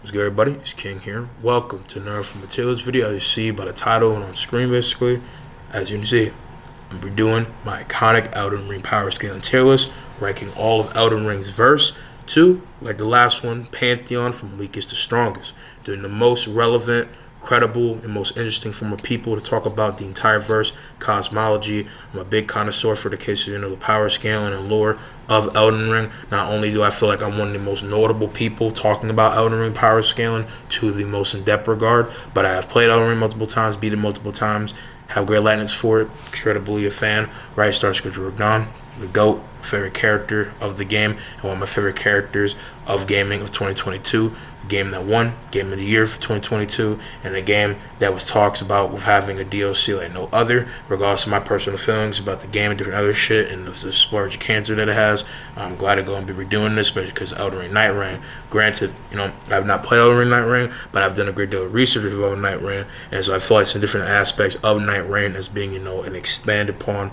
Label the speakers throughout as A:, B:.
A: What's good, everybody? It's King here. Welcome to Nerd from Materials video. As you see by the title and on screen, basically, as you can see, I'm redoing my iconic Elden Ring power scaling tier list, ranking all of Elden Ring's verse to, like the last one, Pantheon from weakest to strongest, doing the most relevant, credible, and most interesting form of people to talk about the entire verse, cosmology. I'm a big connoisseur for the case of, the power scaling and lore of Elden Ring. Not only do I feel like I'm one of the most notable people talking about Elden Ring power scaling to the most in-depth regard, but I have played Elden Ring multiple times, beat it multiple times, have great lightness for it, incredibly a fan. Right, starts with Radahn, the GOAT, favorite character of the game, and one of my favorite characters of gaming of 2022. A game that won Game of the Year for 2022, and a game that was talks about with having a DLC like no other, regardless of my personal feelings about the game and different other shit and the splurge of cancer that it has. I'm glad to go and be redoing this, especially because Elden Ring Night Reign. Granted, I have not played Elden Ring Night Reign, but I've done a great deal of research about Night Reign, and so I feel like some different aspects of Night Reign as being, an expanded upon,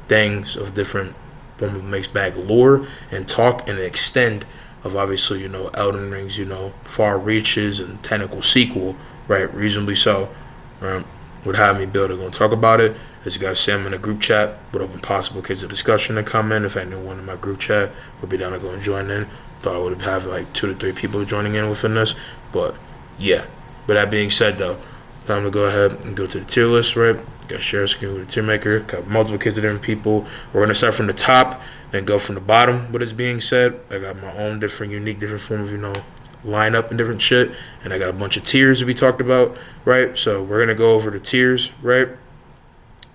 A: things of different form of mixed bag lore and talk and extend of obviously, Elden Ring's, far reaches and technical sequel, right? Reasonably so, right? Would have me build it. Going to talk about it. As you guys see, I'm in a group chat with open possible kids of discussion to come in. If anyone in my group chat would be down to go and join in, thought I would have like 2 to 3 people joining in within this. But yeah. But that being said, though, time to go ahead and go to the tier list, right? Got share screen with the tier maker. Got multiple kids of different people. We're gonna start from the top, then go from the bottom. What is being said, I got my own different, unique, different form of lineup and different shit, and I got a bunch of tiers to be talked about, right? So we're gonna go over the tiers, right?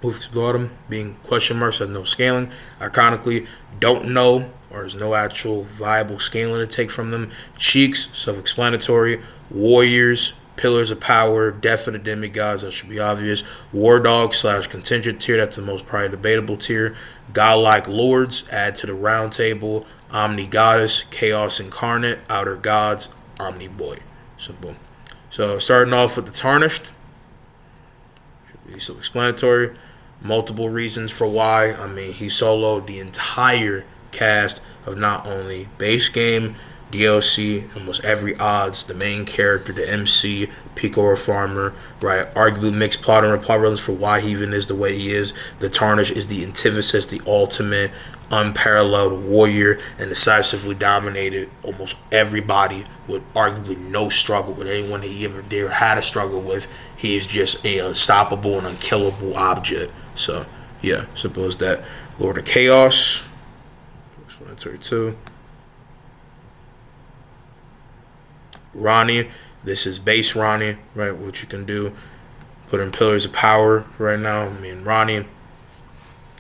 A: With the bottom being question marks, has no scaling. Ironically, don't know, or there's no actual viable scaling to take from them. Cheeks, self-explanatory. Warriors, Pillars of Power, Death of the Demigods, that should be obvious. War Dog / Contingent tier, that's the most probably debatable tier. Godlike Lords, add to the round table. Omni Goddess, Chaos Incarnate, Outer Gods, Omni Boy. Simple. So starting off with the Tarnished, should be self-explanatory. Multiple reasons for why. He soloed the entire cast of not only base game, DLC, almost every odds, the main character, the MC, Pico or Farmer, right? Arguably mixed plot and plot relevance for why he even is the way he is. The Tarnish is the antithesis, the ultimate, unparalleled warrior, and decisively dominated almost everybody with arguably no struggle with anyone that he ever dare had a struggle with. He is just an unstoppable and unkillable object. So, yeah, suppose that. Lord of Chaos, explanatory too. Ronnie, this is base Ronnie, right? What you can do, put in Pillars of Power right now. Ronnie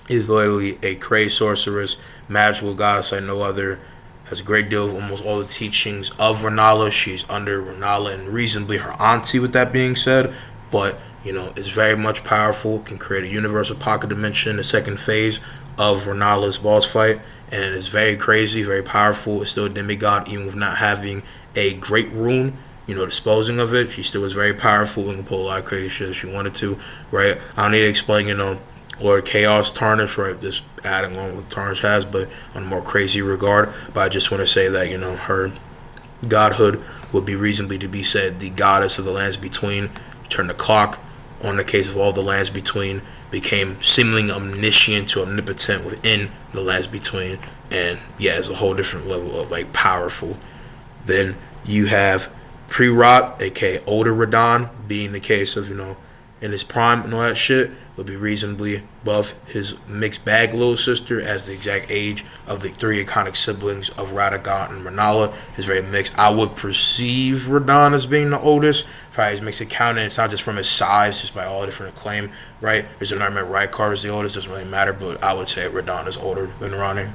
A: is literally a crazed sorceress, magical goddess like no other. Has a great deal of almost all the teachings of Renala. She's under Renala and reasonably her auntie, with that being said. But, is very much powerful, can create a universal pocket dimension, the second phase of Renala's boss fight, and is very crazy, very powerful. It's still a demigod, even with not having a great rune, disposing of it. She still is very powerful and can pull a lot of crazy shit if she wanted to, right? I don't need to explain, Lord Chaos Tarnish, right? Just adding on what Tarnish has, but on a more crazy regard. But I just want to say that, her godhood would be reasonably to be said the goddess of the lands between. Turn the clock on the case of all the lands between, became seemingly omniscient to omnipotent within the lands between, and yeah, it's a whole different level of like powerful. Then you have pre-rot, aka older Radahn, being the case of, in his prime and all that shit, would be reasonably above his mixed bag little sister as the exact age of the 3 iconic siblings of Radagon and Renala. Is very mixed. I would perceive Radahn as being the oldest. Probably his mixed accounting. It's not just from his size, just by all different acclaim, right? There's an argument Rykar is the oldest, doesn't really matter, but I would say Radahn is older than Ronnie.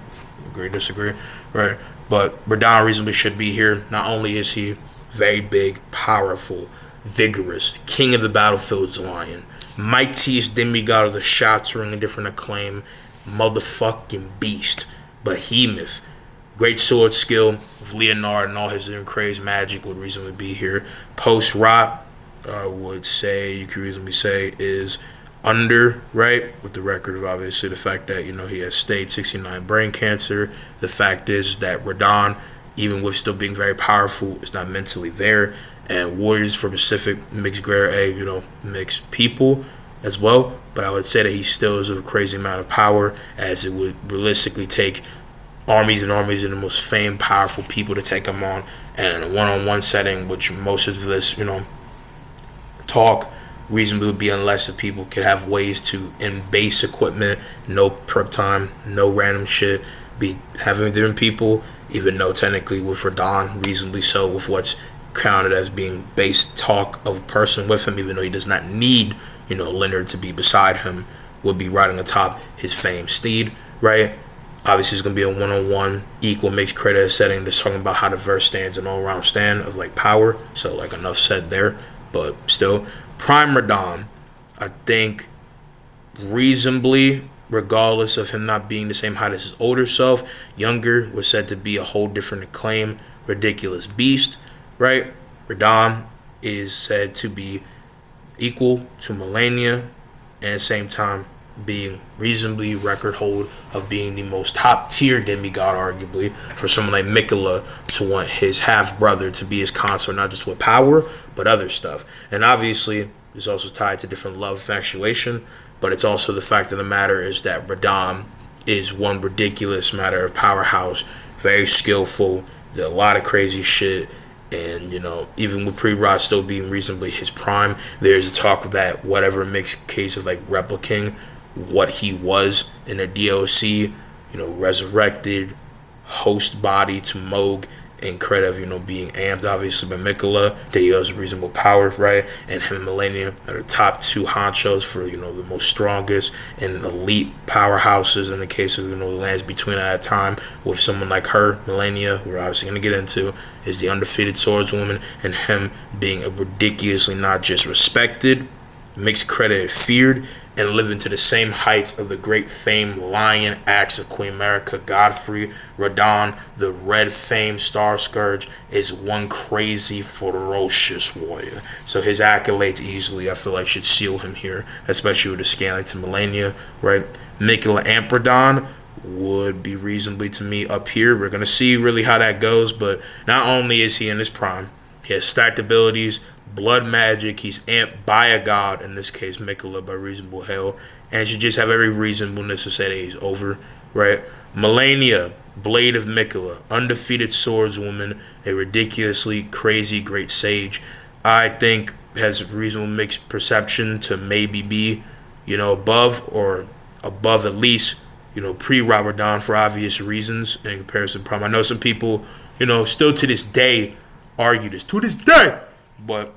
A: Agree, disagree, right? But Radahn reasonably should be here. Not only is he very big, powerful, vigorous, king of the battlefield's lion, mightiest demigod of the shots ring and different acclaim, motherfucking beast, behemoth, great sword skill of Leonard and all his crazy magic would reasonably be here. Post rot, I would say, you could reasonably say, is under, right, with the record of obviously the fact that, he has stage 69 brain cancer. The fact is that Radahn even with still being very powerful, is not mentally there. And Warriors for Pacific, mixed grade A, mixed people as well. But I would say that he still is a crazy amount of power, as it would realistically take armies and armies of the most famed, powerful people to take him on. And in a one-on-one setting, which most of this, talk reasonably would be, unless the people could have ways to, in base equipment, no prep time, no random shit, be having different people, even though technically with Radahn, reasonably so, with what's counted as being base talk of a person with him, even though he does not need, Leonard to be beside him, would be riding atop his famed steed, right? Obviously, it's going to be a one-on-one, equal mixed credit setting that's talking about how the verse stands an all-around stand of, power. So, enough said there. But still, Prime Radahn, I think, reasonably, regardless of him not being the same height as his older self, younger was said to be a whole different acclaim, ridiculous beast, right? Radahn is said to be equal to Melania, and at the same time being reasonably record hold of being the most top tier demigod, arguably, for someone like Mikola to want his half brother to be his consort, not just with power but other stuff. And obviously it's also tied to different love infatuation, but it's also the fact of the matter is that Radahn is one ridiculous matter of powerhouse, very skillful, did a lot of crazy shit. And, even with Pre-Rod still being reasonably his prime, there's a talk that whatever mixed case of replicating what he was in a DOC, resurrected, host body to Moog, and credit of, being amped obviously by Mikola, that he has reasonable power, right? And him and Melania are the top two honchos for, the most strongest and elite powerhouses in the case of, the lands between at that time, with someone like her, Melania, who we're obviously going to get into, is the undefeated swordswoman, and him being a ridiculously not just respected, mixed credit feared, and living to the same heights of the great famed lion axe of Queen America, Godfrey. Radahn, the red famed Star Scourge, is one crazy, ferocious warrior. So his accolades easily, I feel should seal him here, especially with the scaling to Melania, right? Mikola and Radahn would be reasonably, to me, up here. We're going to see really how that goes, but not only is he in his prime, he has stacked abilities, blood magic, he's amped by a god, in this case Mikola by reasonable hell, and should just have every reasonableness to say that he's over, right? Melania, Blade of Mikola, undefeated swordswoman, a ridiculously crazy great sage, I think has reasonable mixed perception to maybe be, above, or above at least, pre-Robert Dawn, for obvious reasons in comparison to Prime. I know some people, still to this day argue this, but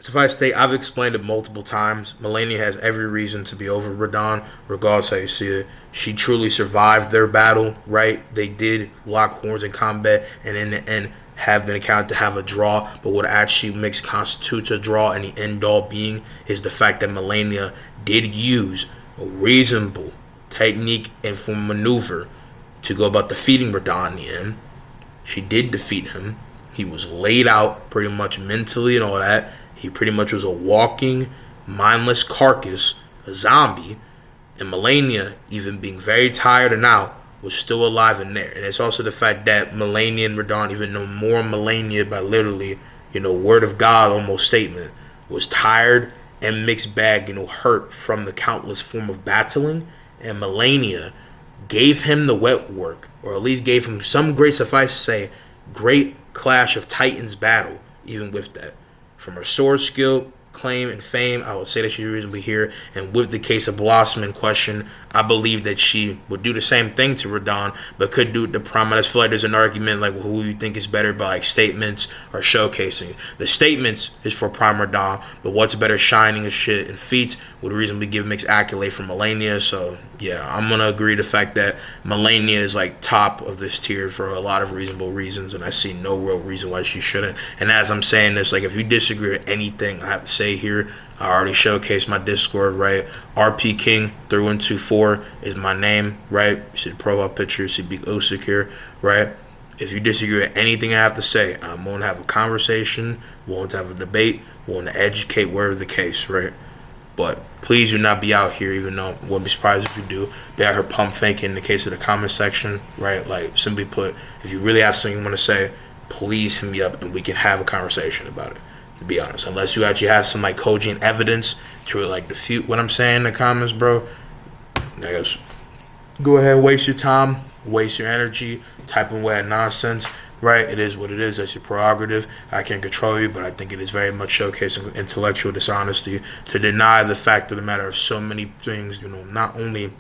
A: suffice to say, I've explained it multiple times. Melania has every reason to be over Radahn, regardless how you see it. She truly survived their battle, right? They did lock horns in combat, and in the end have been accounted to have a draw. But what actually makes constitutes a draw, and the end all being, is the fact that Melania did use a reasonable technique and form maneuver to go about defeating Radahn in the end. She did defeat him. He was laid out pretty much mentally and all that. He pretty much was a walking, mindless carcass, a zombie. And Melania, even being very tired and out, was still alive in there. And it's also the fact that Melania and Radahn even know more Melania by literally, word of God almost statement, was tired and mixed bag, hurt from the countless form of battling. And Melania gave him the wet work, or at least gave him some great, suffice to say, great Clash of Titans battle, even with that. From her sword skill, claim, and fame, I would say that she's reasonably here. And with the case of Blossom in question, I believe that she would do the same thing to Radahn, but could do it to Prime. I just feel like there's an argument, who you think is better by statements or showcasing. The statements is for Prime Radahn, but what's better, shining of shit and feats, would reasonably give mixed accolade for Melania. So yeah, I'm gonna agree the fact that Melania is top of this tier for a lot of reasonable reasons, and I see no real reason why she shouldn't. And as I'm saying this, if you disagree with anything I have to say here, I already showcased my Discord, right? RP King 3124 is my name, right? You see the profile picture, you see Big Osik here, right? If you disagree with anything I have to say, I'm willing to have a conversation, willing to have a debate, willing to educate wherever the case, right? But please do not be out here, even though I wouldn't be surprised if you do, be out here pump faking in the case of the comment section, right? Like, simply put, if you really have something you want to say, please hit me up and we can have a conversation about it, to be honest. Unless you actually have some, like, cogent evidence to, like, defute what I'm saying in the comments, bro, I guess go ahead and waste your time, waste your energy, typing away at nonsense. Right, it is what it is. That's your prerogative. I can't control you, but I think it is very much showcasing intellectual dishonesty to deny the fact of the matter of so many things. Not only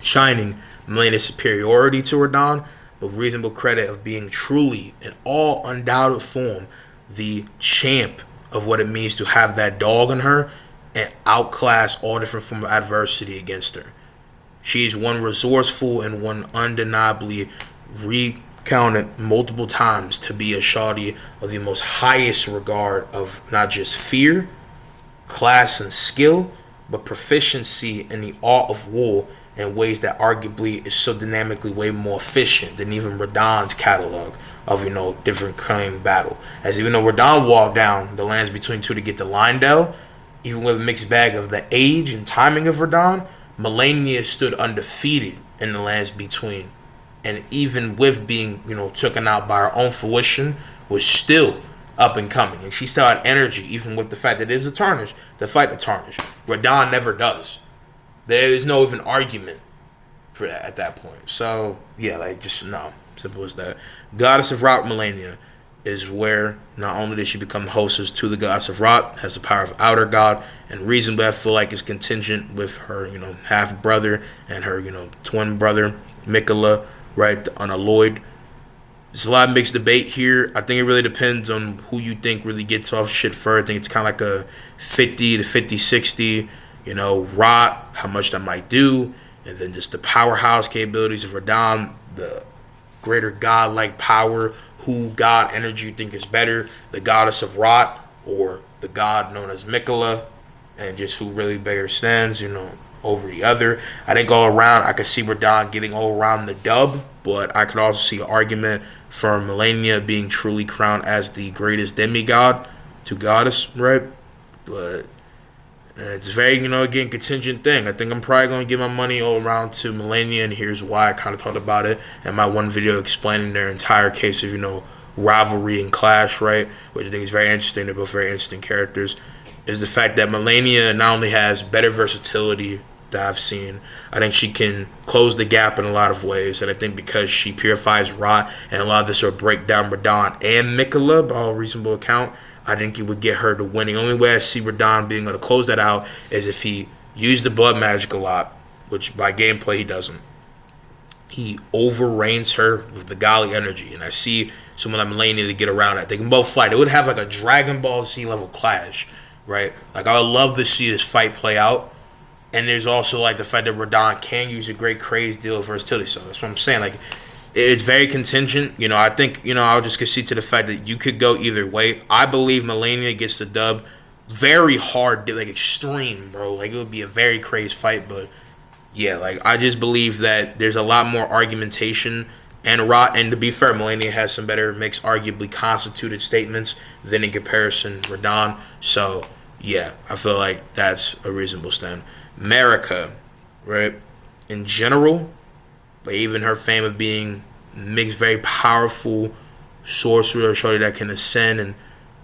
A: shining Melania's superiority to Radon, but reasonable credit of being truly, in all undoubted form, the champ of what it means to have that dog in her and outclass all different forms of adversity against her. She is one resourceful and one undeniably counted multiple times to be a shawty of the most highest regard of not just fear, class, and skill, but proficiency in the art of war in ways that arguably is so dynamically way more efficient than even Radon's catalog of, different claim battle. As even though Radon walked down the lands between two to get to Lindell, even with a mixed bag of the age and timing of Radon, Melania stood undefeated in the lands between. And even with being, taken out by her own fruition, was still up and coming. And she still had energy, even with the fact that it is a tarnish, to fight the tarnish. Radon never does. There is no even argument for that at that point. So, yeah, no. Simple as that. Goddess of Rot Melania is where not only did she become hostess to the Goddess of Rot, has the power of Outer God, and reasonably I feel like is contingent with her, half-brother and her, twin brother, Mikola, right, the unalloyed. There's a lot of mixed debate here. I think it really depends on who you think really gets off shit first. I think it's kind of like a 50 to 50-60, Rot, how much that might do, and then just the powerhouse capabilities of Radon, the greater god-like power, who god energy you think is better, the Goddess of Rot or the god known as Mikola, and just who really better stands, over the other. I think all around I could see Radon getting all around the dub, but I could also see an argument for Melania being truly crowned as the greatest demigod to goddess, right? But it's very, again, contingent thing. I think I'm probably going to give my money all around to Melania, and here's why. I kind of talked about it in my one video explaining their entire case of, rivalry and clash, right? Which I think is very interesting. They're both very interesting characters. Is the fact that Melania not only has better versatility that I've seen, I think she can close the gap in a lot of ways, and I think because she purifies Rot and a lot of this will break down Radon and Mikola by all reasonable account, I think it would get her to win. The only way I see Radon being able to close that out is if he used the blood magic a lot, which by gameplay he doesn't. He overreigns her with the godly energy, and I see someone like Melania to get around that. They can both fight. It would have like a Dragon Ball Z level clash, right? Like, I would love to see this fight play out. And there's also like the fact that Radon can use a great craze deal of versatility. So that's what I'm saying. Like, it's very contingent. I think, I'll just concede to the fact that you could go either way. I believe Melania gets the dub. Very hard, like extreme, bro. Like, it would be a very crazy fight. But yeah, like, I just believe that there's a lot more argumentation and Rot. And to be fair, Melania has some better mixed, arguably constituted statements than in comparison Radon. So yeah, I feel like that's a reasonable stand. Marika, right, in general, but even her fame of being mixed, very powerful sorcerer, shorty that can ascend and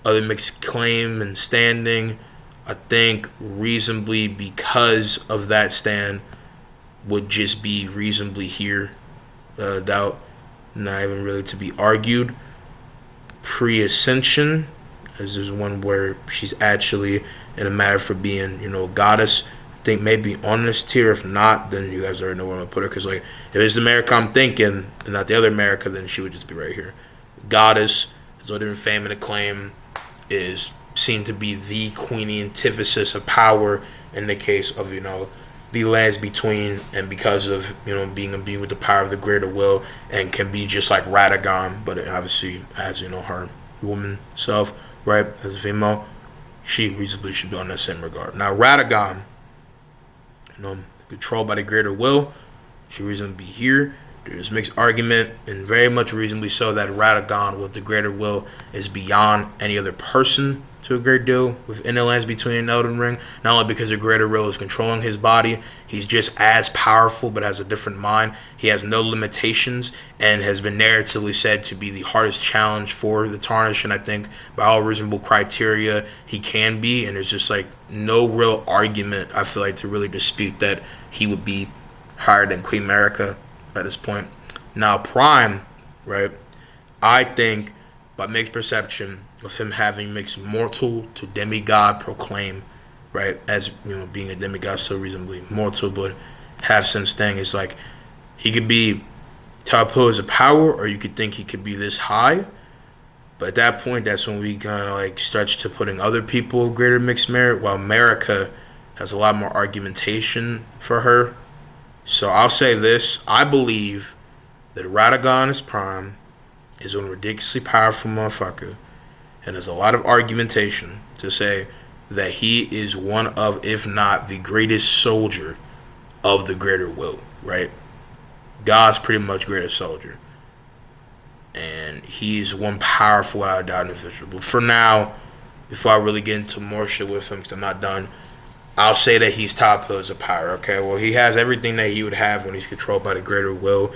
A: other mixed claim and standing, I think reasonably because of that stand would just be reasonably here, without a doubt, not even really to be argued. Pre-Ascension, as there's one where she's actually in a matter for being, a goddess. I think maybe on this tier. If not, then you guys already know where I'm going to put her. Because, like, if it's America I'm thinking, and not the other America, then she would just be right here. Goddess, has all different fame and acclaim, is seen to be the queenie antithesis of power in the case of, the lands between, and because of, being imbued with the power of the greater will, and can be just like Radagon, but it obviously has, her woman self, right, as a female. She reasonably should be on that same regard. Now, Radagon, controlled by the greater will, she reasonably be here. There's mixed argument, and very much reasonably so, that Radagon with the greater will is beyond any other person to a great deal within the lands between Elden Ring. Not only because the greater will is controlling his body, he's just as powerful but has a different mind. He has no limitations and has been narratively said to be the hardest challenge for the Tarnished, and I think by all reasonable criteria he can be, and there's just like no real argument, I feel like, to really dispute that he would be higher than Queen Marika at this point. Now Prime, right, I think by mixed perception of him having mixed mortal to demigod proclaim, right, as you know, being a demigod still reasonably mortal, but have since thing is like he could be top pose of power, or you could think he could be this high. But at that point, that's when we kind of like stretch to putting other people of greater mixed merit, while Marika has a lot more argumentation for her. So I'll say this: I believe that Radagon is Prime is a ridiculously powerful motherfucker, and there's a lot of argumentation to say that he is one of, if not the greatest soldier of the greater will, right? God's pretty much greatest soldier, and he's one powerful, without a doubt, individual. But for now, before I really get into more shit with him, because I'm not done, I'll say that he's top pillars of power. Okay, well, he has everything that he would have when he's controlled by the greater will.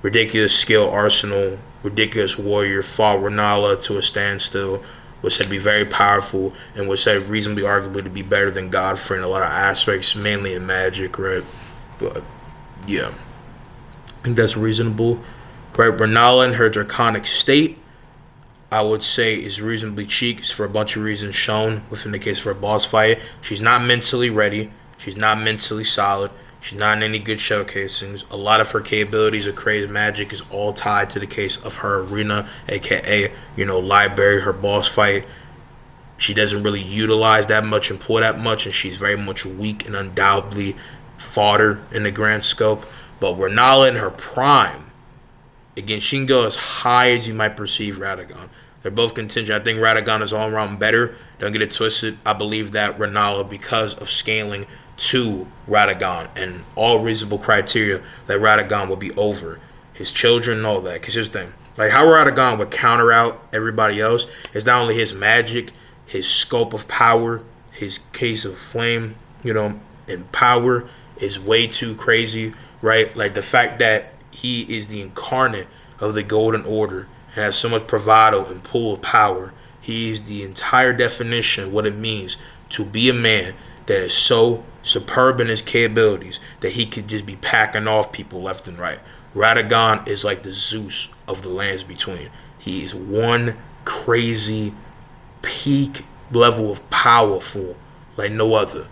A: Ridiculous skill arsenal, ridiculous warrior, fought Renala to a standstill, was said to be very powerful, and was said reasonably arguably to be better than Godfrey in a lot of aspects, mainly in magic, right? But yeah, I think that's reasonable. Right, Renala in her draconic state, I would say, is reasonably cheeks for a bunch of reasons shown within the case for a boss fight. She's not mentally ready. She's not mentally solid. She's not in any good showcasings. A lot of her capabilities of crazy magic is all tied to the case of her arena, aka, you know, library, her boss fight. She doesn't really utilize that much and pull that much, and she's very much weak and undoubtedly fodder in the grand scope. But Renala in her prime, again, she can go as high as you might perceive Radagon. They're both contingent. I think Radagon is all around better. Don't get it twisted. I believe that Renala, because of scaling to Radagon and all reasonable criteria, that Radagon will be over his children and all that. Because here's the thing. Like, how Radagon would counter out everybody else is not only his magic, his scope of power, his case of flame, you know, and power is way too crazy, right? Like, the fact that he is the incarnate of the Golden Order and has so much bravado and pull of power. He is the entire definition of what it means to be a man that is so superb in his capabilities that he could just be packing off people left and right. Radagon is like the Zeus of the lands between. He is one crazy peak level of powerful like no other.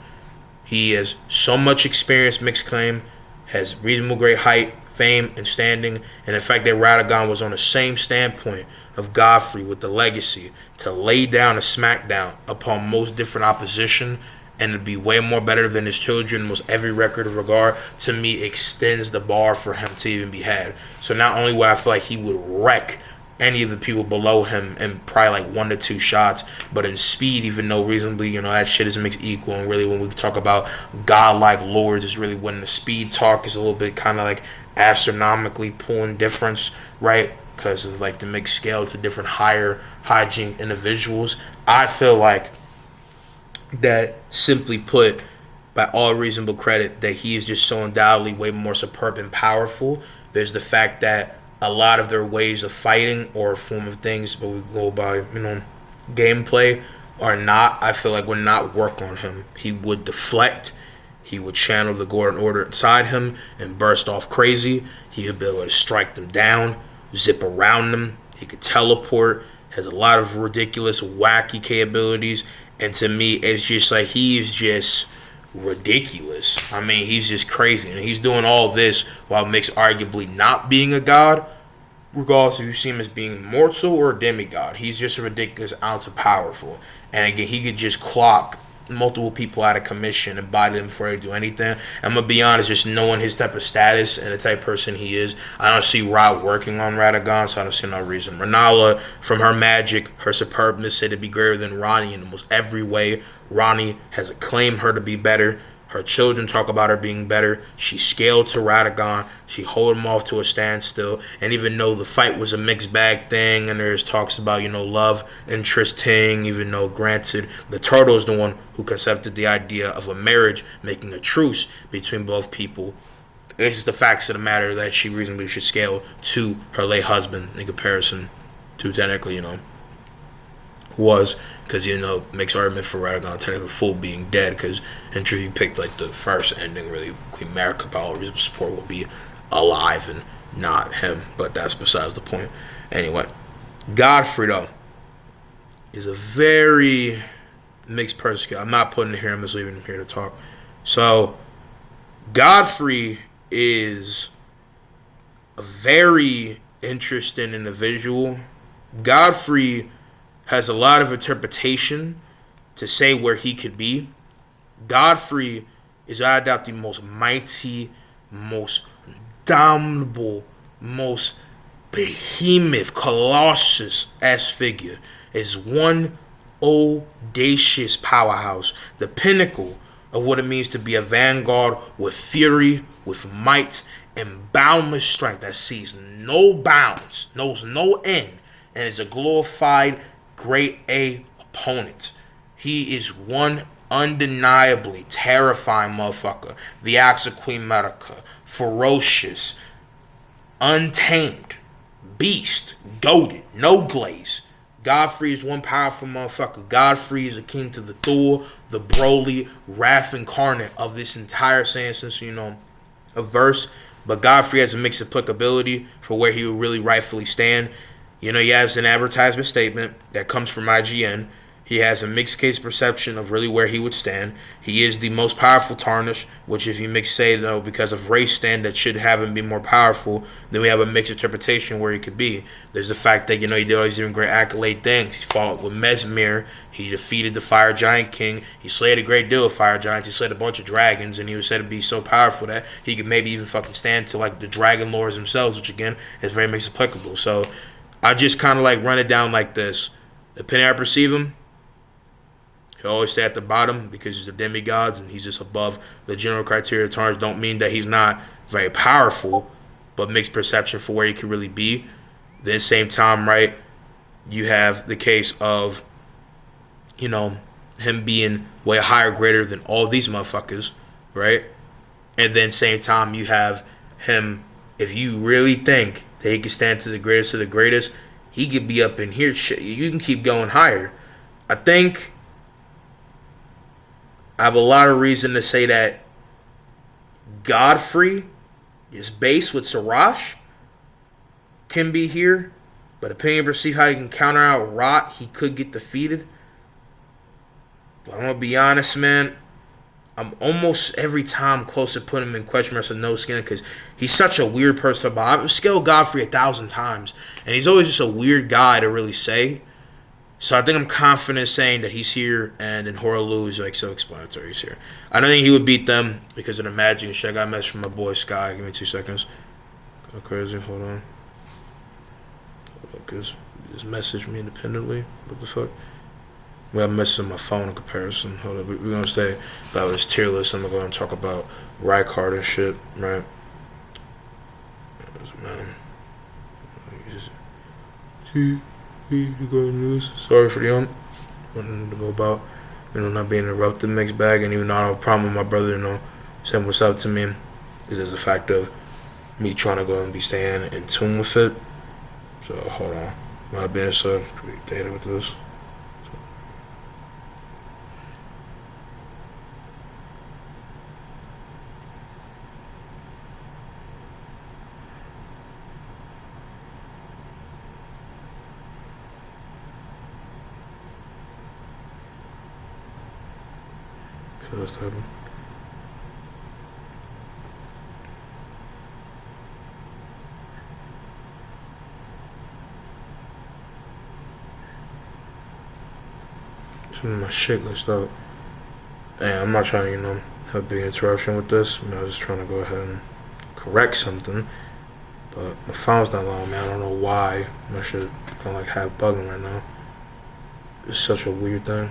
A: He has so much experience, mixed claim, has reasonable great height, fame, and standing, and the fact that Radagon was on the same standpoint of Godfrey with the legacy to lay down a smackdown upon most different opposition and to be way more better than his children, was every record of regard, to me extends the bar for him to even be had. So not only would I feel like he would wreck any of the people below him in probably like 1 to 2 shots, but in speed, even though reasonably, you know, that shit is mixed equal, and really when we talk about godlike lords is really when the speed talk is a little bit kind of like astronomically pulling difference, right? Because of like the mixed scale to different higher hygiene individuals. I feel like that, simply put, by all reasonable credit, that he is just so undoubtedly way more superb and powerful. There's the fact that a lot of their ways of fighting or form of things, but we go by, you know, gameplay, are not, I feel like, would not work on him. He would deflect. He would channel the Golden Order inside him and burst off crazy. He would be able to strike them down, zip around them. He could teleport. Has a lot of ridiculous, wacky capabilities. And to me, it's just like he is just ridiculous. I mean, he's just crazy. And he's doing all this while Mick's arguably not being a god, regardless if you see him as being mortal or a demigod. He's just a ridiculous ounce of powerful. And again, he could just clock multiple people out of commission and buy them before they do anything. I'm gonna be honest, just knowing his type of status and the type of person he is, I don't see Rod working on Radagon, so I don't see no reason. Renala, from her magic, her superbness, said to be greater than Ronnie in almost every way. Ronnie has acclaimed her to be better. Her children talk about her being better. She scaled to Radagon. She hold him off to a standstill. And even though the fight was a mixed bag thing, and there's talks about, love interesting, even though granted, the turtle is the one who concepted the idea of a marriage, making a truce between both people. It's just the facts of the matter that she reasonably should scale to her late husband in comparison to technically, was, because makes argument for Radagon technically full being dead, because in truth you picked like the first ending, really Queen Marika, all reasonable support will be alive and not him, but that's besides the point. Anyway, Godfrey though is a very mixed person. I'm not putting it here, I'm just leaving him here to talk. So Godfrey is a very interesting individual. Godfrey has a lot of interpretation to say where he could be. Godfrey is without doubt the most mighty, most dominable, most behemoth, colossus-ass figure. Is one audacious powerhouse, the pinnacle of what it means to be a vanguard with fury, with might, and boundless strength that sees no bounds, knows no end, and is a glorified Grade A opponent. He is one undeniably terrifying motherfucker. The acts of Queen Marika, ferocious, untamed, beast, goated, no glaze. Godfrey is one powerful motherfucker. Godfrey is akin to the Thor, the Broly, Wrath incarnate of this entire sentence, a verse. But Godfrey has a mixed applicability for where he will really rightfully stand. He has an advertisement statement that comes from IGN. He has a mixed case perception of really where he would stand. He is the most powerful Tarnished, which if you say, though, because of race stand that should have him be more powerful, then we have a mixed interpretation where he could be. There's the fact that, he did all these even great accolade things. He fought with Mesmer. He defeated the Fire Giant King. He slayed a great deal of Fire Giants. He slayed a bunch of dragons, and he was said to be so powerful that he could maybe even fucking stand to, like, the Dragon Lords themselves, which, again, is very mixed applicable. So I just kind of, run it down like this. Depending how I perceive him, he'll always stay at the bottom because he's a demigod and he's just above the general criteria of Tarnished. Don't mean that he's not very powerful, but mixed perception for where he could really be. Then same time, right, you have the case of, him being way higher, greater than all these motherfuckers, right? And then same time you have him, if you really think that he can stand to the greatest of the greatest, he could be up in here. You can keep going higher. I think I have a lot of reason to say that Godfrey is based with Siraj can be here, but depending on perceive how he can counter out Rot, he could get defeated. But I'm gonna be honest, man. I'm almost every time close to putting him in question marks of no skin because he's such a weird person. I've scaled Godfrey 1,000 times, and he's always just a weird guy to really say. So I think I'm confident saying that he's here, and then Horaloo is like self-explanatory. He's here. I don't think he would beat them because of the magic and shit. I got a message from my boy Sky. Give me 2 seconds. Go crazy. Hold on. Because he just messaged me independently. What the fuck? We have a message on my phone in comparison. Hold up. We're going to stay about this tier list. I'm going to go and talk about Rykard and shit, right? Man. See? You go news. Sorry for the wanting to go about, not being interrupted, mixed bag, and even though I have a problem with my brother, saying what's up to me, it is a fact of me trying to go and be staying in tune with it. So hold on, my being so data with this. First time. Some of my shit list out. And I'm not trying to, have a big interruption with this. I was just trying to go ahead and correct something. But my phone's not long, man. I don't know why. My shit don't have bugging right now. It's such a weird thing.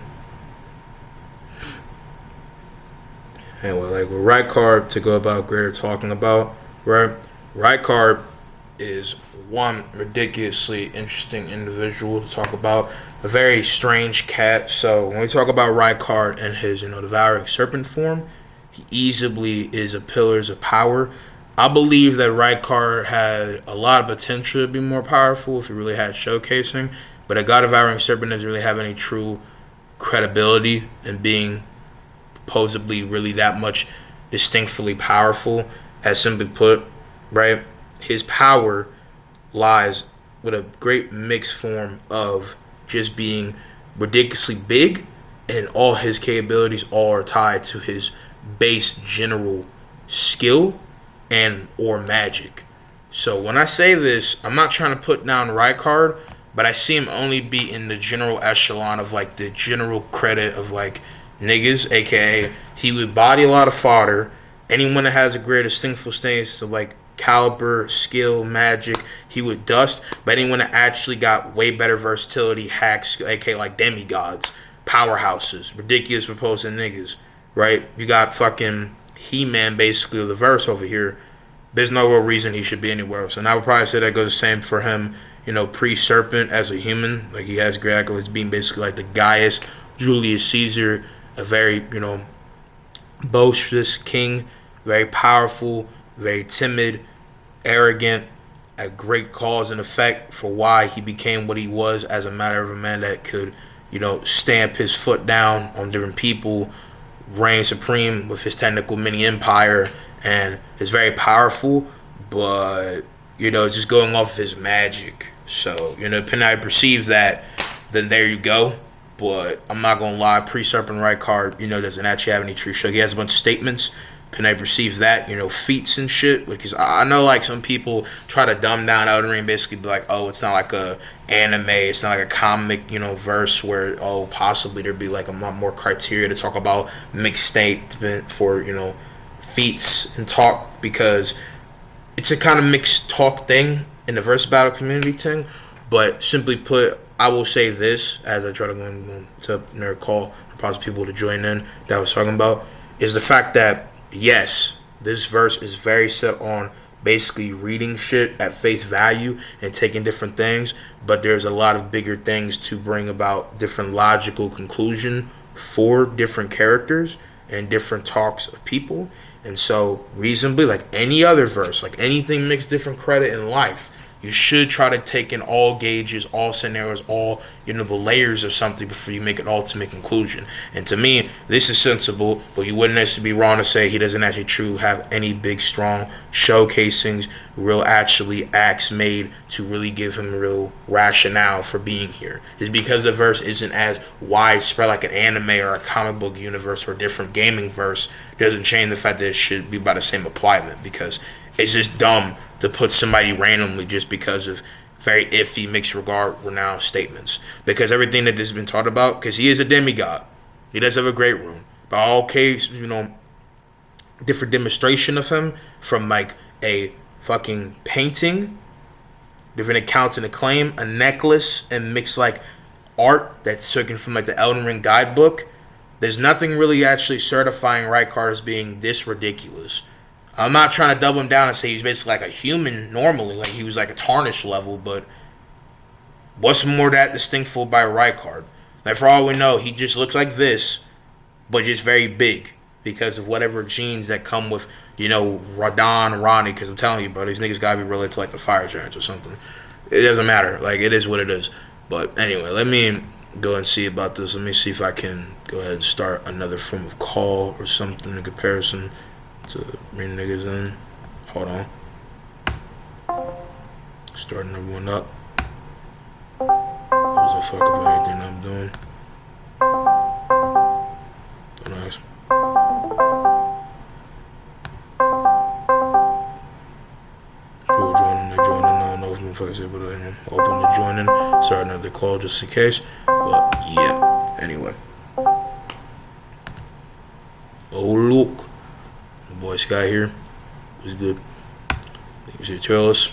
A: Anyway, like with Rijkaard, to go about greater talking about, right? Rijkaard is one ridiculously interesting individual to talk about. A very strange cat. So when we talk about Rijkaard and his, devouring serpent form, he easily is a pillars of power. I believe that Rijkaard had a lot of potential to be more powerful if he really had showcasing, but a God devouring serpent doesn't really have any true credibility in being supposedly really that much distinctly powerful. As simply put, right? His power lies with a great mixed form of just being ridiculously big, and all his capabilities all are tied to his base general skill and or magic. So when I say this, I'm not trying to put down Rijkaard, but I see him only be in the general echelon of like the general credit of like niggas, aka he would body a lot of fodder. Anyone that has a great distinctful stance of like caliber, skill, magic, he would dust. But anyone that actually got way better versatility, hacks, aka like demigods, powerhouses, ridiculous proposing niggas, right? You got fucking He-Man basically of the verse over here. There's no real reason he should be anywhere else. And I would probably say that goes the same for him, pre-Serpent as a human. Like he has great accolades being basically like the Gaius Julius Caesar, a very, boisterous king, very powerful, very timid, arrogant, a great cause and effect for why he became what he was as a matter of a man that could, stamp his foot down on different people, reign supreme with his technical mini empire, and is very powerful, but, just going off of his magic. So, depending how you perceive that, then there you go. But I'm not going to lie, pre-Serpent Rijkaard, doesn't actually have any true show. He has a bunch of statements. Can I perceive that, feats and shit? Because I know, like, some people try to dumb down Elden Ring, basically be like, oh, it's not like a anime, it's not like a comic, verse where, oh, possibly there'd be, like, a lot more criteria to talk about mixed statement for, feats and talk, because it's a kind of mixed talk thing in the verse battle community thing. But simply put, I will say this, as I try to go into nerd call for possible people to join in that I was talking about, is the fact that, yes, this verse is very set on basically reading shit at face value and taking different things, but there's a lot of bigger things to bring about different logical conclusion for different characters and different talks of people. And so reasonably, like any other verse, like anything makes different credit in life, you should try to take in all gauges, all scenarios, all, the layers of something before you make an ultimate conclusion. And to me, this is sensible, but you wouldn't necessarily be wrong to say he doesn't actually truly have any big, strong showcasings, real actually acts made to really give him a real rationale for being here. It's because the verse isn't as widespread like an anime or a comic book universe or a different gaming verse. Doesn't change the fact that it should be by the same appliement, because it's just dumb to put somebody randomly just because of very iffy, mixed regard, renowned statements. Because everything that this has been taught about, because he is a demigod, he does have a great rune. But all case, different demonstration of him from like a fucking painting, different accounts and acclaim, a necklace, and mixed like art that's taken from like the Elden Ring guidebook. There's nothing really actually certifying Rijkaard as being this ridiculous. I'm not trying to double him down and say he's basically like a human normally, like he was like a tarnished level, but what's more that distinctful by Rijkaard? Like for all we know, he just looks like this, but just very big because of whatever genes that come with, Radon, Ronnie, because I'm telling you, bro, these niggas gotta be related to like the fire giants or something. It doesn't matter. Like, it is what it is. But anyway, let me go and see about this. Let me see if I can go ahead and start another form of call or something in comparison to bring niggas in. Hold on. Starting everyone up. Doesn't fuck up anything I'm doing. Don't ask. People joining, they joining. I don't know if motherfuckers able to open the joining. Start another call just in case. But yeah. Anyway. Oh look. Boy Sky here. What's good? Thanks for tell us.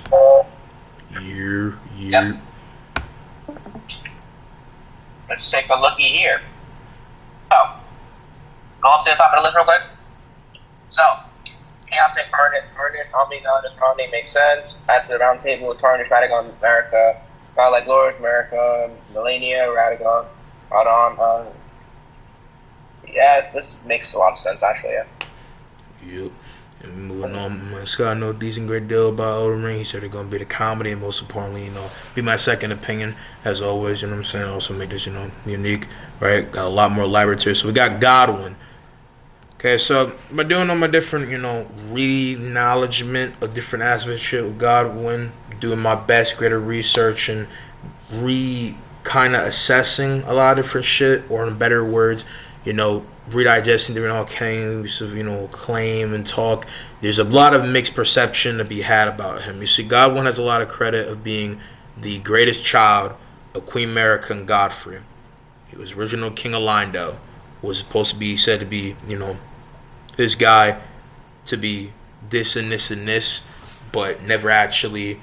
A: Yep.
B: Let's take a looky here. Oh. Go up to the top of the list real quick. So, Chaos and Tarnish, Omni-Knowledge, Omni makes sense. At the round table with Tarnish, Radagon, America, God like Lord, America, Melania, Radagon, Radon. Yeah, this makes a lot of sense, actually, yeah.
A: Yep. And moving on, Scott know a decent great deal about Elden Ring. He said it's gonna be the comedy, and most importantly, be my second opinion as always. You know what I'm saying? Also make this, unique, right? Got a lot more elaborate. So we got Godwin. Okay, so by doing all my different, re-acknowledgement of different aspects of shit with Godwin, doing my best, greater research, and kind of assessing a lot of different shit, or in better words, redigesting different all kinds of, claim and talk. There's a lot of mixed perception to be had about him. You see, Godwin has a lot of credit of being the greatest child of Queen America and Godfrey. He was original King of Lindell. Was supposed to be said to be, this guy to be this and this and this, but never actually,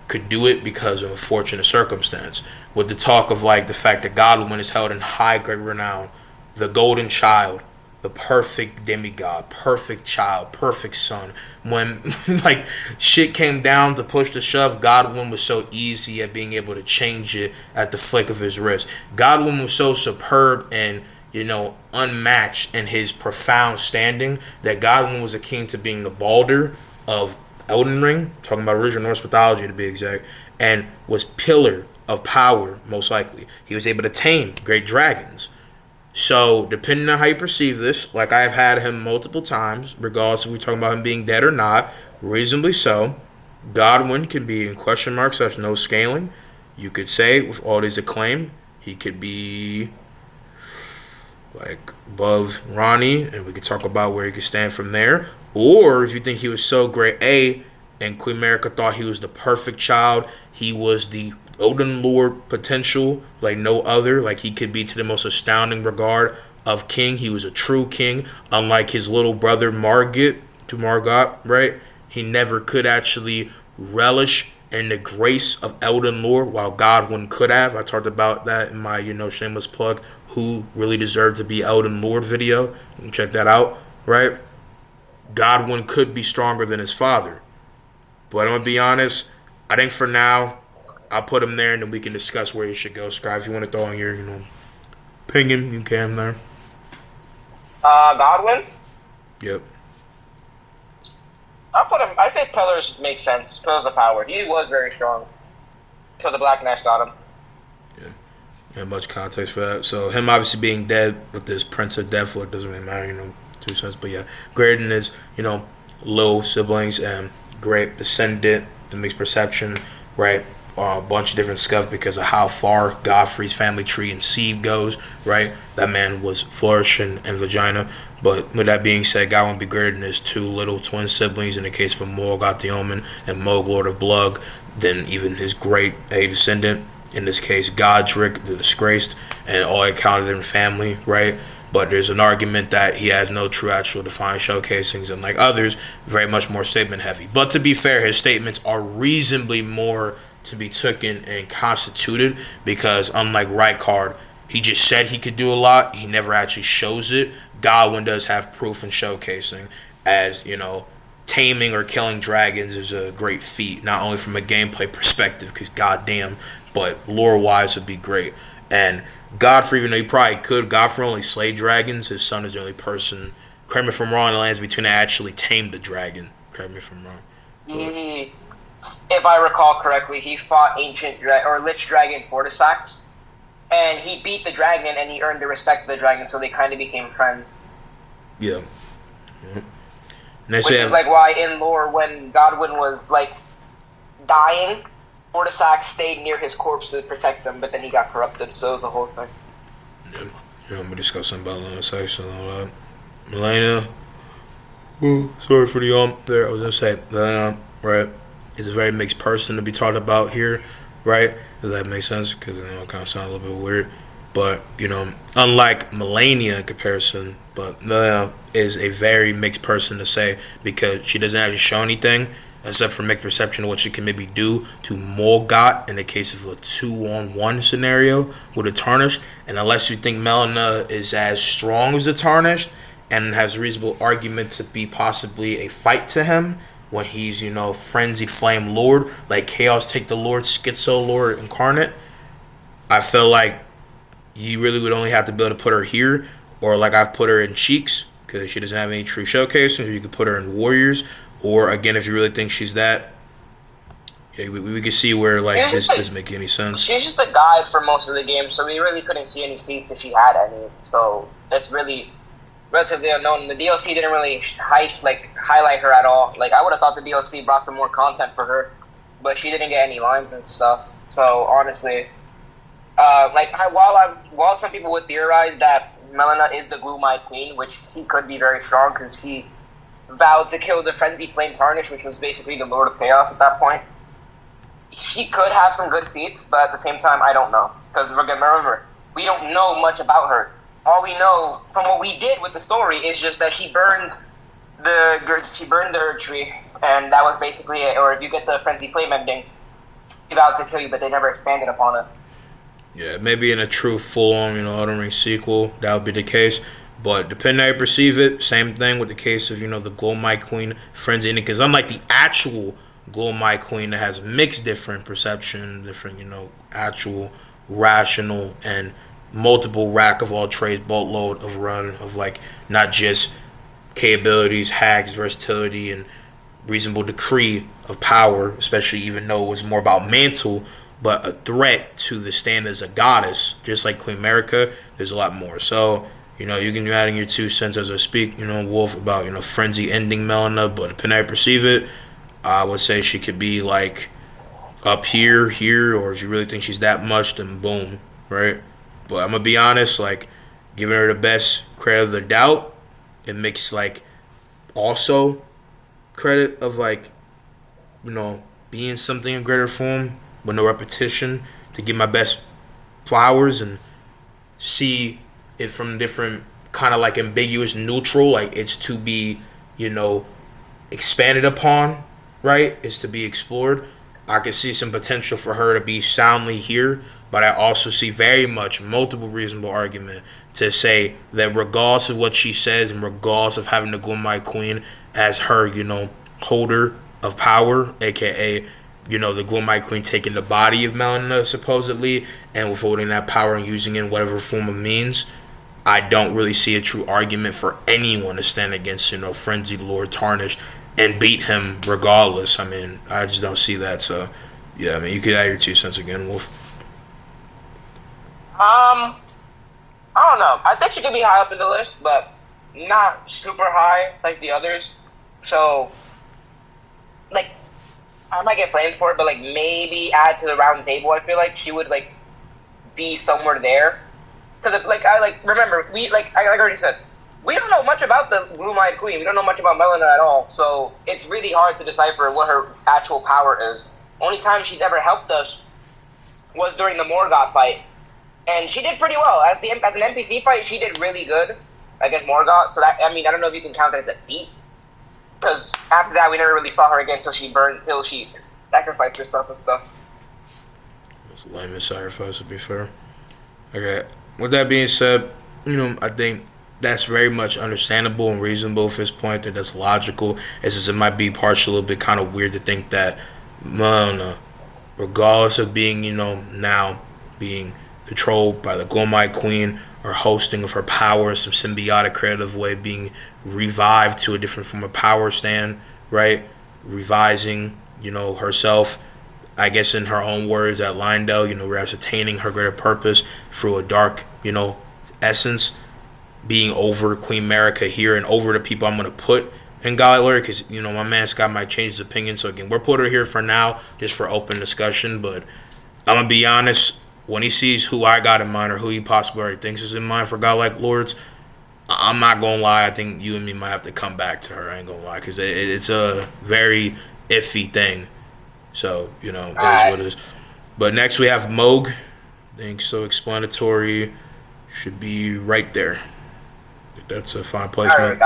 A: could do it because of a fortunate circumstance. With the talk of like the fact that Godwin is held in high great renown, the golden child, the perfect demigod, perfect child, perfect son. When like shit came down to push to shove, Godwin was so easy at being able to change it at the flick of his wrist. Godwin was so superb and unmatched in his profound standing that Godwin was akin to being the Balder of Elden Ring, talking about original Norse mythology to be exact, and was pillar of power, most likely. He was able to tame great dragons. So, depending on how you perceive this, like I've had him multiple times, regardless if we're talking about him being dead or not, reasonably so, Godwin can be in question marks, there's no scaling. You could say, with all his acclaim, he could be like above Ronnie, and we could talk about where he could stand from there. Or if you think he was so great, and Queen America thought he was the perfect child, he was the Odin Lord potential like no other, like he could be to the most astounding regard of king. He was a true king, unlike his little brother Margot, right? He never could actually relish in the grace of Elden Lord, while Godwin could have. I talked about that in my, shameless plug, who really deserved to be Elden Lord video. You can check that out, right? Godwin could be stronger than his father. But I'm going to be honest, I think for now, I'll put him there and then we can discuss where he should go. Sky, if you want to throw on your, opinion, you can there.
B: Godwin?
A: Yep.
B: I say Pillars makes sense. Pillars of Power. He was very strong. Till the Black Nash got him.
A: Yeah, much context for that. So him obviously being dead with this Prince of Deathwood doesn't really matter, 2 cents. But yeah, greater than his, little siblings and great descendant, the mixed perception, right? A bunch of different stuff because of how far Godfrey's family tree and seed goes, right? That man was flourishing in vagina. But with that being said, God won't be greater than his 2 little twin siblings in the case of Morgoth the Omen and Moog Lord of Blood, than even his great descendant, in this case Godric the Disgraced, and all accounted in family, right? But there's an argument that he has no true actual defined showcasings, and like others, very much more statement heavy. But to be fair, his statements are reasonably more to be taken and constituted, because unlike Rykard, he just said he could do a lot, he never actually shows it. Godwin does have proof and showcasing, as taming or killing dragons is a great feat, not only from a gameplay perspective, because goddamn, but lore wise would be great. And Godfrey, even though he probably could, Godfrey only slayed dragons. His son is the only person, correct me if I'm wrong, in the lands between that actually tamed the dragon. Correct me if I'm wrong.
B: Mm-hmm. If I recall correctly, he fought Lich Dragon Fortisax, and he beat the dragon, and he earned the respect of the dragon, so they kind of became friends.
A: Yeah.
B: Which is like why in lore, when Godwin was like dying, Fortisax stayed near his corpse to protect him, but then he got corrupted, so it was the whole thing.
A: Yeah, I'm gonna discuss something about Lena section and all that. Melania, sorry for the there. I was gonna say Melania, right, is a very mixed person to be talked about here, right? Does that make sense? Because it kind of sounds a little bit weird, but unlike Melania in comparison, but Melania is a very mixed person to say, because she doesn't actually show anything except for mixed perception of what she can maybe do to Morgoth in the case of a 2-on-1 scenario with a Tarnished. And unless you think Melina is as strong as the Tarnished, and has reasonable argument to be possibly a fight to him when he's, frenzied flame lord, like Chaos Take the Lord, Schizo Lord incarnate. I feel like you really would only have to be able to put her here, or like I've put her in Cheeks, because she doesn't have any true showcasing, or you could put her in Warriors, or again, if you really think she's that, yeah, we can see where like this doesn't make any sense.
B: She's just a guide for most of the game, so we really couldn't see any feats if she had any. So it's really relatively unknown. The DLC didn't really highlight her at all. Like I would have thought the DLC brought some more content for her, but she didn't get any lines and stuff. So honestly, while some people would theorize that Melina is the Gloomite Queen, which he could be very strong because he vowed to kill the Frenzy Flame Tarnish, which was basically the Lord of Chaos at that point. She could have some good feats, but at the same time, I don't know. Because remember, we don't know much about her. All we know from what we did with the story is just that she burned the Earth Tree, and that was basically it. Or if you get the Frenzy Flame ending, he vowed to kill you, but they never expanded upon it.
A: Yeah, maybe in a true full-on, Elden Ring sequel, that would be the case. But depending how you perceive it, same thing with the case of, the Gloomite Queen, Frenzy ending. Because unlike the actual Gloomite Queen that has mixed different perception, different, actual rational and multiple rack of all trades boatload of run of like not just capabilities, hacks, versatility, and reasonable decree of power, especially even though it was more about mantle, but a threat to the standards of goddess, just like Queen America, there's a lot more. So, you can be adding your 2 cents as I speak, Wolf, about, frenzy ending Melina, but depending how you perceive it, I would say she could be like up here, or if you really think she's that much, then boom, right? But I'm gonna be honest, like giving her the best credit of the doubt, it makes like also credit of like, being something in greater form with no repetition to give my best flowers and see it from different kind of like ambiguous neutral, like it's to be, expanded upon, right? Is to be explored. I could see some potential for her to be soundly here, but I also see very much multiple reasonable argument to say that regardless of what she says and regardless of having the Gloomite Queen as her, holder of power, aka, the Gloomite Queen taking the body of Melina supposedly and withholding that power and using it in whatever form of means, I don't really see a true argument for anyone to stand against, Frenzied Lord Tarnish and beat him regardless. I mean, I just don't see that. So, yeah, I mean, you could add your 2 cents again, Wolf.
B: I don't know. I think she could be high up in the list, but not super high like the others. So, like, I might get blamed for it, but like maybe add to the round table. I feel like she would like be somewhere there. Because remember I already said, we don't know much about the Gloomite Queen. We don't know much about Melina at all. So it's really hard to decipher what her actual power is. Only time she's ever helped us was during the Morgoth fight. And she did pretty well. As an NPC fight, she did really good against Morgoth. So I don't know if you can count that as a feat. Because after that, we never really saw her again until she sacrificed herself and stuff.
A: It's a lame sacrifice, to be fair. Okay, with that being said, I think that's very much understandable and reasonable at this point. I think that's logical. It's just it might be partially a little bit kind of weird to think that, regardless of being, now being controlled by the Gloomite Queen or hosting of her power in some symbiotic creative way, being revived to a different form of power stand, right? Revising, herself, I guess in her own words at Lindell, we're ascertaining her greater purpose through a dark, essence, being over Queen America here and over the people I'm going to put in God Lord, because, my man Scott might change his opinion. So, again, we're putting her here for now just for open discussion. But I'm going to be honest, when he sees who I got in mind or who he possibly already thinks is in mind for godlike lords, I'm not going to lie. I think you and me might have to come back to her. I ain't going to lie, because it's a very iffy thing. So, it is what it is. But next we have Moog. I think so explanatory. Should be right there. That's a fine placement.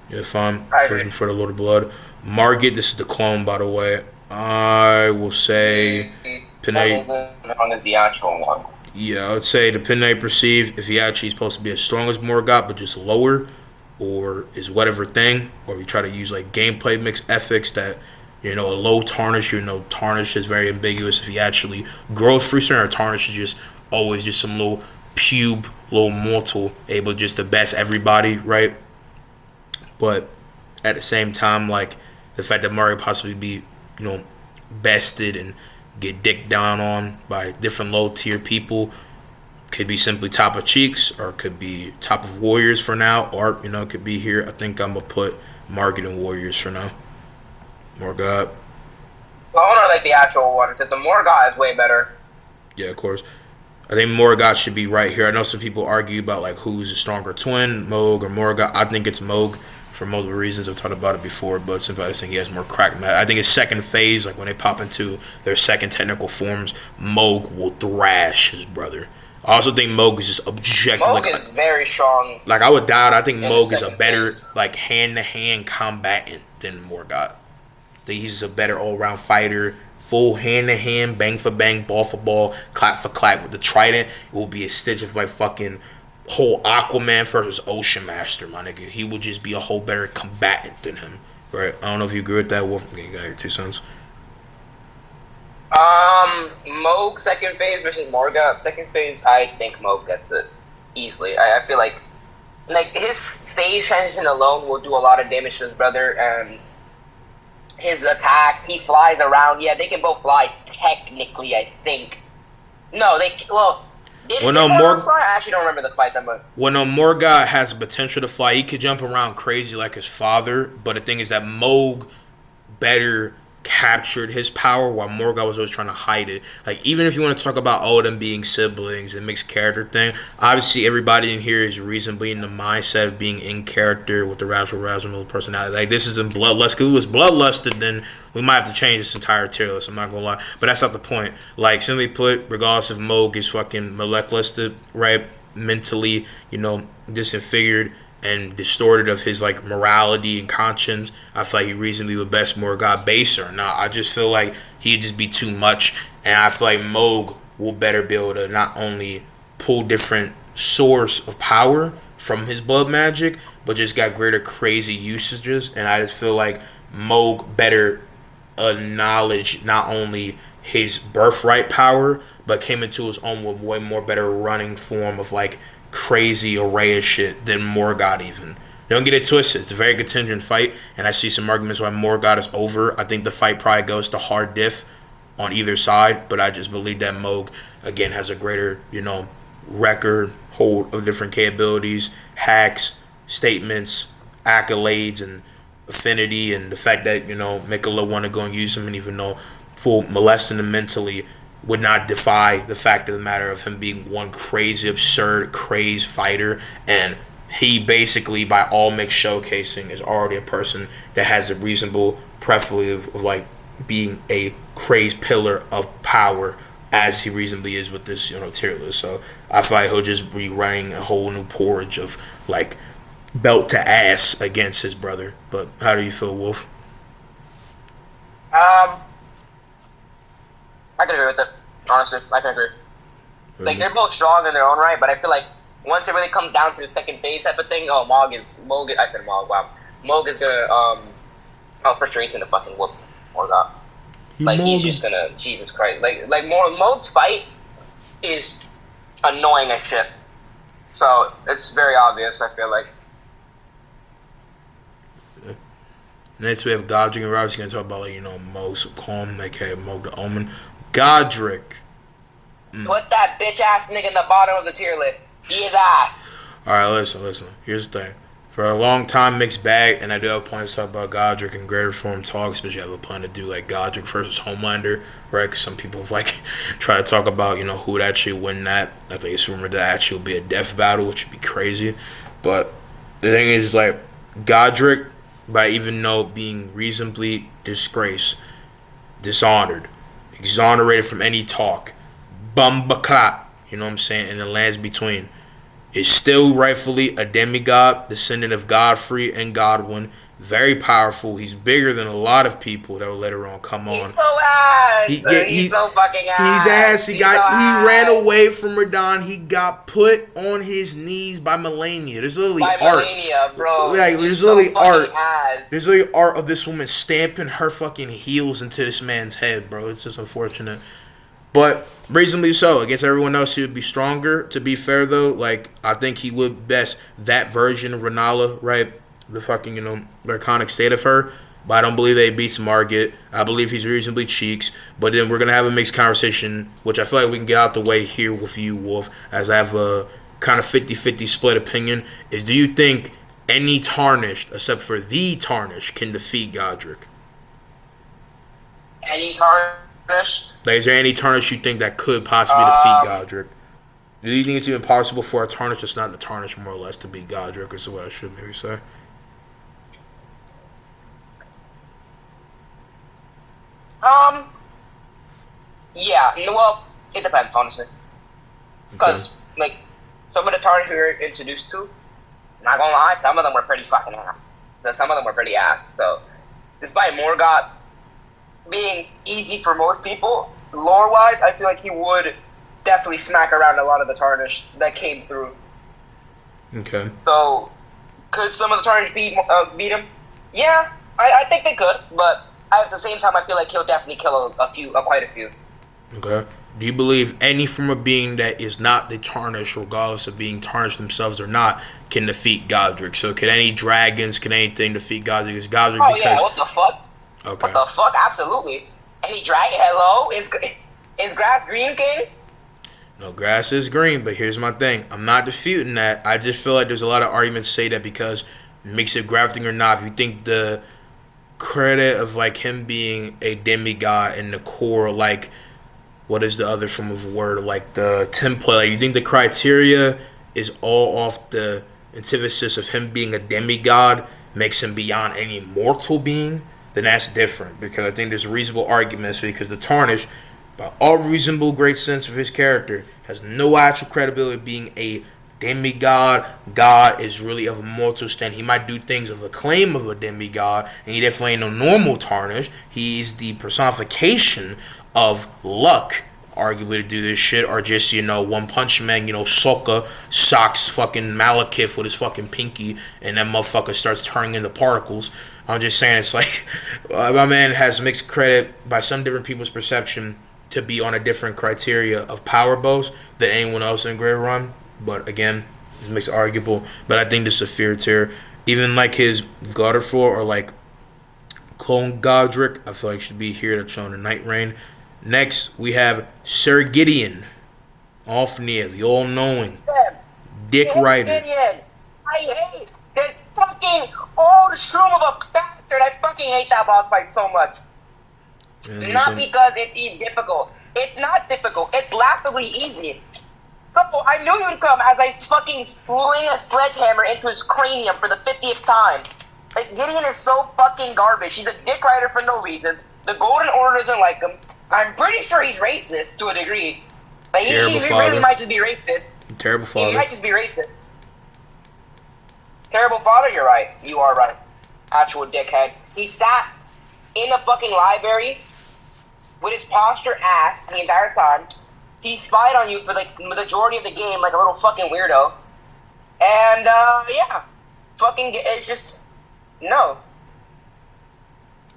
A: Yeah, fine placement for the Lord of Blood. Margit, this is the clone, by the way. I will say Pinay.
B: One is the actual one.
A: Yeah, I would say depending how you perceive, if he actually is supposed to be as strong as Morgoth, but just lower, or is whatever thing, or you try to use like gameplay mix ethics that a low tarnish. Tarnish is very ambiguous. If he actually growth free or tarnish is just always just some little pube, little mortal able just to best everybody, right? But at the same time, like the fact that Mario possibly be, bested and get dicked down on by different low tier people could be simply top of cheeks, or could be top of warriors for now, or it could be here. I think I'm gonna put Market and Warriors for now. Morgott.
B: Well, I want to like the actual one because the Morgott is way better.
A: Yeah, of course. I think Morgott should be right here. I know some people argue about like who's a stronger twin, Moog or Morgott. I think it's Moog for multiple reasons. I've talked about it before, but simply I just think he has more crack. I think his second phase, like when they pop into their second technical forms, Moog will thrash his brother. I also think Moog is just objective.
B: Moog is very strong.
A: Like I would doubt. I think Moog is a better like hand-to-hand combatant than Morgott. I think he's a better all-around fighter. Full hand-to-hand, bang for bang, ball for ball, clap for clap with the trident. It will be a stitch of like fucking whole Aquaman versus Ocean Master, my nigga. He would just be a whole better combatant than him, right? I don't know if you agree with that. Wolf, you got your 2 cents.
B: Moog second phase versus Morgott second phase. I think Moog gets it easily. I feel like his phase transition alone will do a lot of damage to his brother, and his attack, he flies around. Yeah, they can both fly technically, I think. No, I actually don't remember the fight that much.
A: Well, no, Morgott has the potential to fly. He could jump around crazy like his father, but the thing is that Moog better captured his power while Morgott was always trying to hide it. Like, even if you want to talk about all of them being siblings and mixed character thing, obviously everybody in here is reasonably in the mindset of being in character with the rational personality. Like, this isn't bloodlust. If it was bloodlusted, then we might have to change this entire tier list. I'm not gonna lie, but that's not the point. Like, simply put, regardless if Moog is fucking moleculistic, right, mentally, disfigured and distorted of his like morality and conscience, I feel like he reasonably would best Morgott baser. Now I just feel like he'd just be too much, and I feel like Moog will better be able to not only pull different source of power from his blood magic, but just got greater crazy usages. And I just feel like Moog better acknowledge not only his birthright power, but came into his own with way more better running form of like crazy array of shit than Morgott even. Don't get it twisted. It's a very contingent fight, and I see some arguments why Morgott is over. I think the fight probably goes to hard diff on either side, but I just believe that Moog, again, has a greater, record, hold of different capabilities, hacks, statements, accolades, and affinity, and the fact that, Mikola want to go and use him, and even though full molesting him mentally would not defy the fact of the matter of him being one crazy, absurd, crazed fighter. And he basically, by all mixed showcasing, is already a person that has a reasonable preferably of like being a crazed pillar of power, as he reasonably is with this, tier list. So I feel like he'll just be running a whole new porridge of like belt to ass against his brother. But how do you feel, Wolf?
B: I can agree with it. Honestly, I can agree. Like, they're both strong in their own right, but I feel like once it really comes down to the second phase type of thing, Moog is gonna, first sure he's gonna fucking whoop Morgott. Like, he's just gonna, Jesus Christ. Like Moog's fight is annoying as shit. So, it's very obvious, I feel like.
A: Next we have Godric, and we're obviously going to talk about, like, Moog Calm, aka Moog the Omen. Godric.
B: Put that bitch ass nigga in the bottom of the tier list. He is ass.
A: Alright, listen. Here's the thing. For a long time, mixed bag, and I do have plans to talk about Godric and greater form talk, especially I have a plan to do, like, Godric versus Homelander, right? Because some people have, like, try to talk about, who would actually win that. I think it's rumored that actually will be a death battle, which would be crazy. But the thing is, like, Godric, by even though being reasonably disgraced, dishonored, exonerated from any talk, bumba clot, you know what I'm saying, in the lands between, is still rightfully a demigod, descendant of Godfrey and Godwin. Very powerful. He's bigger than a lot of people that will later on come on.
B: He's so ass.
A: He's
B: so fucking ass.
A: He's ass. He ran
B: ass.
A: away from Radon. He got put on his knees by Melania. There's literally art.
B: Melania, bro.
A: Like there's literally art.
B: Ass.
A: There's literally art of this woman stamping her fucking heels into this man's head, bro. It's just unfortunate. But reasonably so. Against everyone else, he would be stronger. To be fair, though, like I think he would best that version of Renala, right? The fucking, the iconic state of her. But I don't believe they beats Margit. I believe he's reasonably Cheeks. But then we're going to have a mixed conversation, which I feel like we can get out the way here with you, Wolf, as I have a kind of 50-50 split opinion, is do you think any Tarnished, except for the Tarnished, can defeat Godric?
B: Any Tarnished?
A: Like, is there any Tarnished you think that could possibly defeat Godric? Do you think it's even possible for a Tarnished that's not a Tarnished, more or less, to beat Godric, is what I should maybe say?
B: Yeah, well, it depends, honestly. Because, like, some of the Tarnished we were introduced to, not gonna lie, some of them were pretty fucking ass. Some of them were pretty ass. So, despite Morgoth being easy for most people, lore-wise, I feel like he would definitely smack around a lot of the Tarnished that came through.
A: Okay.
B: So, could some of the Tarnished beat him? Yeah, I think they could, but at the same time, I feel like he'll definitely kill quite a few.
A: Okay. Do you believe any form of being that is not the Tarnished, regardless of being Tarnished themselves or not, can defeat Godric? So, could any dragons, can anything defeat Godric? Is Godric
B: oh, yeah, what the fuck?
A: Okay.
B: What the fuck? Absolutely. Any dragon? Hello? Is grass green, King?
A: No, grass is green, but here's my thing. I'm not disputing that. I just feel like there's a lot of arguments to say that because it makes it grafting or not. If you think the credit of, like, him being a demigod in the core, like, what is the other form of word, like the template, like, you think the criteria is all off the antithesis of him being a demigod makes him beyond any mortal being, then that's different. Because I think there's reasonable arguments because the Tarnished, by all reasonable great sense of his character, has no actual credibility of being a demigod. God is really of a mortal stand. He might do things of a claim of a demigod, and he definitely ain't no normal Tarnished. He's the personification of luck, arguably, to do this shit, or just, One Punch Man, Sokka socks fucking Malekith with his fucking pinky, and that motherfucker starts turning into particles. I'm just saying, it's like, my man has mixed credit by some different people's perception to be on a different criteria of power bows than anyone else in Great Run. But again, this makes it arguable. But I think this is a fair tier. Even like his Godfrey or like clone Godric, I feel like should be here. That's on the Night Rain. Next, we have Sir Gideon, Ofnir, the all-knowing Dick Rider.
B: Gideon. I hate this fucking old shroom of a bastard. I fucking hate that boss fight so much. Not because it's difficult. It's not difficult. It's laughably easy. Couple, I knew you'd come as I fucking sling a sledgehammer into his cranium for the 50th time. Like, Gideon is so fucking garbage. He's a dick rider for no reason. The Golden Order doesn't like him. I'm pretty sure he's racist to a degree. Like, he really might just be racist.
A: Terrible father.
B: He might just be racist. Terrible father, you're right. You are right. Actual dickhead. He sat in a fucking library with his posture ass the entire time. He spied on you for like the majority of the game like a little fucking weirdo. And, yeah. Fucking, it's just, no.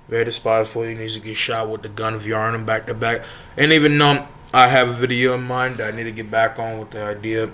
A: Very despicable. He needs to get shot with the gun of yarn back to back. And even though I have a video in mind that I need to get back on with the idea,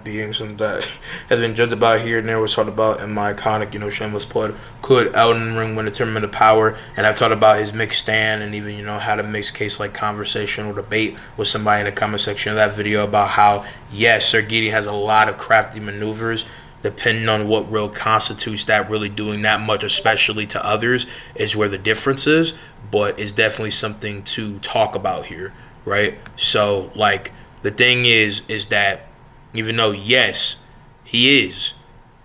A: being something that has been judged about here and there, was talked about in my iconic, shameless plug. Could Elden Ring win the Tournament of Power? And I've talked about his mixed stand and even, how to mix case like conversation or debate with somebody in the comment section of that video about how, yes, Sir Gideon has a lot of crafty maneuvers. Depending on what real constitutes that really doing that much, especially to others, is where the difference is. But it's definitely something to talk about here, right? So, like, the thing is that even though, yes, he is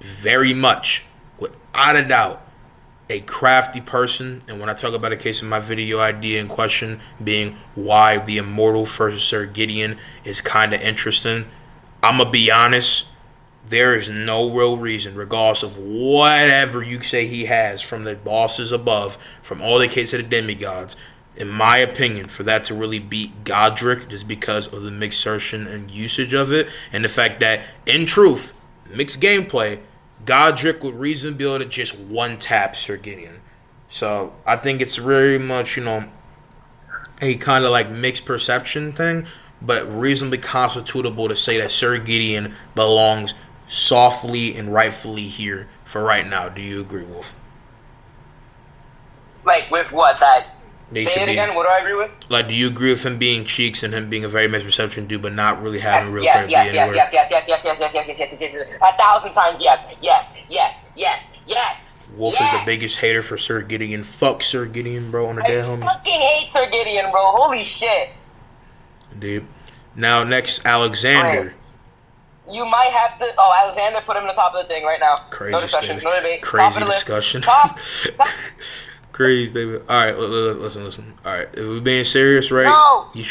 A: very much, without a doubt, a crafty person, and when I talk about a case in my video idea in question being why the immortal versus Sir Gideon is kind of interesting, I'm going to be honest, there is no real reason, regardless of whatever you say he has from the bosses above, from all the kids to the demigods, in my opinion, for that to really beat Godric, just because of the mixertion and usage of it, and the fact that, in truth, mixed gameplay, Godric would reasonably be able to just one-tap Sir Gideon. So I think it's very much, a kind of like mixed perception thing, but reasonably constitutable to say that Sir Gideon belongs softly and rightfully here for right now. Do you agree, Wolf?
B: Like, with what? That...
A: They
B: Say it again. What do I agree with?
A: Like, do you agree with him being cheeks and him being a very misperception dude, but not really having real
B: yes,
A: credibility anywhere?
B: Yes. 1,000 times yes.
A: Wolf is the biggest hater for Sir Gideon. Fuck Sir Gideon, bro, on the dead homies.
B: I fucking hate Sir Gideon, bro. Holy shit.
A: Indeed. Now, next, Alexander.
B: Right. You might have to... Oh, Alexander, put him in the top of the thing right now.
A: Crazy
B: no discussion, no debate.
A: Crazy discussion.
B: Top.
A: Crazy, David. All right, listen. All right, if we're being serious, right?
B: No.
A: He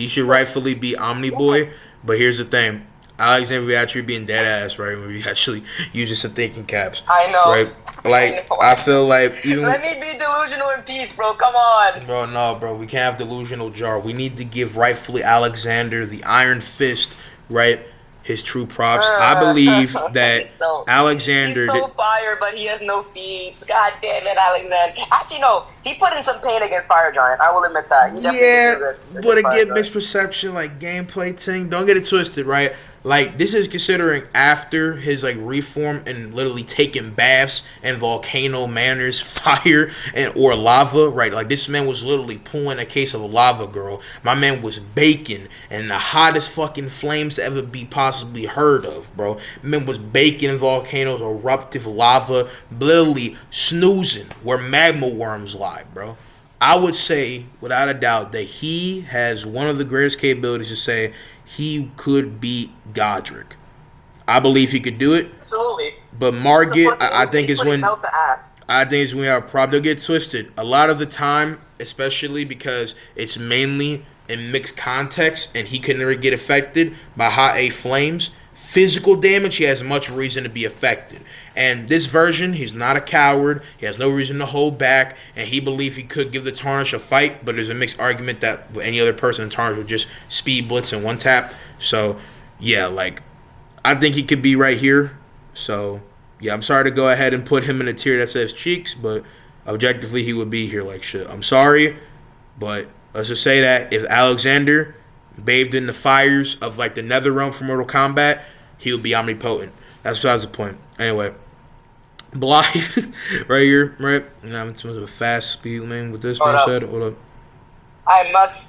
A: should rightfully be Omni Boy. But here's the thing: Alexander be actually being dead ass, right? When we actually using some thinking caps.
B: I know.
A: Right? Like I feel like even.
B: Let me be delusional in peace, bro. Come on.
A: Bro, no, bro. We can't have delusional jar. We need to give rightfully Alexander the Iron Fist, right? His true props. I believe that Alexander...
B: He's so fire, but he has no feet. God damn it, Alexander. Actually, no. He put in some pain against Fire Giant. I will admit that.
A: Yeah, but again, misperception, like gameplay thing. Don't get it twisted, right? Like, this is considering after his, like, reform and literally taking baths and volcano manners, fire, and or lava, right? Like, this man was literally pulling a case of lava, girl. My man was baking and the hottest fucking flames to ever be possibly heard of, bro. Man was baking in volcanoes, eruptive lava, literally snoozing where magma worms lie, bro. I would say, without a doubt, that he has one of the greatest capabilities to say he could beat Godric. I believe he could do it.
B: Absolutely.
A: But Margit, I think is when we have a problem. They'll get twisted. A lot of the time, especially because it's mainly in mixed context and he can never get affected by hot A flames. Physical damage, he has much reason to be affected. And this version, he's not a coward. He has no reason to hold back. And he believes he could give the Tarnish a fight. But there's a mixed argument that any other person in Tarnish would just speed blitz and one tap. So, yeah, like, I think he could be right here. So, yeah, I'm sorry to go ahead and put him in a tier that says cheeks. But objectively, he would be here like shit. I'm sorry. But let's just say that if Alexander bathed in the fires of, like, the Nether Realm for Mortal Kombat, he would be omnipotent. That's besides the point. Anyway, Blythe, right here, right? And I'm in terms of a fast speed lane with this being said. Hold up.
B: I must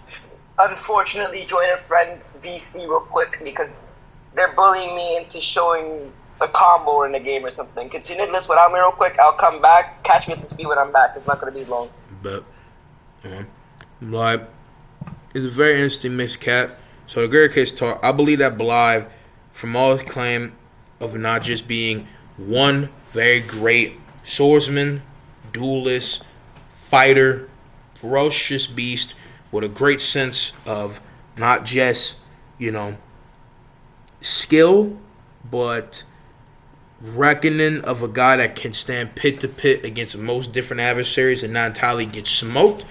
B: unfortunately join a friend's VC real quick because they're bullying me into showing a combo in the game or something. Continue this without me real quick. I'll come back. Catch me at the speed when I'm back. It's not going to be long.
A: But, Blythe is a very interesting mixed cat. So the great case talk, I believe that Blythe, from all his claim of not just being one very great swordsman, duelist, fighter, ferocious beast with a great sense of not just, skill, but reckoning of a guy that can stand pit to pit against most different adversaries and not entirely get smoked,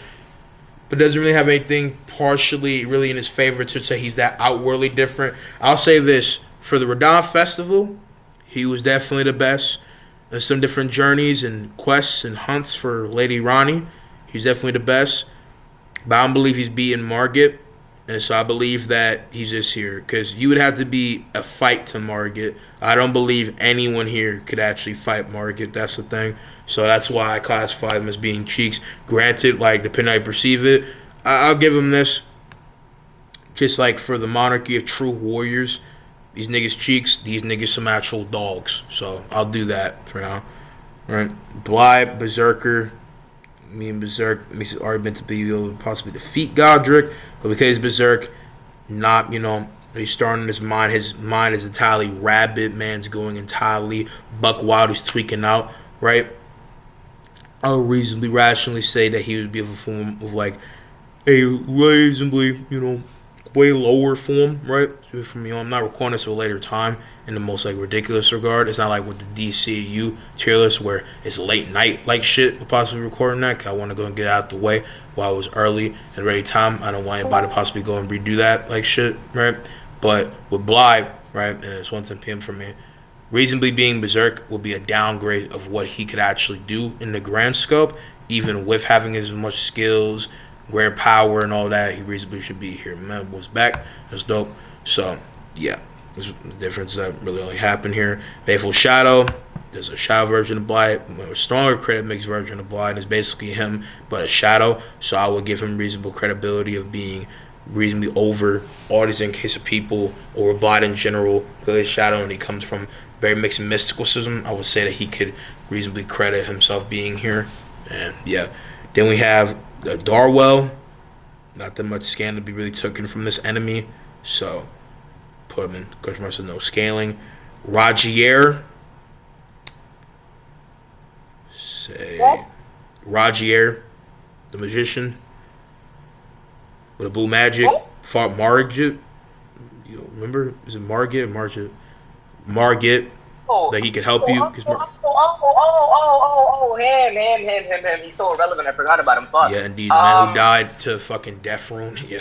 A: but doesn't really have anything partially really in his favor to say he's that outwardly different. I'll say this. For the Radon Festival, he was definitely the best. There's some different journeys and quests and hunts for Lady Ronnie. He's definitely the best. But I don't believe he's beating Margit. And so I believe that he's just here. Because you would have to be a fight to Margit. I don't believe anyone here could actually fight Margit. That's the thing. So that's why I classify him as being cheeks. Granted, like, depending on how you perceive it, I'll give him this. Just like for the monarchy of true warriors, these niggas cheeks, these niggas some actual dogs. So I'll do that for now. Right? Blythe, Berserker. Me and Berserk makes it argument to be able to possibly defeat Godric. But because Berserk not, he's starting his mind is entirely rabid. Man's going entirely buck wild. He's tweaking out. Right? I would reasonably rationally say that he would be a form of like a reasonably, way lower form, right? From I'm not recording this at a later time in the most like ridiculous regard. It's not like with the DCU tier list where it's late night like shit. We're possibly recording that. 'Cause I want to go and get out the way while it was early and ready time. I don't want anybody to possibly go and redo that like shit, right? But with Bly, right, and it's 1:10 p.m. for me. Reasonably being Berserk will be a downgrade of what he could actually do in the grand scope, even with having as much skills, rare power, and all that. He reasonably should be here. Man was back. That's dope. So, yeah. There's a difference that really only happened here. Faithful Shadow. There's a Shadow version of Blight. A stronger credit mix version of Blight is basically him, but a Shadow. So I would give him reasonable credibility of being reasonably over all these in case of people or Blight in general. Really Shadow, and he comes from very mixed mysticism. I would say that he could reasonably credit himself being here. And yeah. Then we have Darwell. Not that much scan to be really taken from this enemy. So put him in question marks with no scaling. Rajier. Say Rajier, the magician. With a blue magic. Fought Margit. You remember? Is it Margit? Margit. That he could help you.
B: Him. He's so irrelevant. I forgot about him. Fuck.
A: Yeah, indeed. The man who died to fucking Death Rune. Yeah.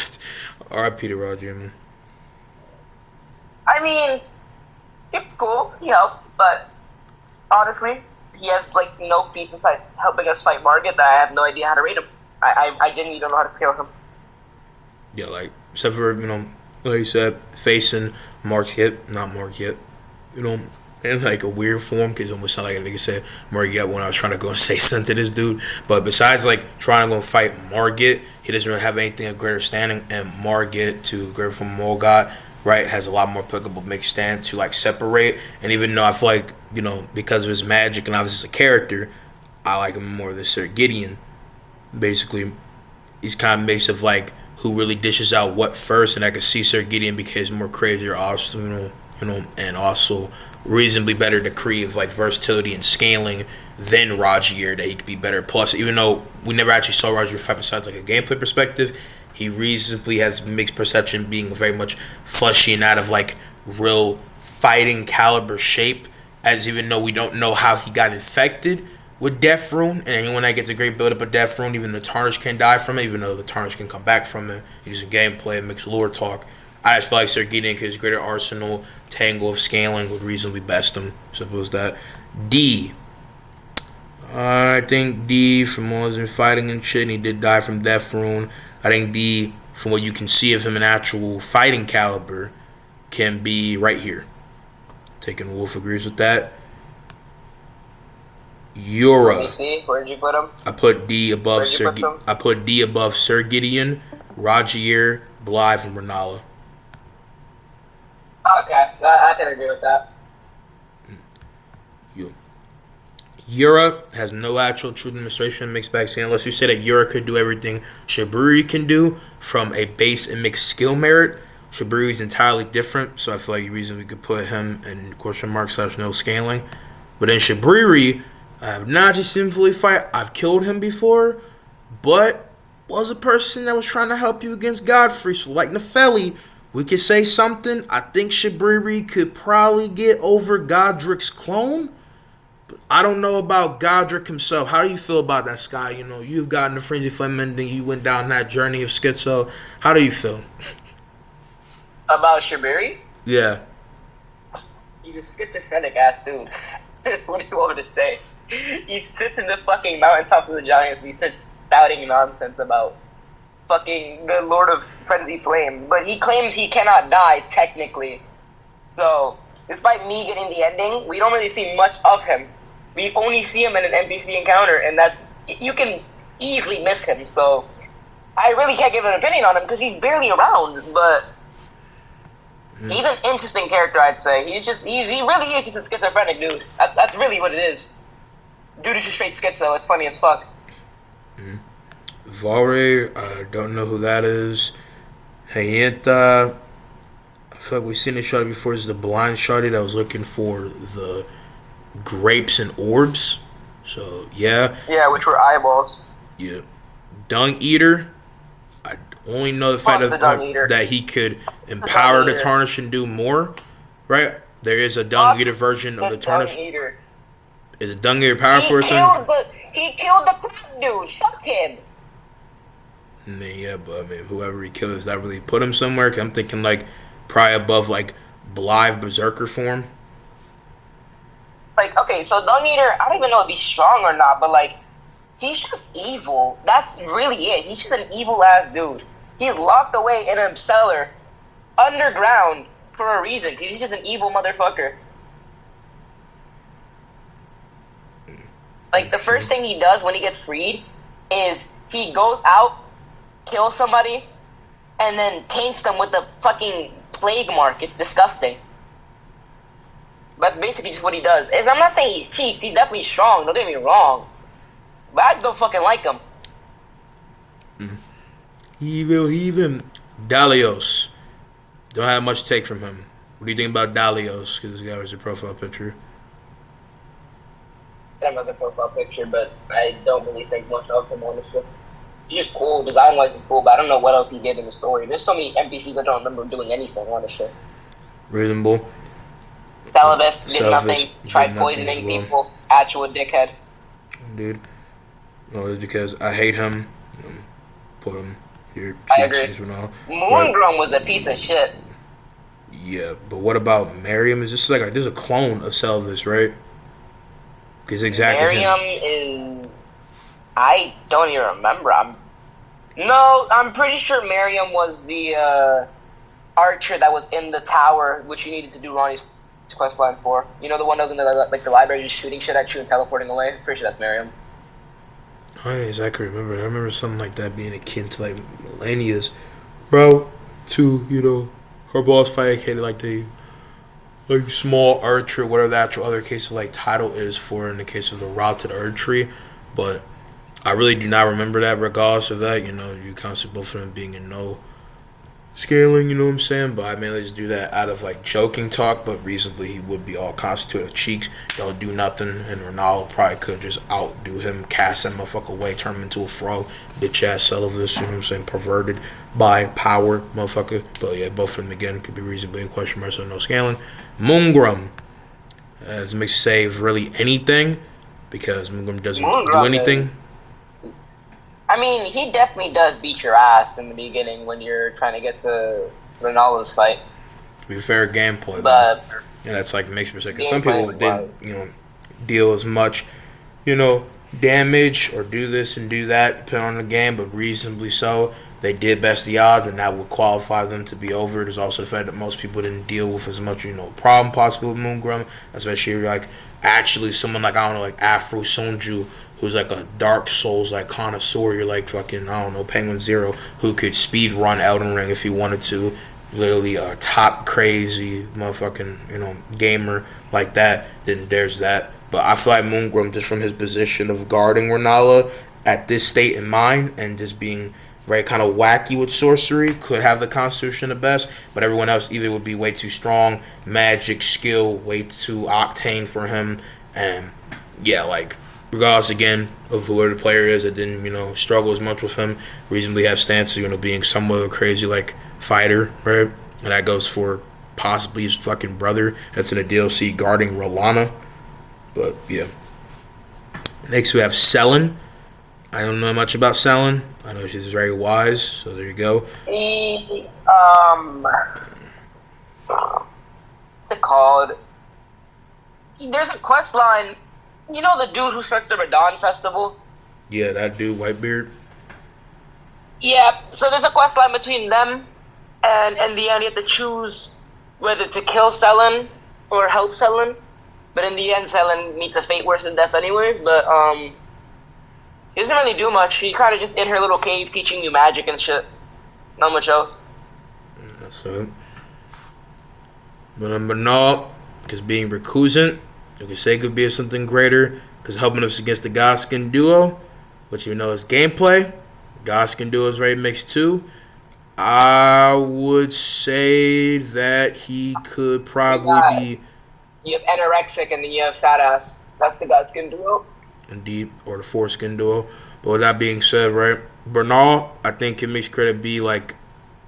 A: R.I.P. to Roger, man.
B: I mean, it's cool. He helped, but honestly, he has like no feat besides helping us fight Margit that I have no idea how to rate him. I didn't even know how to scale him.
A: Yeah, like except for like you said, facing Margit, not Margit, in like a weird form because it almost sounded like a nigga said Margit when I was trying to go and say something to this dude. But besides like trying to go and fight Margit, he doesn't really have anything of greater standing, and Margit to greater from Morgoth, right, has a lot more applicable mixed stand to like separate. And even though I feel like because of his magic and obviously as a character, I like him more than Sir Gideon. Basically, he's kind of mix of like who really dishes out what first, and I can see Sir Gideon because he's more crazier, also, and also reasonably better decree of like versatility and scaling than Rajier, that he could be better. Plus, even though we never actually saw Rajier fight besides like a gameplay perspective, he reasonably has mixed perception, being very much fleshy and out of like real fighting caliber shape, as even though we don't know how he got infected with Death Rune, and anyone that gets a great build up of Death Rune, even the Tarnish can die from it, even though the Tarnish can come back from it using gameplay and mixed lore talk. I just feel like Sir Gideon, his greater arsenal, tangle of scaling would reasonably best him. Simple as that. D. I think D, from what was in fighting and shit, and he did die from Death Rune. I think D, from what you can see of him in actual fighting caliber, can be right here. Taking Wolf agrees with that. Yura.
B: Where'd you put him?
A: I put D above Sir Gideon, Rajier, Blythe, and Renala.
B: Okay, I can agree with that.
A: Yura has no actual true demonstration mixed back scene, unless you say that Yura could do everything Shiburi can do from a base and mixed skill merit. Shiburi is entirely different, so I feel like you reasonably could put him in question mark / no scaling. But then Shiburi, I have not just seen him fully fight. I've killed him before, but was a person that was trying to help you against Godfrey. So like Nefeli, we could say something. I think Shiburi could probably get over Godric's clone. But I don't know about Godric himself. How do you feel about that, Sky? You've gotten the Frenzy Flame ending. You went down that journey of schizo. How do you feel?
B: About Shiburi?
A: Yeah.
B: He's a schizophrenic ass dude. What do you want me to say? He sits in the fucking mountaintops of the giants and he sits spouting nonsense about fucking the Lord of Frenzy Flame. But he claims he cannot die, technically. So, despite me getting the ending, we don't really see much of him. We only see him in an NPC encounter, and you can easily miss him. So, I really can't give an opinion on him because he's barely around, but he's an interesting character, I'd say. He really is just a schizophrenic dude. That's really what it is. Dude is just straight schizo. It's funny as fuck.
A: Valre, I don't know who that is. Hayenta, I feel like we've seen this shorty before. This is the blind shorty that was looking for the grapes and orbs. So, yeah.
B: Yeah, which were eyeballs.
A: Yeah. Dung Eater, Only know the fact
B: Fuck the Dung Eater.
A: that he could
B: The Dung
A: empower the
B: Eater.
A: Tarnish and do more, right? There is a Dung
B: Fuck
A: Eater version of the
B: Dung
A: Tarnish.
B: Eater.
A: Is the Dung Eater powerful or something?
B: He killed the black dude. Fuck him.
A: I mean, yeah, but I mean, whoever he killed, does that really put him somewhere? 'Cause I'm thinking like probably above like Blythe Berserker form.
B: Like, okay, so Dung Eater, I don't even know if he's strong or not, but like, he's just evil. That's really it. He's just an evil ass dude. He's locked away in a cellar underground for a reason, because he's just an evil motherfucker. Like, the first thing he does when he gets freed is he goes out, kills somebody, and then taints them with the fucking plague mark. It's disgusting. That's basically just what he does. And I'm not saying he's cheap. He's definitely strong. Don't get me wrong. But I don't fucking like him.
A: Even Dalios. Don't have much take from him. What do you think about Dalios? Because this guy was a profile picture.
B: Him as a profile picture, but I don't really think much of him, honestly. He's just cool. Design-wise, he's cool, but I don't know what else he did in the story. There's so many NPCs I don't remember doing anything, honestly.
A: Reasonable.
B: Celibus did nothing. Tried poisoning people. Actual dickhead.
A: Dude. No, it's because I hate him. Put him here.
B: I agree. Moongrum was a piece of shit.
A: Yeah, but what about Miriam? Is this like there's a clone of Celibus, right? Because exactly
B: Miriam is... I don't even remember. I'm pretty sure Miriam was the archer that was in the tower, which you needed to do Ronnie's quest line for. You know, the one that was in the library just shooting shit at you and teleporting away? Pretty sure that's Miriam.
A: Oh, yeah, exactly. I remember something like that being akin to like Melania's route to, you know, her boss fight, like the like small archer, whatever the actual other case of like title is for in the case of the route to the archery. But I really do not remember that. Regardless of that, you know, you consider both of them being in no scaling, you know what I'm saying? But I mainly just do that out of like joking talk, but reasonably he would be all constituted of cheeks. Don't do nothing, and Ronaldo probably could just outdo him, cast that motherfucker away, turn him into a frog, bitch ass Celibus, you know what I'm saying? Perverted by power, motherfucker. But yeah, both of them again could be reasonably in question marks, so no scaling. Moongrum as makes save really anything because Moongrum doesn't do anything.
B: I mean, he definitely does beat your ass in the beginning when you're trying to get to Ronaldo's fight.
A: To be fair, gameplay,
B: but
A: yeah, that's like makes me sick. Because some people didn't, you know, deal as much, you know, damage or do this and do that depending on the game, but reasonably so. They did best the odds, and that would qualify them to be over. There's also the fact that most people didn't deal with as much, you know, problem possible with Moongrum, especially if you're like actually someone like, I don't know, like Afro Sonju, who's like a Dark Souls like connoisseur. You're like fucking, I don't know, Penguin Zero, who could speed run Elden Ring if he wanted to. Literally a top crazy motherfucking, you know, gamer like that. Then there's that. But I feel like Moongrum, just from his position of guarding Renala at this state in mind and just being very kind of wacky with sorcery, could have the constitution the best, but everyone else either would be way too strong, magic skill way too octane for him, and yeah, like regardless again of whoever the player is that didn't, you know, struggle as much with him, reasonably have stance, you know, being somewhat of a crazy like fighter, right? And that goes for possibly his fucking brother that's in a DLC guarding Rolana. But yeah. Next we have Selen. I don't know much about Selen. I know she's very wise, so there you go.
B: What's it called? There's a quest line. You know the dude who starts the Radon Festival?
A: Yeah, that dude, Whitebeard.
B: Yeah, so there's a quest line between them, and in the end you have to choose whether to kill Selen or help Selen. But in the end, Selen meets a fate worse than death anyways, but he doesn't really do much. He kind of just in her little cave teaching you magic and shit. Not much else.
A: That's it. But no, because being recusant, you can say could be something greater, because helping us against the Godsking duo, which you know is gameplay. Godsking duo is very mixed too. I would say that he could probably be.
B: You have anorexic and then you have fat ass. That's the Godsking duo.
A: Indeed, or the foreskin duo. But with that being said, right, Bernal, I think it makes credit be like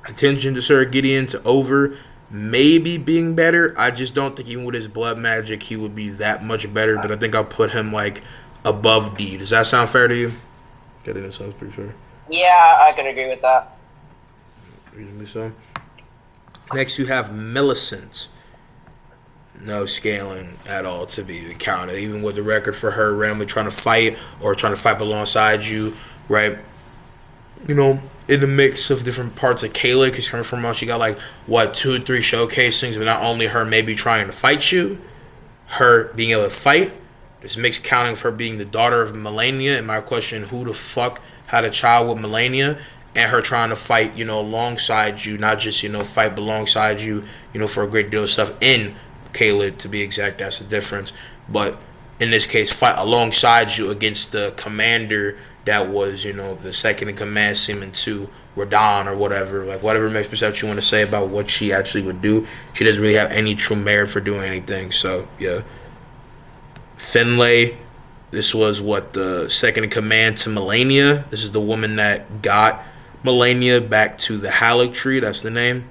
A: attention to Sir Gideon to over maybe being better. I just don't think even with his blood magic he would be that much better. But I think I'll put him like above D. Does that sound fair to you? I think that sounds pretty fair.
B: Yeah, I can agree with that.
A: Reasonably so. Next, you have Millicent. No scaling at all to be counted. Even with the record for her randomly trying to fight or trying to fight alongside you, right? You know, in the mix of different parts of Kayla, because coming from she got like, what, 2 or 3 showcasings, but not only her maybe trying to fight you, her being able to fight. This mix counting for her being the daughter of Melania, and my question, who the fuck had a child with Melania? And her trying to fight, you know, alongside you, not just, you know, fight alongside you, you know, for a great deal of stuff in Kayla, to be exact, that's the difference. But in this case, fight alongside you against the commander that was, you know, the second in command seeming to Radon or whatever. Like, whatever makes perception you want to say about what she actually would do, she doesn't really have any true merit for doing anything. So, yeah. Finlay, this was what, the second in command to Melania. This is the woman that got Melania back to the Halleck tree. That's the name.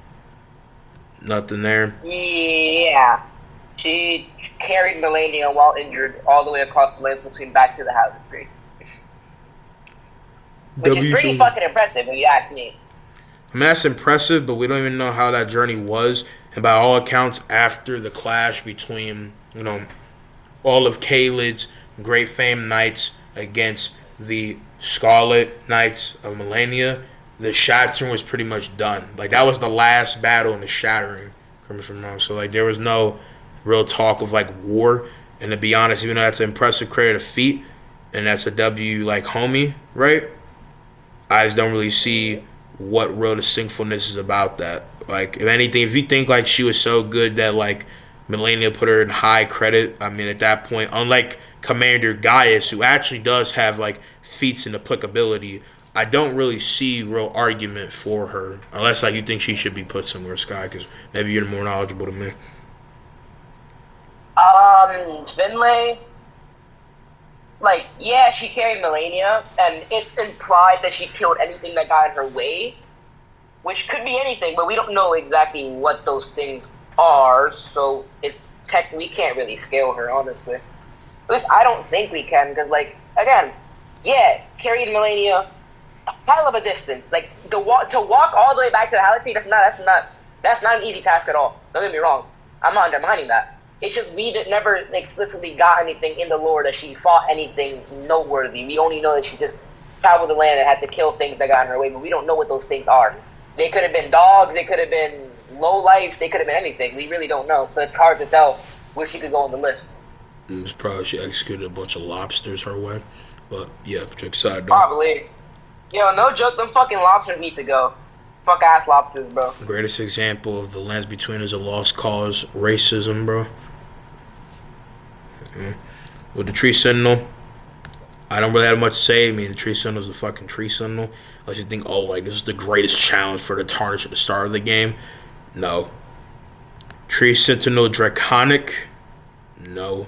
A: Nothing there.
B: Yeah. She carried Melania while injured all the way across the lands between back to the Halleck tree. Which is pretty fucking impressive if you ask me.
A: I mean, that's impressive, but we don't even know how that journey was. And by all accounts, after the clash between, you know, all of Caelid's great fame knights against the Scarlet Knights of Melania, the Shattering was pretty much done. Like, that was the last battle in the Shattering, coming from wrong. So, like, there was no real talk of, like, war. And to be honest, even though that's an impressive creative feat, and that's a W, like, homie, right? I just don't really see what real distinctfulness is about that. Like, if anything, if you think, like, she was so good that, like, Melania put her in high credit, I mean, at that point, unlike Commander Gaius, who actually does have, like, feats and applicability, I don't really see real argument for her, unless, like, you think she should be put somewhere, Sky, because maybe you're more knowledgeable than me.
B: Finlay, like, yeah, she carried Melania, and it's implied that she killed anything that got in her way, which could be anything, but we don't know exactly what those things are, so it's we can't really scale her, honestly. At least I don't think we can, because, like, again, yeah, carried Melania a hell of a distance. Like, to walk all the way back to the Halleck tree, that's not an easy task at all. Don't get me wrong. I'm not undermining that. It's just we never explicitly got anything in the lore that she fought anything noteworthy. We only know that she just traveled the land and had to kill things that got in her way, but we don't know what those things are. They could have been dogs, they could have been low lives, they could have been anything. We really don't know, so it's hard to tell where she could go on the list.
A: It was probably she executed a bunch of lobsters her way, but yeah, check side though.
B: Probably. Yo, no joke, them fucking lobsters need to go. Fuck ass lobsters, bro.
A: Greatest example of the lands between is a lost cause, racism, bro. With the Tree Sentinel, I don't really have much to say. I mean, the Tree Sentinel is a fucking Tree Sentinel. Unless you think, oh, like, this is the greatest challenge for the Tarnish at the start of the game. No. Tree Sentinel Draconic? No.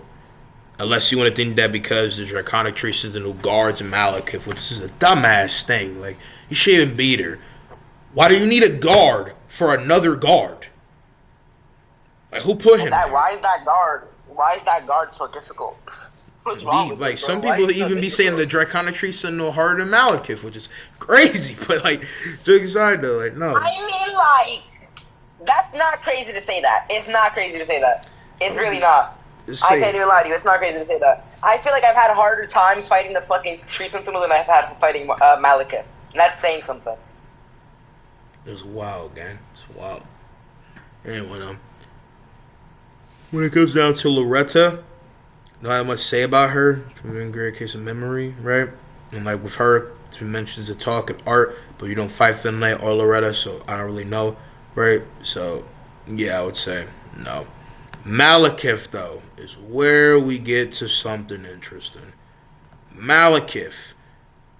A: Unless you want to think that because the Draconic Tree Sentinel guards Malekith, which is a dumbass thing. Like, you shouldn't even beat her. Why do you need a guard for another guard? Like, who put him there?
B: Why is that guard so difficult? What's wrong with
A: like, some people even be saying the Draconic Tree Sentinel harder than Malekith, which is crazy. But, like, joking aside, though, like, no.
B: I mean, like, that's not crazy to say that. It's not crazy to say that. It's really not. I can't even lie to you. It's not crazy to say that. I feel like I've had harder times fighting the fucking Tree Sentinel than I've had fighting Malekith. And that's saying something.
A: It's wild, gang. It's wild. Anyway, when it comes down to Loretta, don't have much to say about her. In great case of memory, right? And like with her, she mentions the talk and art, but you don't fight Finlay or Loretta, so I don't really know, right? So, yeah, I would say no. Malekith, though, is where we get to something interesting. Malekith,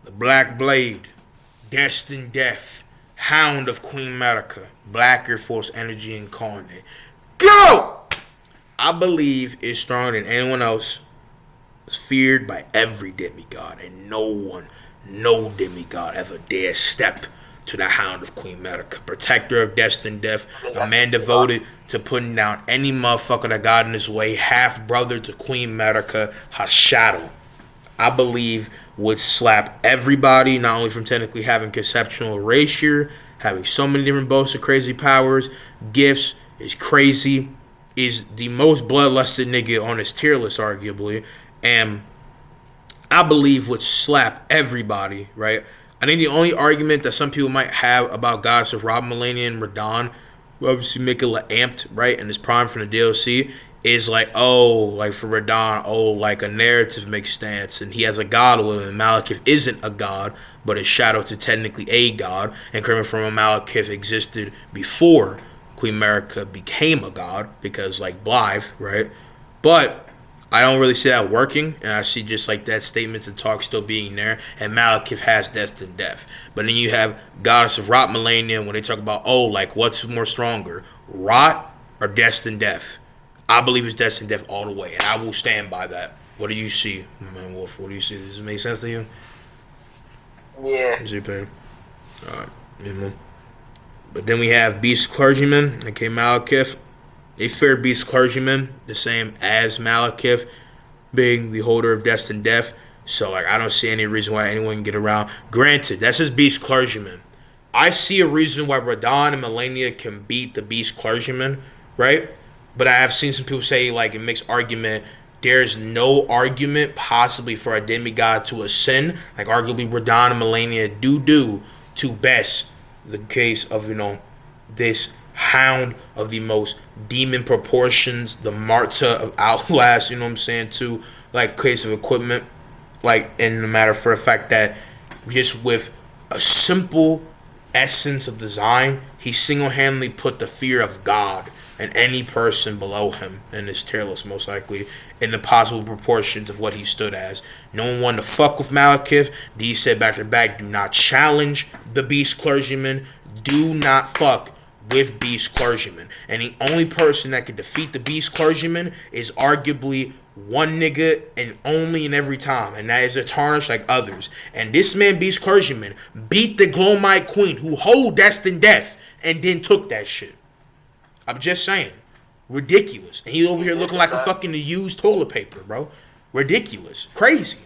A: the Black Blade, Destined Death, Hound of Queen Marika, Black Air Force Energy Incarnate. Go! I believe is stronger than anyone else. Is feared by every demigod, and no one no demigod ever dare step to the Hound of Queen Medica, protector of destined death, a man devoted to putting down any motherfucker that got in his way, half brother to Queen Medica, her shadow, I believe would slap everybody, not only from technically having conceptual erasure, having so many different boasts of crazy powers, gifts, is crazy, is the most bloodlusted nigga on his tier list, arguably, and I believe would slap everybody, right? I think the only argument that some people might have about Gods of Rob Melania and Radon, who obviously make it amped, right, and is prime from the DLC, is like, oh, like for Radon, oh, like a narrative makes stance, and he has a god with him, and Malekith isn't a god, but is shadowed to technically a god, and coming from a Malekith existed before Queen America became a god, because like Blythe, right? But I don't really see that working, and I see just like that statements and talk still being there, and Malekith has destined death. But then you have Goddess of Rot Melania when they talk about, oh, like what's more stronger, Rot or destined death? I believe it's destined death all the way, and I will stand by that. What do you see, my man Wolf? What do you see? Does it make sense to you?
B: Yeah.
A: Is it pain? But then we have Beast Clergyman, aka Malekith. They fear Beast Clergyman the same as Malekith, being the holder of destined death. So like I don't see any reason why anyone can get around. Granted, that's his Beast Clergyman. I see a reason why Radon and Melania can beat the Beast Clergyman, right? But I have seen some people say like it makes argument. There's no argument possibly for a demigod to ascend. Like arguably Radon and Melania do to best the case of, you know, this Hound of the most demon proportions, the Marta of Outlast, you know what I'm saying, too, like case of equipment, like in the matter for the fact that just with a simple essence of design, he single-handedly put the fear of God in any person below him in his tier list, most likely, in the possible proportions of what he stood as. No one wanted to fuck with Malekith. D said back to back, do not challenge the Beast Clergyman. Do not fuck with Beast Clergyman. And the only person that could defeat the Beast Clergyman is arguably one nigga and only in every time, and that is a tarnish like others. And this man, Beast Clergyman, beat the Glowmite Queen, who hold destined death, and then took that shit. I'm just saying. Ridiculous. And he over here looking like a fucking used toilet paper, bro. Ridiculous. Crazy.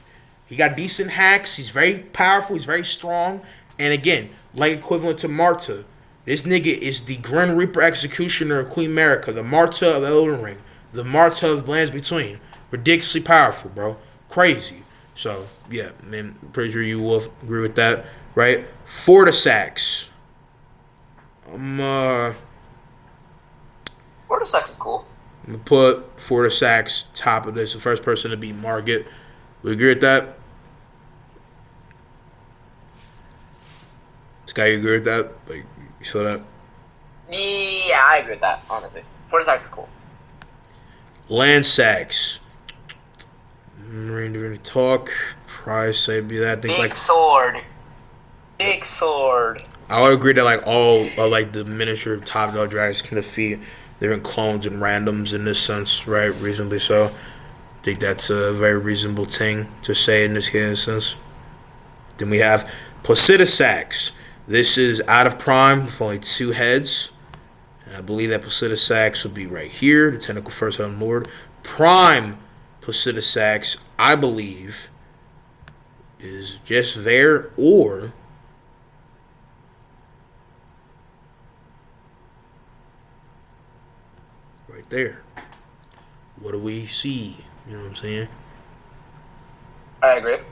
A: He got decent hacks. He's very powerful. He's very strong. And again, like equivalent to Marta, this nigga is the Grim Reaper Executioner of Queen America, the Marta of Elden Ring, the Marta of Lands Between. Ridiculously powerful, bro. Crazy. So, yeah, man, pretty sure you will agree with that, right? Fortisax.
B: Fortisax is cool.
A: I'm going to put Fortisax top of this, the first person to beat Margit. We agree with that? Sky, you agree with that? Like, you saw that?
B: Yeah, I agree with that, honestly. Fortisax is cool.
A: Landsax. Marine doing talk. Price, say be that. I think
B: Big
A: like
B: sword. Big sword.
A: I would agree that like all of like the miniature top dog dragons can defeat different clones and randoms in this sense, right? Reasonably so. I think that's a very reasonable thing to say in this instance. Then we have Placidusax. This is out of prime with only 2 heads. And I believe that Placidusax will be right here, the Tentacle First Heaven Lord. Prime Placidusax, I believe, is just there or right there. What do we see? You know what I'm saying?
B: I agree.
A: You know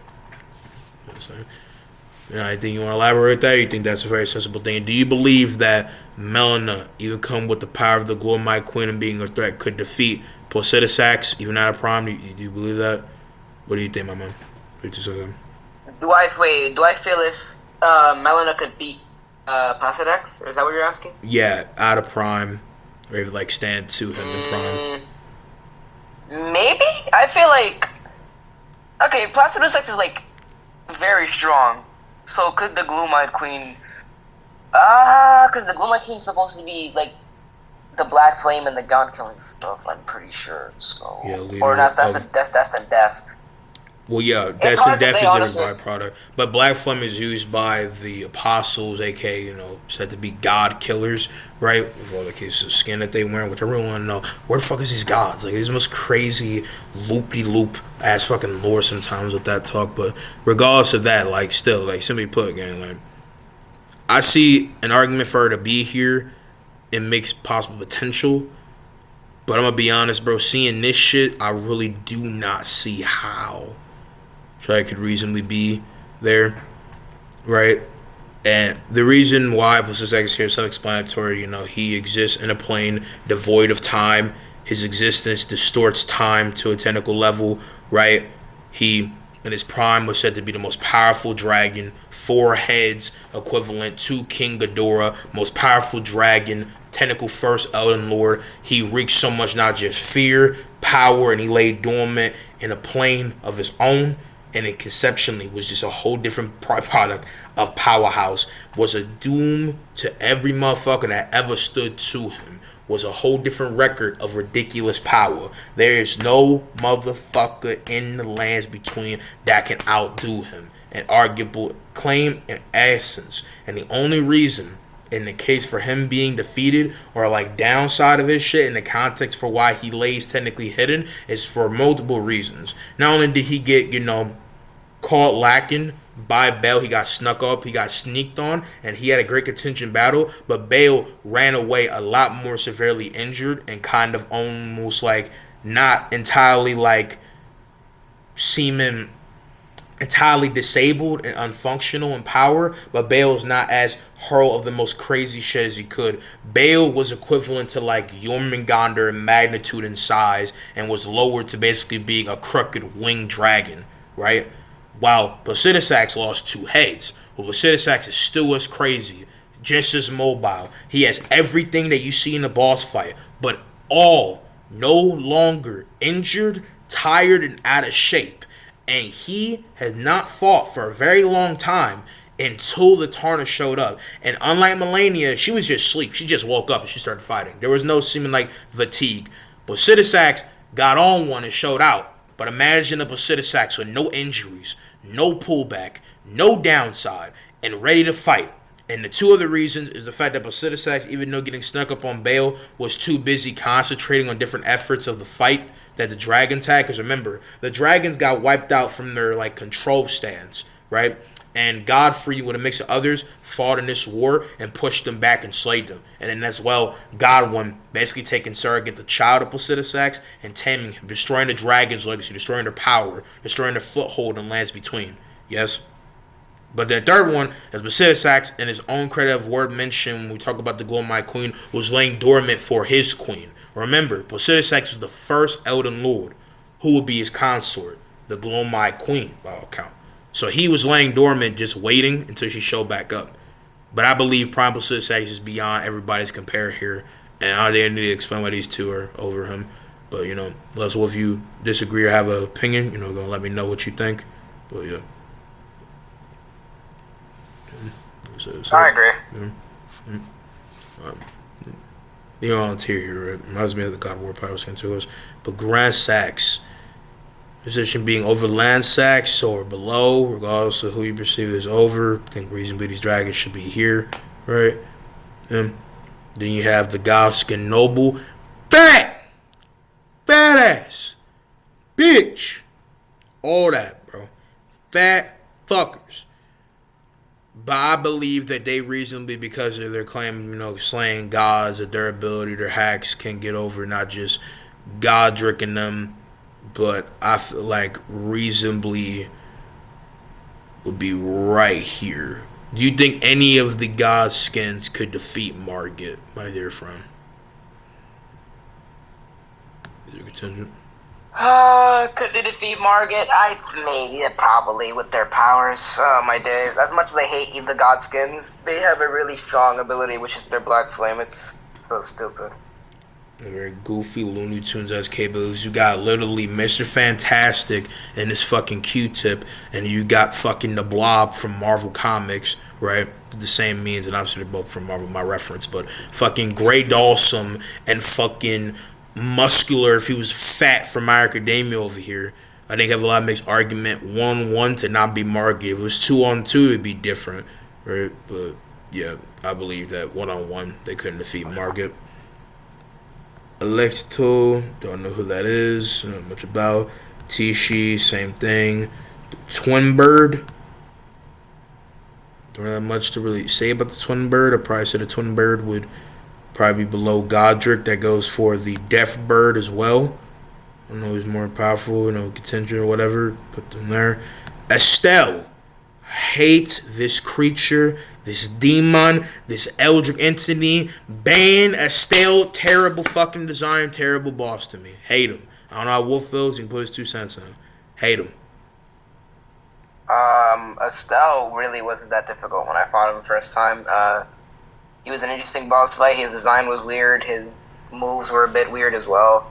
A: what I'm saying? Yeah, I think you want to elaborate that. You think that's a very sensible thing. Do you believe that Melina, even come with the power of the Glowmite Queen and being a threat, could defeat Placidusax even out of prime? Do you believe that? What do you think, my man?
B: Do I feel if Melina could beat Placidusax? Is that what you're asking?
A: Yeah, out of prime, or even like stand to him in prime.
B: Maybe. I feel like okay, Placidusax is like very strong. So could the Gloomite Queen? Because the Gloomite Queen's supposed to be like the Black Flame and the gun killing stuff. I'm pretty sure. So
A: Yeah,
B: or not? That's the death.
A: Well, yeah,
B: It's
A: death and
B: hard to
A: death
B: say,
A: is a different
B: honestly.
A: byproduct. But black phlegm is used by the apostles, aka said to be God killers, right? With all the cases of skin that they wear, which I really want to know where the fuck is these gods? Like these most crazy loopy loop ass fucking lore sometimes with that talk. But regardless of that, like still, like simply put, gang, like I see an argument for her to be here. It makes possible potential. But I'm gonna be honest, bro. Seeing this shit, I really do not see how Trey could reasonably be there, right? And the reason why Pacific is here is self-explanatory. He exists in a plane devoid of time. His existence distorts time to a technical level, right? He, in his prime, was said to be the most powerful dragon, 4 heads, equivalent to King Ghidorah, most powerful dragon, technical first Elden Lord. He wreaked so much not just fear, power, and he lay dormant in a plane of his own, and it conceptually was just a whole different product of powerhouse. Was a doom to every motherfucker that ever stood to him. Was a whole different record of ridiculous power. There is no motherfucker in the lands between that can outdo him. An arguable claim and essence. And the only reason in the case for him being defeated or like downside of his shit in the context for why he lays technically hidden is for multiple reasons. Not only did he get, caught lacking by Bale, he got snuck up, he got sneaked on, and he had a great contention battle, but Bale ran away a lot more severely injured and kind of almost like not entirely like seeming entirely disabled and unfunctional in power, but Bale's not as hurl of the most crazy shit as he could. Bale was equivalent to like Jormungandr in magnitude and size and was lowered to basically being a crooked winged dragon, right? While Basidisax lost 2 heads. Well, Basidisax is still as crazy, just as mobile. He has everything that you see in the boss fight, but all no longer injured, tired, and out of shape. And he has not fought for a very long time until the Tarnish showed up. And unlike Melania, she was just asleep. She just woke up and she started fighting. There was no seeming like fatigue. Basidisax got on one and showed out. But imagine a Basidisax with no injuries, no pullback, no downside, and ready to fight. And the 2 other reasons is the fact that Basidisax, even though getting snuck up on Bale, was too busy concentrating on different efforts of the fight that the dragons had. Because remember, the dragons got wiped out from their like control stands, right? And Godfrey, with a mix of others, fought in this war and pushed them back and slayed them. And then as well, Godwin basically taking surrogate the child of Basidisax and taming him, destroying the dragon's legacy, destroying their power, destroying their foothold in lands between. Yes? But the third one is Basidisax, in his own credit of word mention when we talk about the Glowmite Queen, was laying dormant for his queen. Remember, Basidisax was the first Elden Lord who would be his consort, the Glowmite Queen, by all account. So he was laying dormant, just waiting until she showed back up. But I believe Prime Basidisax is beyond everybody's compare here, and I didn't need to explain why these 2 are over him. But let us know if you disagree or have an opinion. Gonna let me know what you think. But yeah.
B: I agree.
A: On tier here, right? Reminds me of the God of War Power Skin to us. But Grand Sax, position being over Land Sax or below, regardless of who you perceive as over. I think reasonably these dragons should be here, right? Then you have the Godsking Noble. Fat ass, bitch, all that, bro. Fat fuckers. But I believe that they reasonably, because of their claim, slaying gods, their durability, their hacks, can get over not just Godric and them, but I feel like reasonably would be right here. Do you think any of the Godskins could defeat Margit, my dear friend? Is there a contingent?
B: Could they defeat Margit? Yeah, probably, with their powers. Oh, my days. As much as I hate the Godskins, they have a really strong ability, which is their Black Flame. It's so stupid.
A: Very goofy Looney Tunes as capabilities. You got literally Mr. Fantastic and this fucking Q-Tip, and you got fucking the Blob from Marvel Comics, right? The same means, and obviously they're both from Marvel, my reference, but fucking Grey Dawson and fucking Muscular, if he was fat, from My Academia over here. I think Evolve makes argument 1-1 to not be marketed. If it was 2-on-2, it'd be different, right? But yeah, I believe that 1-on-1 they couldn't defeat Market. Electo, don't know who that is, don't know much about. Tishi, same thing. Twin Bird, don't have much to really say about the Twin Bird. I probably said the Twin Bird would probably be below Godric. That goes for the Death Bird as well. I don't know who's more powerful, contention or whatever. Put them there. Estelle. Hate this creature, this demon, this eldritch entity. Ban Estelle. Terrible fucking design, terrible boss to me. Hate him. I don't know how Wolf feels. He can put his 2 cents in. Hate him.
B: Estelle really wasn't that difficult when I fought him the first time. He was an interesting boss fight. His design was weird. His moves were a bit weird as well.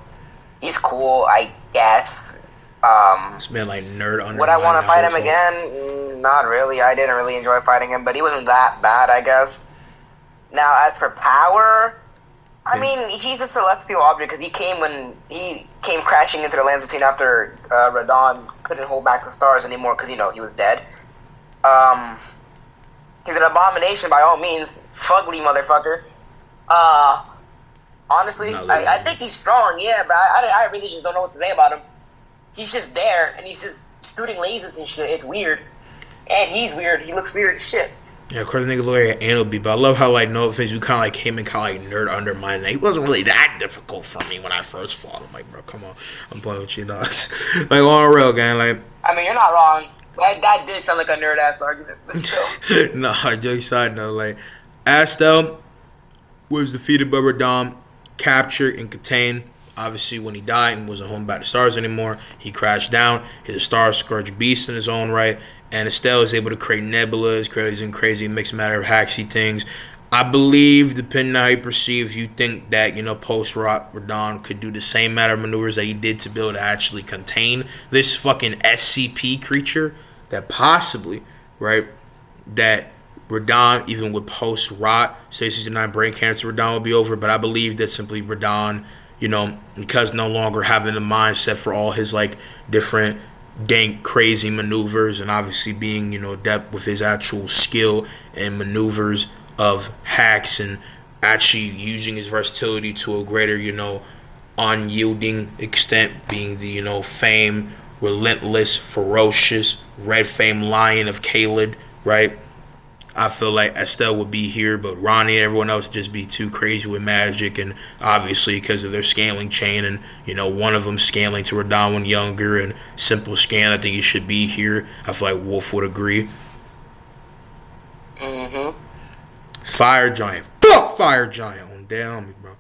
B: He's cool, I guess.
A: This man like nerd under.
B: Would I want to fight him again? Not really. I didn't really enjoy fighting him, but he wasn't that bad, I guess. Now, as for power, I mean, he's a celestial object because he came crashing into the lands between after Radon couldn't hold back the stars anymore because he was dead. He's an abomination by all means, fugly motherfucker. Honestly, I think he's strong, yeah, but I really just don't know what to say about him. He's just there, and he's just shooting lasers and shit. It's weird. And he's weird. He looks weird as shit.
A: Yeah, of course, the nigga look like an Anubis, but I love how, no offense, you kind of came and kind of nerd undermined. He wasn't really that difficult for me when I first fought him. Like, bro, come on. I'm playing with you, dogs. On real, gang.
B: I mean, you're not wrong. That did sound like a nerd-ass argument, but still.
A: No, joke side note, Astel was defeated by Radon, captured and contained. Obviously, when he died and wasn't home by the stars anymore, he crashed down. He's a star-scourged beast in his own right. And Estelle is able to create nebulas, crazy mixed matter of haxy things. I believe, depending on how you perceive, you think that, post-rock Radon could do the same matter of maneuvers that he did to be able to actually contain this fucking SCP creature. That possibly, right, that Radon, even with post-rot, stage 69 brain cancer, Radon will be over. But I believe that simply Radon, because no longer having the mindset for all his, different dank, crazy maneuvers, and obviously being, adept with his actual skill and maneuvers of hacks and actually using his versatility to a greater, unyielding extent, being the, famed, relentless, ferocious, red fame lion of Kaled, right? I feel like Estelle would be here, but Ronnie and everyone else just be too crazy with magic, and obviously because of their scaling chain, and one of them scaling to Radon when younger, and simple scan, I think he should be here. I feel like Wolf would agree. Fire Giant, fuck Fire Giant on down me, bro.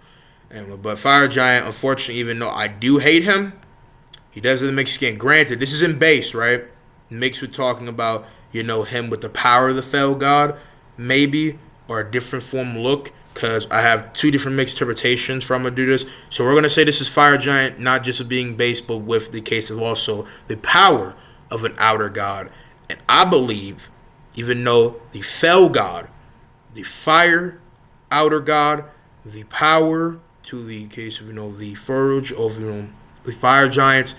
A: Anyway, but Fire Giant, unfortunately, even though I do hate him, he doesn't mix skin. Granted, this is in base, right? Mixed with talking about him with the power of the Fell God, maybe, or a different form look, because I have 2 different mixed interpretations for I'm going to do this. So we're going to say this is Fire Giant, not just of being based, but with the case of also the power of an outer god. And I believe, even though the Fell God, the fire outer god, the power to the case of, the forge of, the Fire Giants,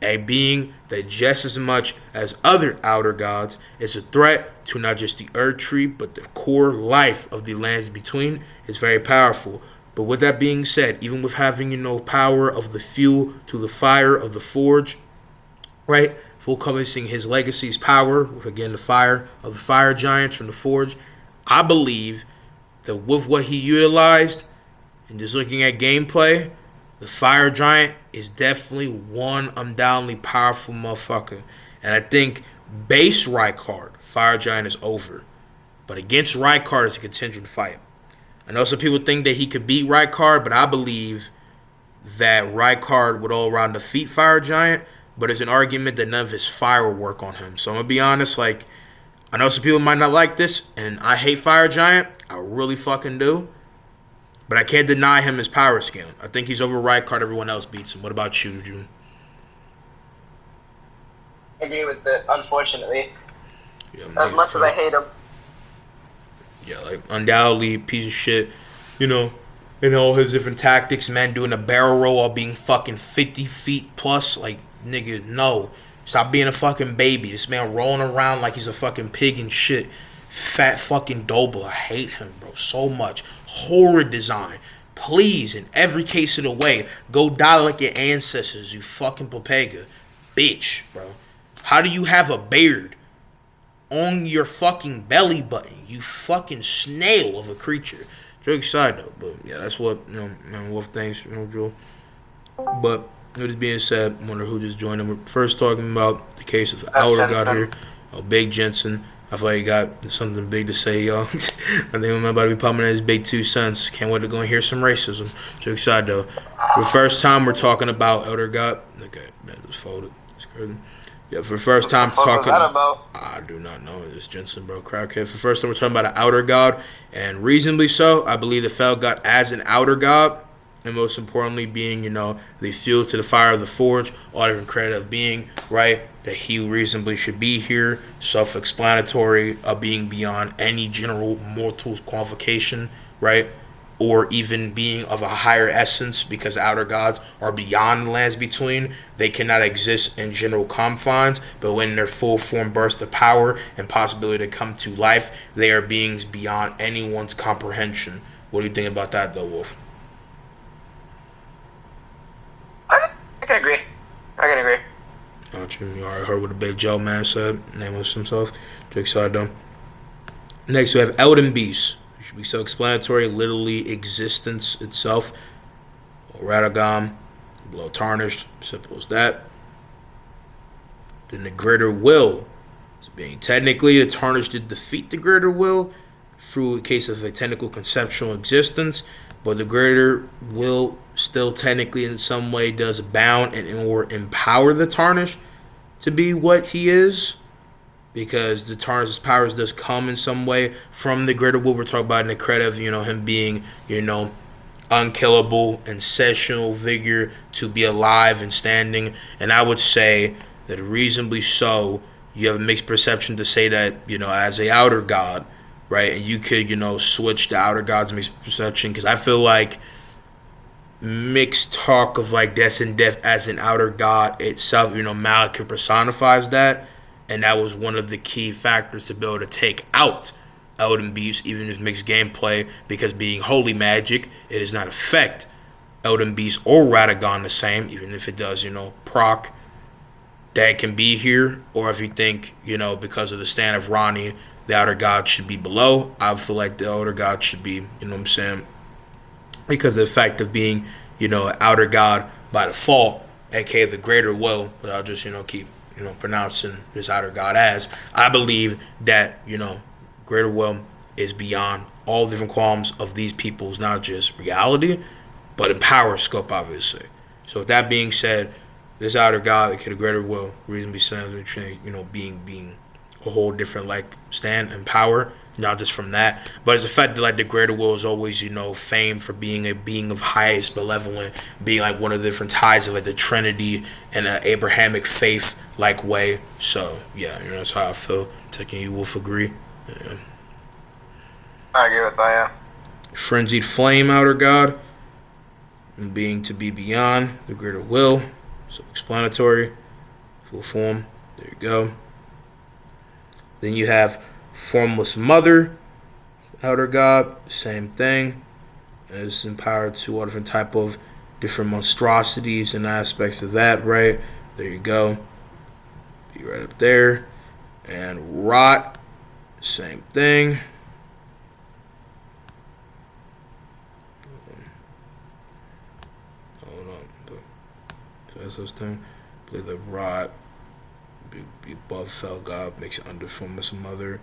A: a being that just as much as other outer gods is a threat to not just the earth tree, but the core life of the lands between, is very powerful. But with that being said, even with having, power of the fuel to the fire of the forge, right? Full encompassing his legacy's power, with again the fire of the Fire Giants from the forge, I believe that with what he utilized, and just looking at gameplay, the Fire Giant is definitely one undoubtedly powerful motherfucker. And I think base Rykard, Fire Giant is over. But against Rykard, it's a contention fight. I know some people think that he could beat Rykard, but I believe that Rykard would all around defeat Fire Giant. But it's an argument that none of his fire will work on him. So I'm going to be honest, I know some people might not like this, and I hate Fire Giant. I really fucking do. But I can't deny him his power scale. I think he's over Rykard. Everyone else beats him. What about you, June?
B: I agree with it, unfortunately.
A: Yeah,
B: as much as I hate him.
A: Yeah, undoubtedly piece of shit. In all his different tactics, man, doing a barrel roll while being fucking 50 feet plus. Nigga, no. Stop being a fucking baby. This man rolling around like he's a fucking pig and shit. Fat fucking Doba. I hate him, bro, so much. Horrid design. Please, in every case of the way, go die like your ancestors, you fucking Papega. Bitch, bro. How do you have a beard on your fucking belly button? You fucking snail of a creature. Joke aside though, but yeah, that's what, Wolf thinks, Joel. But with this being said, I wonder who just joined in. We're first talking about the case of Elder got here. Big Jensen. I feel like he got something big to say, y'all. I think I'm about to be pumping his big 2 cents. Can't wait to go and hear some racism. Joke aside though. For the first time, we're talking about Elder God. Okay, man, just folded. It's crazy. Yeah, for the first time talking.
B: What about?
A: I do not know. It's Jensen, bro. Crackhead. For the first time, we're talking about an outer god, and reasonably so. I believe the Fel God as an outer god, and most importantly, being the fuel to the fire of the forge, all different credit of being right. That he reasonably should be here. Self-explanatory of being beyond any general mortal's qualification, right? Or even being of a higher essence, because outer gods are beyond the lands between. They cannot exist in general confines, but when their full form burst of power and possibility to come to life, they are beings beyond anyone's comprehension. What do you think about that, though, Wolf?
B: I can agree. I can agree.
A: You already heard what the big Joe man said. Nameless himself. Too excited, though. Next, we have Elden Beast. Should be self-explanatory, literally existence itself. Radagam, below tarnished, simple as that. Then the greater will, so being technically the tarnished did defeat the greater will through a case of a technical conceptual existence, but the greater will still technically in some way does bound and or empower the tarnished to be what he is. Because the Tarnish's powers does come in some way from the greater will. We're talking about in the credit of, him being, unkillable, ancestral vigor to be alive and standing. And I would say that reasonably so, you have a mixed perception to say that, as a outer god, right? And you could, switch the outer god's mixed perception. Because I feel like mixed talk of like death and death as an outer god itself, Malekith personifies that. And that was one of the key factors to be able to take out Elden Beast, even his mixed gameplay, because being holy magic, it does not affect Elden Beast or Radagon the same, even if it does, proc that can be here. Or if you think, because of the stand of Ronnie, the outer god should be below, I feel like the outer god should be, because of the fact of being, outer god by default, aka the greater will, but I'll just, keep pronouncing this outer god as. I believe that, greater will is beyond all different qualms of these people's, not just reality, but in power scope, obviously. So with that being said, this outer god, like the greater will, reasonably saying, being a whole different stand and power, not just from that, but it's the fact that the greater will is always famed for being a being of highest benevolent, being one of the different ties of the Trinity and an Abrahamic faith way. So yeah, that's how I feel. Taking you Wolf agree. Yeah.
B: I agree with that. Yeah.
A: Frenzied flame outer god, being to be beyond the greater will, so explanatory, full form. There you go. Then you have formless mother, outer god, same thing. It's empowered to all different type of different monstrosities and aspects of that, right? There you go. Be right up there. And rot, same thing. Hold on. That's those things. I believe the rot be above fell god, makes it under formless mother.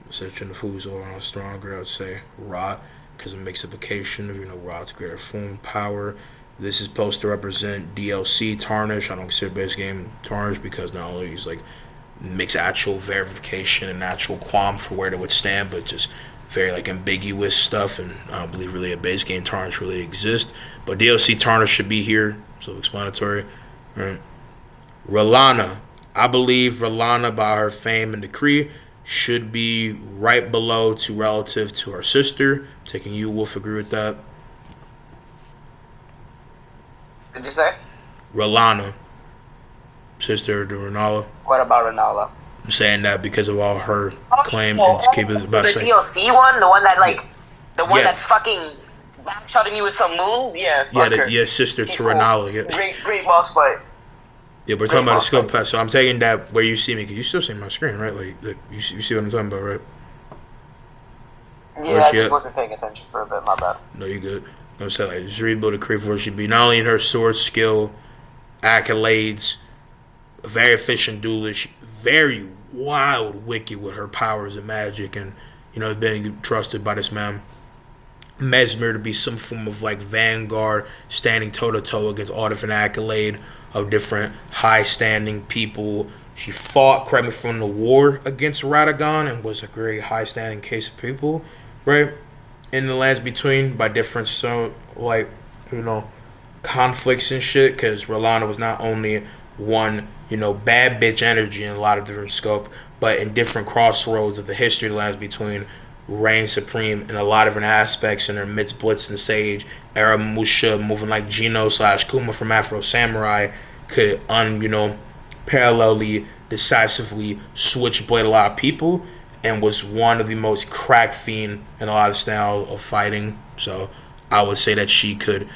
A: Searching of who's all around stronger, I would say rot, because it makes application of rot's greater form power. This is supposed to represent DLC tarnish. I don't consider base game tarnish because not only is makes actual verification and actual qualm for where to withstand, but just very ambiguous stuff, and I don't believe really a base game tarnish really exists. But DLC tarnish should be here, so explanatory. Right. R'Lana, I believe R'Lana by her fame and decree should be right below to relative to her sister. Taking you, Wolf, agree with that?
B: Did you say?
A: R'Lana. sister to Renala.
B: What about Ronaldo?
A: I'm saying that because of all her claim and
B: Oh,
A: capabilities.
B: the
A: About to say,
B: DLC one, the one that
A: yeah,
B: the one
A: yeah,
B: that fucking backshotting you with some moves. Yeah,
A: yeah,
B: fuck her.
A: yeah, sister
B: She's
A: to
B: cool.
A: Renala. Yeah,
B: Great boss fight.
A: yeah. We're talking
B: Great
A: about the
B: boss
A: skill
B: fight.
A: pass. So I'm taking that where you see me, because you still see my screen, right? Like you see what I'm talking about, right?
B: Yeah,
A: But
B: I just
A: yeah,
B: wasn't paying attention for a bit. My bad.
A: no, you good. I'm saying like just rebuild a creep for should be not only in her sword skill, accolades, a very efficient duelist, very wild, wicked with her powers and magic, and being trusted by this man Mesmer to be some form of like vanguard, standing toe to toe against all different accolade of different high standing people. She fought, correct me from the war against Radagon, and was a very high standing case of people, right? In the lands between by different like you know conflicts and shit, because Rolanda was not only one bad bitch energy in a lot of different scope, but in different crossroads of the history of the lands between reign supreme in a lot of different aspects in her midst Blitz and Sage era Musha moving like Gino slash Kuma from Afro Samurai could parallelly decisively switchblade a lot of people and was one of the most crack fiend in a lot of style of fighting. So I would say that she could,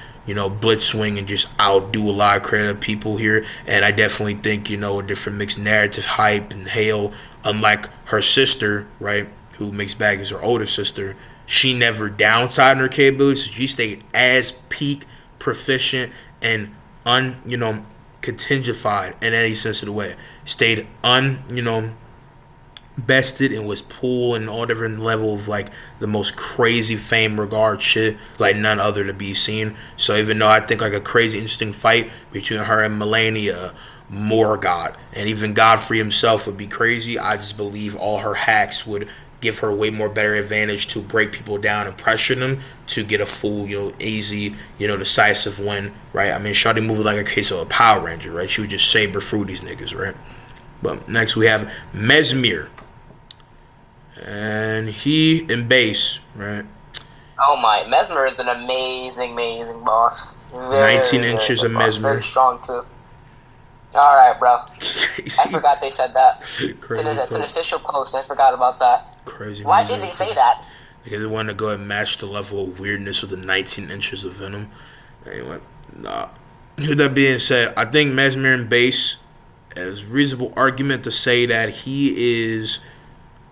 A: blitz swing and just outdo a lot of creative people here. And I definitely think, a different mixed narrative hype and hail, unlike her sister, right, who mixed bag is her older sister. She never downside in her capabilities. So she stayed as peak proficient and contingentified in any sense of the way. Stayed bested and was pulled in all different level of like the most crazy fame regard shit like none other to be seen. So even though I think like a crazy interesting fight between her and Melania, Morgott, and even Godfrey himself would be crazy, I just believe all her hacks would give her way more better advantage to break people down and pressure them to get a full, easy, decisive win, right? I mean, Shawty moved like a case of a Power Ranger, right? She would just saber through these niggas, right? But next we have Mesmer. And he in base, right?
B: Oh my, Mesmer is an amazing boss.
A: 19 inches of
B: boss.
A: Mesmer.
B: Very strong too. All right, bro.
A: Crazy.
B: I forgot they said that.
A: Crazy.
B: It's an official post. I forgot about that.
A: Crazy.
B: Why did they say that?
A: Because they wanted to go and match the level of weirdness with the 19 inches of venom. Anyway, nah. With that being said, I think Mesmer in base is reasonable argument to say that he is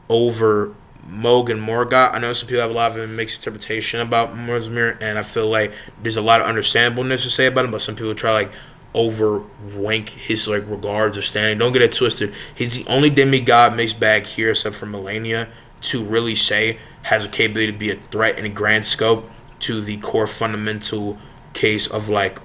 A: over Moog and Morgott. I know some people have a lot of a mixed interpretation about Mesmer, and I feel like there's a lot of understandableness to say about him, but some people try like overrank his like regards of standing. Don't get it twisted. He's the only demigod mixed bag here, except for Melania, to really say has a capability to be a threat in a grand scope to the core fundamental case of like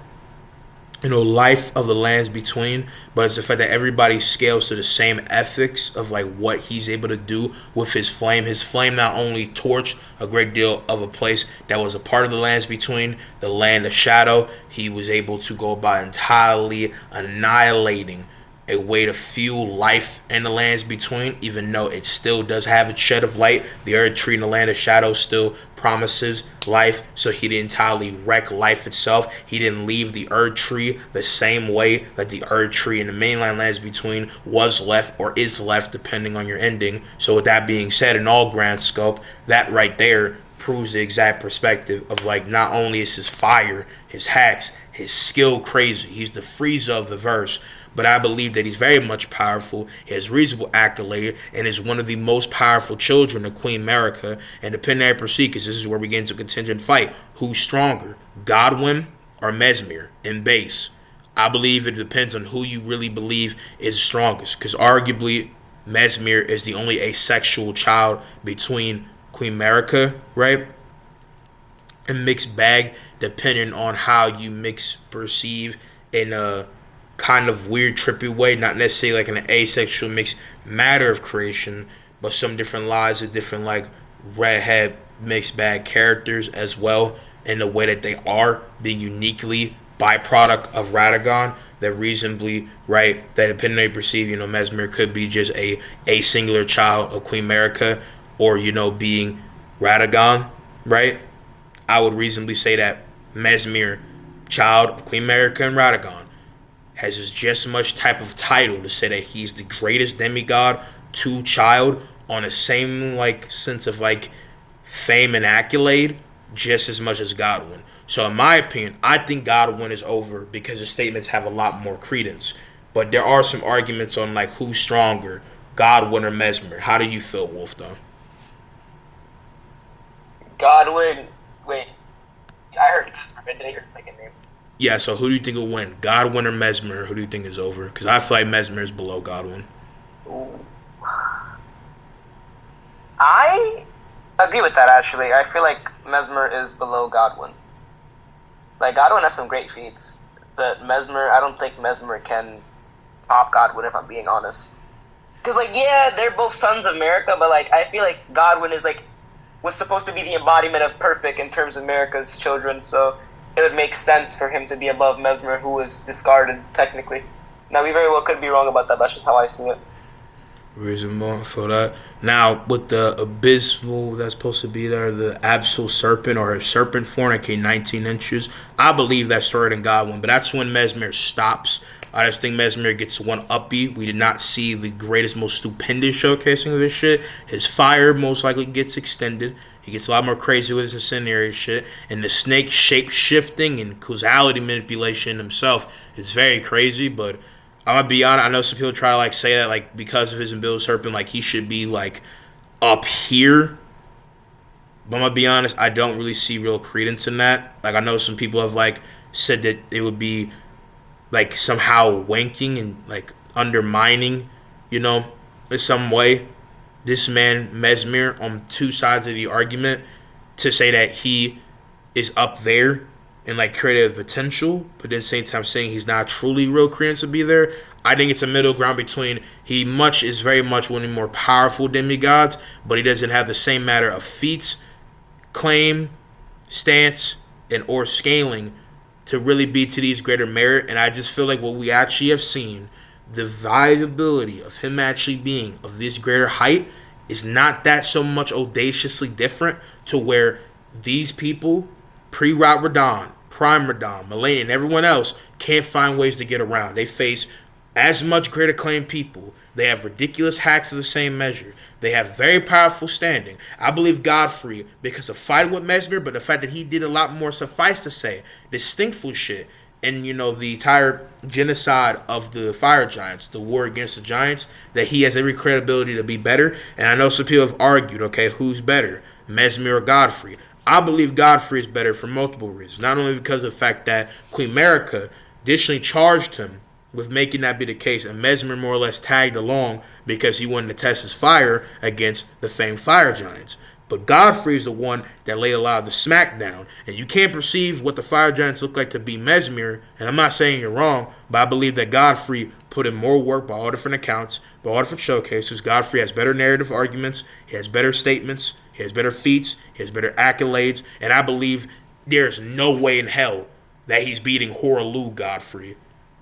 A: life of the lands between, but it's the fact that everybody scales to the same ethics of like what he's able to do with his flame. His flame not only torched a great deal of a place that was a part of the lands between, the land of shadow, he was able to go about entirely annihilating a way to fuel life in the lands between, even though it still does have its shed of light. The earth tree in the land of shadow still promises life, so he didn't entirely wreck life itself. He didn't leave the earth tree the same way that the earth tree in the mainland lands between was left or is left, depending on your ending. So with that being said, in all grand scope, that right there proves the exact perspective of like not only is his fire, his hacks, his skill crazy. He's the Frieza of the verse. But I believe that he's very much powerful. He has reasonable accolade and is one of the most powerful children of Queen America. And depending on how you proceed, because this is where we get into a contingent fight, who's stronger, Godwin or Mesmer in base? I believe it depends on who you really believe is strongest. Because arguably, Mesmer is the only asexual child between Queen America, right? And mixed bag, depending on how you perceive in a kind of weird trippy way, not necessarily like an asexual mixed matter of creation, but some different lives of different like redhead mixed bag characters as well, in the way that they are being uniquely byproduct of Radagon, that reasonably right that depending on how you perceive, Mesmer could be just a singular child of Queen America, or being Radagon, right? I would reasonably say that Mesmer, child of Queen America and Radagon, has just as much type of title to say that he's the greatest demigod to child on the same like sense of like fame and accolade just as much as Godwin. So in my opinion, I think Godwin is over because his statements have a lot more credence. But there are some arguments on like who's stronger, Godwin or Mesmer. How do you feel, Wolf? Though
B: Godwin. Wait, I heard Mesmer, but did I hear the second name?
A: yeah. So who do you think will win, Godwin or Mesmer? Who do you think is over? Because I feel like Mesmer is below Godwin.
B: Ooh. I agree with that, actually. I feel like Mesmer is below Godwin. Like, Godwin has some great feats, but Mesmer, I don't think Mesmer can top Godwin, if I'm being honest. Because, like, yeah, they're both sons of America, but, like, I feel like Godwin is, like, was supposed to be the embodiment of perfect in terms of America's children, so it would make sense for him to be above Mesmer, who was discarded, technically. Now, we very well could be wrong about that, but that's just how I see it.
A: Reason more for that. Now, with the abysmal that's supposed to be there, the Absol Serpent or Serpent form that came 19 inches, I believe that started in Godwin, but that's when Mesmer stops. I just think Mesmer gets one uppy. We did not see the greatest, most stupendous showcasing of this shit. His fire most likely gets extended. He gets a lot more crazy with his incendiary shit. And the snake shape shifting and causality manipulation himself is very crazy, but I'm gonna be honest. I know some people try to like say that like because of his Invisible Serpent, like he should be like up here. But I'm gonna be honest. I don't really see real credence in that. Like I know some people have like said that it would be like somehow wanking and like undermining, you know, in some way, this man Mesmer on two sides of the argument to say that he is up there and like creative potential, but at the same time saying he's not truly real credence to be there. I think it's a middle ground between he much is very much one of the more powerful demigods, but he doesn't have the same matter of feats, claim, stance, and or scaling to really be to these greater merit. And I just feel like what we actually have seen, the viability of him actually being of this greater height is not that so much audaciously different to where these people, pre-Rot Radon, Prime Radon, Malay, and everyone else can't find ways to get around. They face as much greater claim people. They have ridiculous hacks of the same measure. They have very powerful standing. I believe Godfrey, because of fighting with Mesmer, but the fact that he did a lot more, suffice to say, distinctful shit. And, you know, the entire genocide of the fire giants, the war against the giants, that he has every credibility to be better. And I know some people have argued, okay, who's better, Mesmer or Godfrey? I believe Godfrey is better for multiple reasons. Not only because of the fact that Queen America additionally charged him with making that be the case, and Mesmer more or less tagged along because he wanted to test his fire against the famed fire giants. But Godfrey is the one that laid a lot of the smackdown, and you can't perceive what the fire giants look like to be Mesmer, and I'm not saying you're wrong, but I believe that Godfrey put in more work by all different accounts, by all different showcases. Godfrey has better narrative arguments, he has better statements, he has better feats, he has better accolades, and I believe there's no way in hell that he's beating Horaloo Godfrey.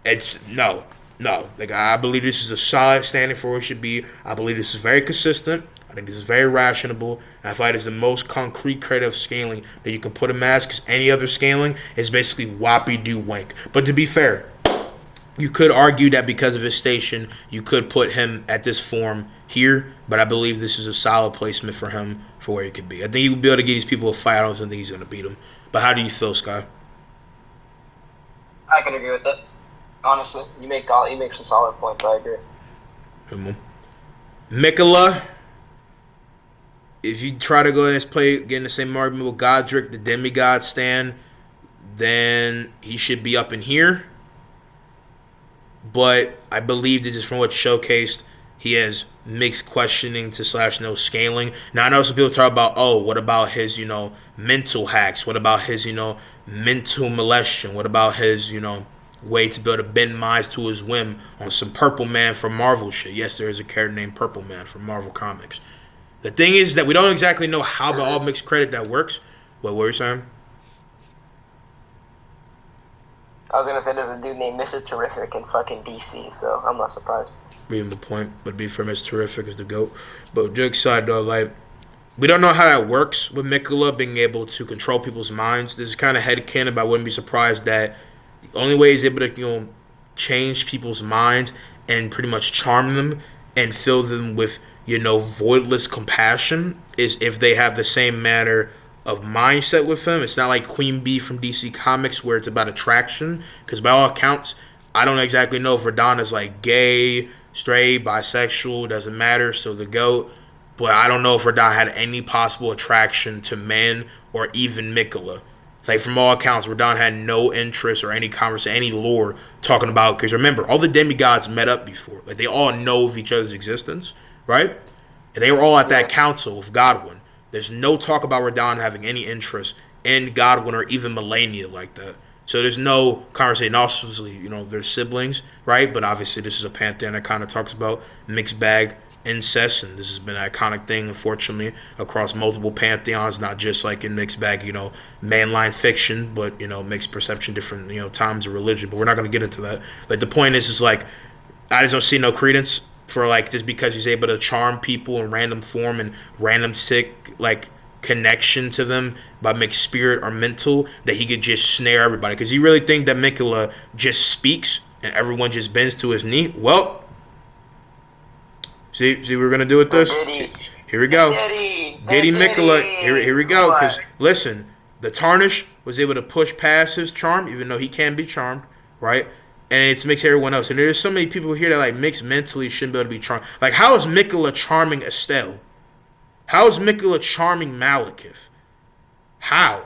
A: It's no. Like I believe this is a solid standing for what it should be. I believe this is very consistent. I think this is very rationable. And I feel like it's the most concrete creative scaling that you can put him as, because any other scaling is basically whoppy do wank. But to be fair, you could argue that because of his station, you could put him at this form here, but I believe this is a solid placement for him for where he could be. I think he would be able to get these people a fight. I don't think he's going to beat them. But how do you feel, Sky?
B: I can agree with it. Honestly, you make some solid points. I agree.
A: Mikola, if you try to go and get in the same argument with Godric, the demigod stand, then he should be up in here. But I believe that just from what's showcased, he has mixed questioning to / no scaling. Now I know some people talk about, oh, what about his, mental hacks? What about his, mental molestation? What about his, way to be able to bend minds to his whim on some Purple Man from Marvel shit? Yes, there is a character named Purple Man from Marvel Comics. The thing is that we don't exactly know how the all mixed credit that works. What were you saying?
B: I was gonna say there's a dude named Mr. Terrific in fucking DC, so I'm not surprised.
A: Being the point, but be for Mr. Terrific is the GOAT. But joke aside though, like, we don't know how that works with Mikola being able to control people's minds. This is kind of headcanon, but I wouldn't be surprised that the only way he's able to, change people's mind and pretty much charm them and fill them with, voidless compassion is if they have the same manner of mindset with him. It's not like Queen Bee from DC Comics where it's about attraction, because by all accounts, I don't exactly know if Radahn is like gay, straight, bisexual, doesn't matter, so the GOAT. But I don't know if Radahn had any possible attraction to men or even Mikola. Like, from all accounts, Radahn had no interest or any conversation, any lore talking about, because remember, all the demigods met up before. Like, they all know of each other's existence, right? And they were all at that council with Godwin. There's no talk about Radahn having any interest in Godwin or even Melania like that. So there's no conversation. Obviously, they're siblings, right? But obviously, this is a pantheon that kind of talks about mixed bag incest, and this has been an iconic thing, unfortunately, across multiple pantheons, not just like in mixed bag, mainline fiction, but, mixed perception, different, times of religion. But we're not going to get into that. Like, the point is like, I just don't see no credence for, like, just because he's able to charm people in random form and random sick, like, connection to them by mixed spirit or mental, that he could just snare everybody. Because you really think that Mikola just speaks and everyone just bends to his knee? Well, see what we're going to do with this? Here we go. Diddy Mikola. Here we go. Because, listen, the Tarnish was able to push past his charm, even though he can be charmed, right? And it's mixed everyone else. And there's so many people here that, like, mixed mentally shouldn't be able to be charmed. Like, how is Mikola charming Estelle? How is Mikola charming Malekith? How?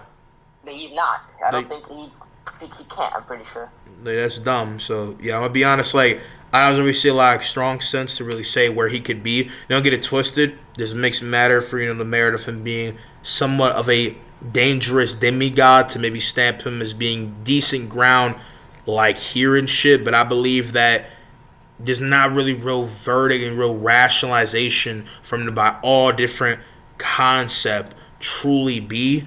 B: He's not. I don't think he can't, I'm pretty sure.
A: That's dumb. So, yeah, I'm going to be honest, like, I don't really see a lot of strong sense to really say where he could be. Don't get it twisted. There's mixed matter for, the merit of him being somewhat of a dangerous demigod to maybe stamp him as being decent ground, like here and shit. But I believe that there's not really real verdict and real rationalization from the by all different concept truly be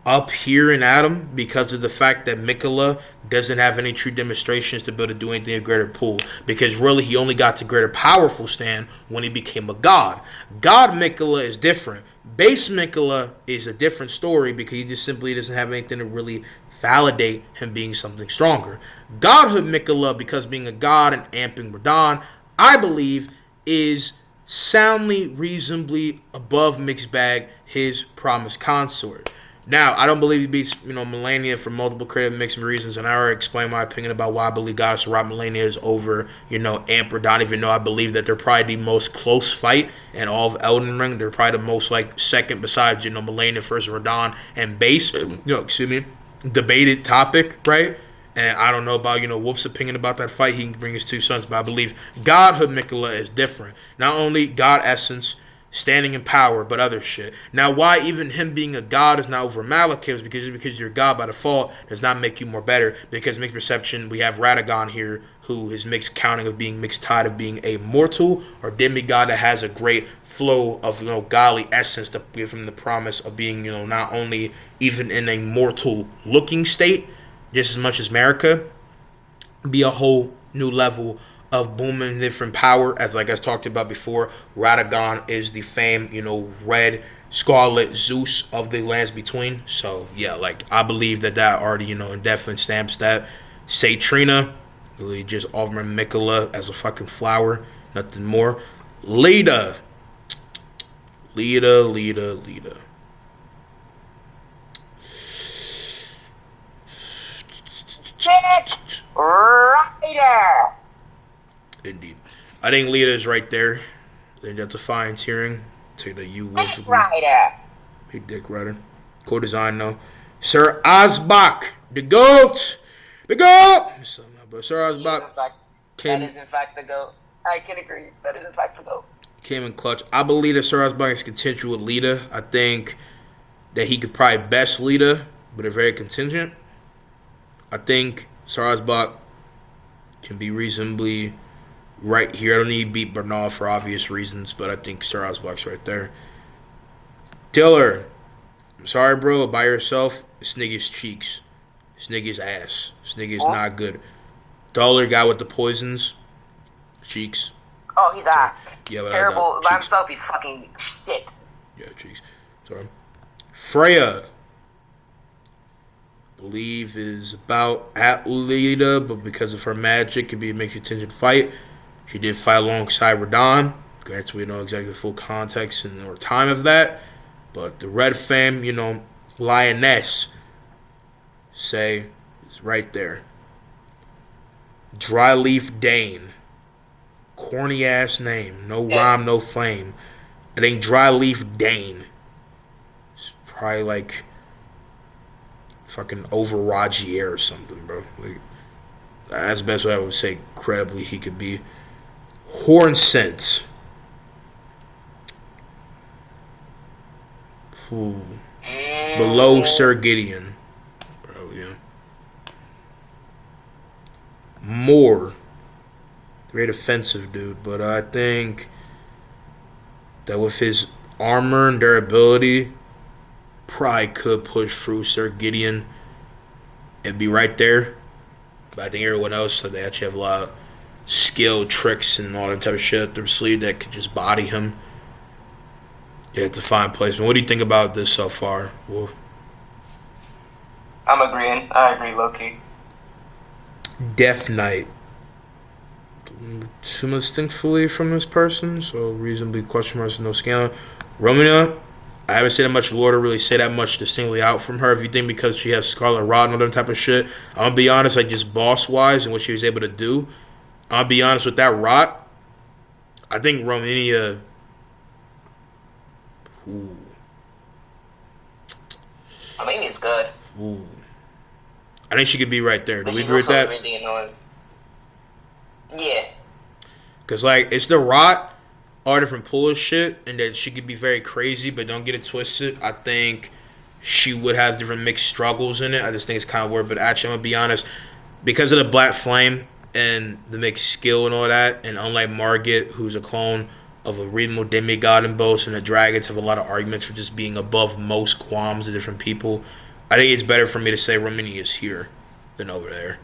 A: up here in Adam, because of the fact that Mikola doesn't have any true demonstrations to be able to do anything at greater pool. Because really, he only got to greater powerful stand when he became a god. God Mikola is different. Base Mikola is a different story because he just simply doesn't have anything to really validate him being something stronger. Godhood Mikola, because being a god and amping Radahn, I believe is soundly, reasonably above mixed bag, his promised consort. Now, I don't believe he beats, Melania for multiple creative mixed reasons, and I already explained my opinion about why I believe Goddess Rock Melania is over, Amp Radahn, even though I believe that they're probably the most close fight in all of Elden Ring. They're probably the most, like, second besides, Melania versus Radahn and base, debated topic, right? And I don't know about, Wolf's opinion about that fight. He can bring his 2 sons, but I believe Godhood Mikola is different. Not only God essence, standing in power, but other shit. Now, why even him being a god is not over Malekith is because you're a god by default does not make you more better. Because mixed perception, we have Radagon here, who is mixed counting of being mixed tide of being a mortal or demigod that has a great flow of godly essence to give him the promise of being not only even in a mortal looking state, just as much as America, be a whole new level of booming different power. As like I talked about before, Radagon is the famed, red scarlet Zeus of the lands between. So yeah, like I believe that already, indefinite stamps that. Say Trina, really just offer Mikola as a fucking flower, nothing more. Lita.
B: Rider.
A: Indeed. I think Lita is right there. I think that's a fine hearing. Take that you will.
B: Rider.
A: Big dick rider. Cool design though. Sir Asbach, the GOAT! The GOAT! But Sir Asbach
B: came. That is in fact the GOAT. I can agree. That is in fact the GOAT.
A: Came in clutch. I believe that Sir Asbach is contingent with Lita. I think that he could probably best Lita, but they're very contingent. I think Sir Asbach can be reasonably right here. I don't need to beat Bernal for obvious reasons, but I think Sir Asbach's right there. Tiller, I'm sorry, bro. By yourself, this nigga's cheeks. This nigga's ass. This nigga's not good. Duller guy with the poisons. Cheeks.
B: Oh, he's ass.
A: Yeah, but
B: terrible. By himself, he's fucking shit.
A: Yeah, cheeks. Sorry. Freya. believe is about Atleta, but because of her magic, could be a mixed contingent fight. She did fight alongside Radon. Granted, we know exactly the full context and or time of that. But the Red Fam, Lioness, say, is right there. Dryleaf Dane. Corny ass name. No rhyme, no flame. I think Dryleaf Dane. It's probably like fucking Overragier or something, bro. Like, that's the best way I would say credibly he could be. Horn Sense. Ooh. Below Sir Gideon. Bro, yeah. More. Great offensive dude, but I think that with his armor and durability, probably could push through Sir Gideon and be right there. But I think everyone else, so they actually have a lot of skill, tricks, and all that type of shit up their sleeve that could just body him. Yeah, it's a fine placement. What do you think about this so far, Wolf?
B: I'm agreeing. I agree, low-key.
A: Death Knight. Too much thankfully from this person, so reasonably question marks, no scaling. Romina, I haven't seen that much lore to really say that much distinctly out from her. If you think because she has Scarlet Rot and all that type of shit, I'm gonna be honest, like just boss-wise and what she was able to do, I'll be honest with that Rot, I think Romania... Ooh.
B: Romania's good.
A: Ooh. I think she could be right there. Do
B: But
A: we
B: she's
A: agree with
B: also
A: that?
B: really annoying. Yeah.
A: Because, like, it's the Rot, all different pool of shit, and that she could be very crazy, but don't get it twisted. I think she would have different mixed struggles in it. I just think it's kind of weird. But actually, I'm going to be honest, because of the Black Flame and the mixed skill and all that, and unlike Margit, who's a clone of a reasonable demigod in both, and the dragons have a lot of arguments for just being above most qualms of different people, I think it's better for me to say Romini is here than over there.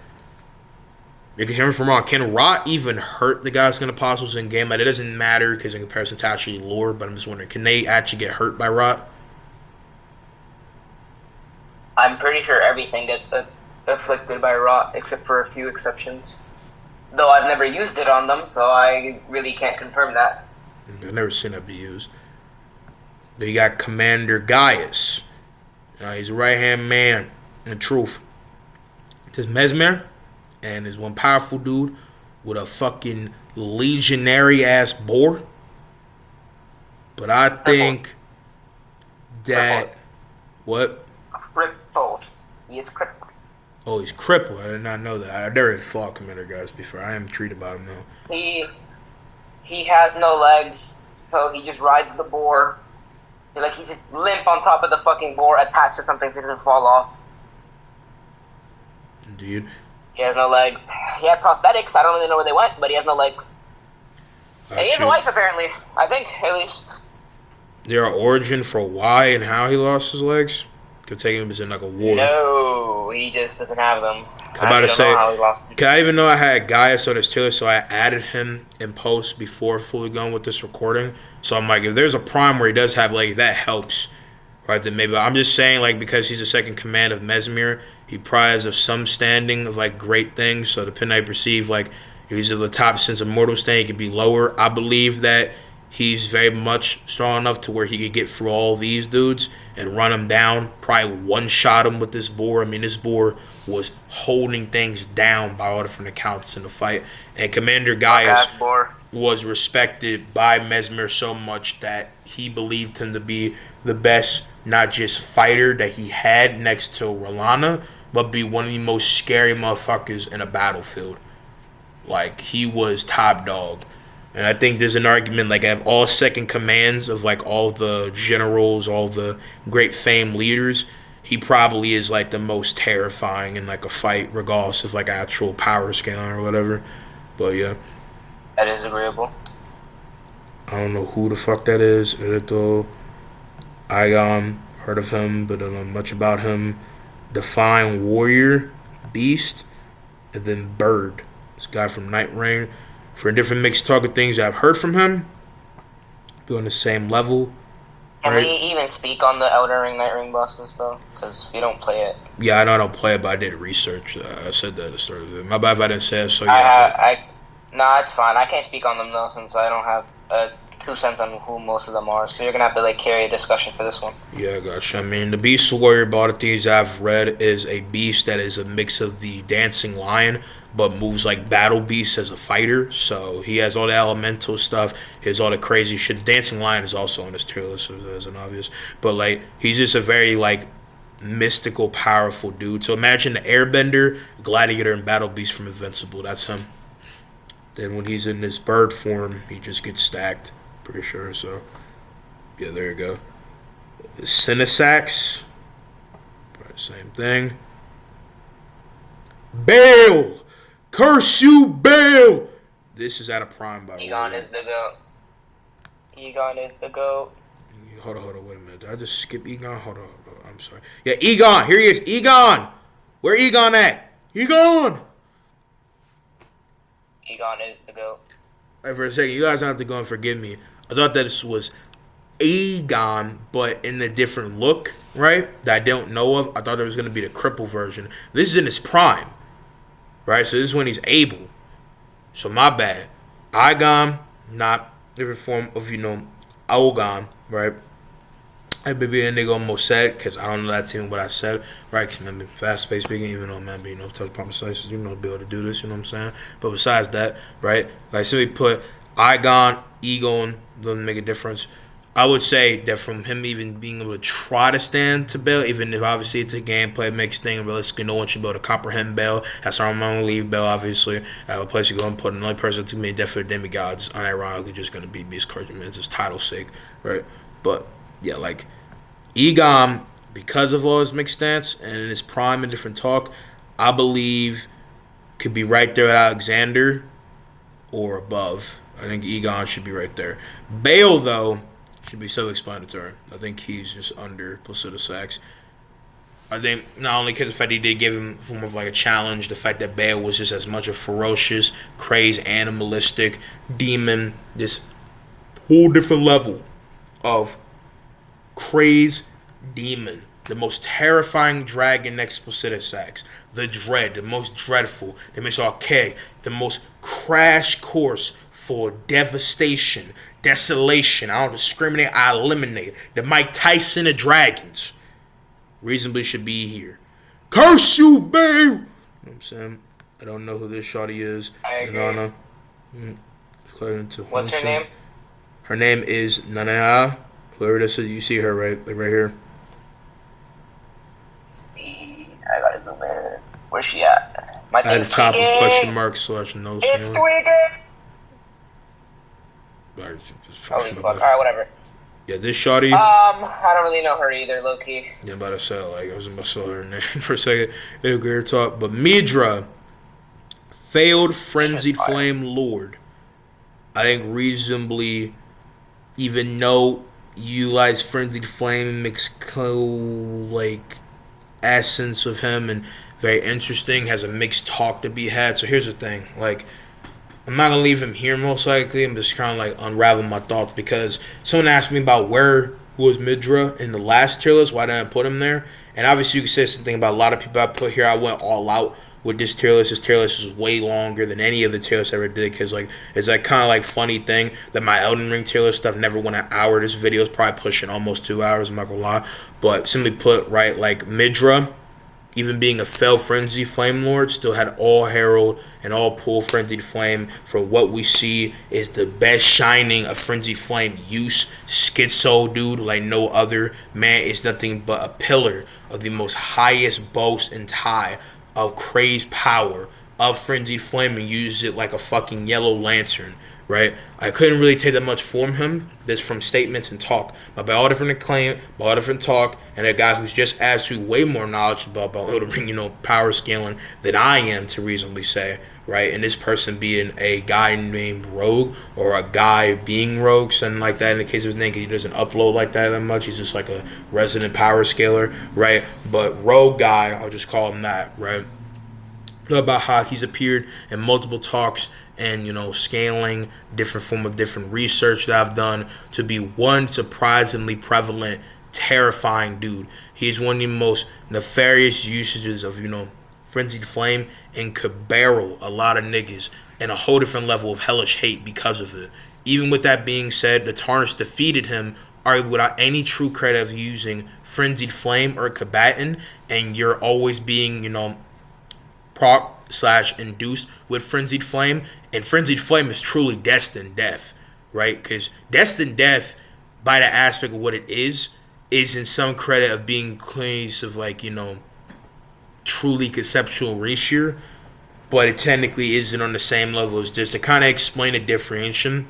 A: Because remember from wrong, can Rot even hurt the Godsking Apostles in game? Like, it doesn't matter because in comparison to actually lore, but I'm just wondering, can they actually get hurt by Rot?
B: I'm pretty sure everything gets afflicted by rot, except for a few exceptions. Though I've never used it on them, so I really can't confirm that.
A: I've never seen that be used. Then you got Commander Gaius. He's a right-hand man, in truth. It's Mesmer, and is one powerful dude with a fucking legionary-ass boar. But I think that... What?
B: Crippled. He is crippled.
A: Oh, he's crippled. I did not know that. I never fought Commander Gaius before. I am intrigued about him, though.
B: He has no legs, so he just rides the boar. He's just limp on top of the fucking boar, attached to something so he doesn't fall off.
A: Indeed.
B: He has no legs. He has prosthetics. I don't really know where they went, but he has no legs. And he has a wife, apparently. I think, at least.
A: There are origin for why and how he lost his legs? Could take him as in like a war.
B: No, he just doesn't have them.
A: I'm about to say,
B: how he lost them.
A: I even know I had Gaius on his tier, so I added him in post before fully going with this recording. So I'm like, if there's a prime where he does have like that helps, right? Then maybe I'm just saying like because he's a second command of Mesmer, he probably has of some standing of like great things. So depending how you perceive, like if he's at the top since immortal standing, he could be lower. I believe that he's very much strong enough to where he could get through all these dudes and run them down. Probably one-shot him with this boar. I mean, this boar was holding things down by all different accounts in the fight. And Commander Gaius was respected by Mesmer so much that he believed him to be the best, not just fighter that he had next to Rolana, but be one of the most scary motherfuckers in a battlefield. Like, he was top dog. And I think there's an argument, like, I have all second commands of, like, all the generals, all the great famed leaders. He probably is, like, the most terrifying in, like, a fight, regardless of, like, actual power scale or whatever. But, yeah.
B: That is agreeable.
A: I don't know who the fuck that is. I heard of him, but I don't know much about him. Define Warrior, Beast, and then Bird. This guy from Night Rain. For different mixed target things I've heard from him, doing the same level.
B: Can we
A: right?
B: even speak on the Elden Ring Night Ring bosses though? Because we don't play it.
A: Yeah, I know I don't play it, but I did research. I said that at the start of it. My bad if I didn't say it. So
B: I
A: yeah, but
B: ha I Nah, it's fine. I can't speak on them though since I don't have 2 cents on who most of them are. So you're gonna have to like carry a discussion for this one.
A: yeah, gotcha. I mean, the Beast Warrior, by the things I've read, is a beast that is a mix of the Dancing Lion, but moves like Battle Beast as a fighter. So he has all the elemental stuff. He has all the crazy shit. The Dancing Lion is also on his tier list, as an obvious. But like, he's just a very like mystical, powerful dude. So imagine the Airbender, Gladiator, and Battle Beast from Invincible. That's him. Then when he's in this bird form, he just gets stacked. Pretty sure. So yeah, there you go. Cinesax, same thing. Bale, curse you, Bale. This is out of prime, by the way.
B: Egon is the goat. Egon is the goat.
A: Hold on, wait a minute. Did I just skip Egon? Hold on. I'm sorry. Yeah, Egon. Here he is. Egon. Where Egon at? Egon.
B: Egon is the goat.
A: Right, for a second, you guys have to go and forgive me. I thought that this was Aegon, but in a different look, right? That I don't know of. I thought it was going to be the cripple version. This is in his prime, right? So this is when he's able. So my bad. Aegon, not different form of, Aegon, right? I maybe a nigga almost said, because I don't know that's even what I said, right? Because I'm fast-paced speaking, even though I'm touch proper slices, be able to do this, you know what I'm saying? But besides that, right? Like, so we put Aegon, Egon, doesn't make a difference. I would say that from him even being able to try to stand to Bale, even if obviously it's a gameplay mixed thing, realistically no one should be able to comprehend Bale. That's why I'm going to leave Bale, obviously. I have a place to go and put another person to me, definitely demigods, unironically just going to be Beast Clergyman. It's his title's sake, right? But, yeah, like, Egon, because of all his mixed stance and in his prime and different talk, I believe could be right there with Alexander or above. I think Egon should be right there. Bale, though, should be self-explanatory. I think he's just under Placido Sachs. I think not only because of the fact he did give him a form of like a challenge, the fact that Bale was just as much a ferocious, crazed, animalistic demon, this whole different level of crazed demon, the most terrifying dragon next to Placido Sachs, the dread, the most dreadful, the most archaic, the most crash course for devastation, desolation. I don't discriminate, I eliminate. The Mike Tyson of dragons reasonably should be here. Curse you, babe! You know what I'm saying? I don't know who this shawty is.
B: I agree. What's her name?
A: Her name is Nanaya. Whoever this is, you see her right here.
B: I gotta zoom in. Where's she at? My
A: at the top of question mark / no.
B: It's tweaking! Holy fuck. Alright, whatever.
A: Yeah, this shawty.
B: I don't really know her either, low key.
A: Yeah, about to say, I was about to say her name for a second. It'll get her talk. But Midra, failed frenzied flame lord. I think reasonably, even though utilize frenzied flame, mixed essence of him, and very interesting, has a mixed talk to be had. So here's the thing, I'm not gonna leave him here most likely. I'm just trying to unravel my thoughts, because someone asked me about where was Midra in the last tier list, why didn't I put him there? And obviously you can say something about a lot of people I put here. I went all out with this tier list. This tier list is way longer than any of the tier lists I ever did, because it's that kind of funny thing that my Elden Ring tier list stuff never went an hour. This video is probably pushing almost 2 hours, I'm not gonna lie. But simply put, right, Midra, even being a fell frenzy flame lord, still had all herald and all pull frenzied flame. For what we see is the best shining of frenzied flame use. Schizo dude like no other. Man is nothing but a pillar of the most highest boast and tie of crazed power of frenzied flame, and uses it like a fucking yellow lantern, right? I couldn't really take that much from him. This from statements and talk, but by all different acclaim, by all different talk, and a guy who's just as to way more knowledgeable about Elden Ring, power scaling than I am to reasonably say, right? And this person being a guy named Rogue, or a guy being Rogue, something like that. In the case of his name, he doesn't upload like that much. He's just like a resident power scaler, right? But Rogue guy, I'll just call him that, right? About how he's appeared in multiple talks and scaling different form of different research that I've done to be one surprisingly prevalent, terrifying dude. He's one of the most nefarious usages of frenzied flame, and could barrel a lot of niggas in a whole different level of hellish hate because of it. Even with that being said, the Tarnished defeated him arguably without any true credit of using frenzied flame or combatant, and you're always being proc/induced with frenzied flame, and frenzied flame is truly destined death, right? Because destined death, by the aspect of what it is in some credit of being case of truly conceptual ratio, but it technically isn't on the same level as this. To kind of explain the differentiation,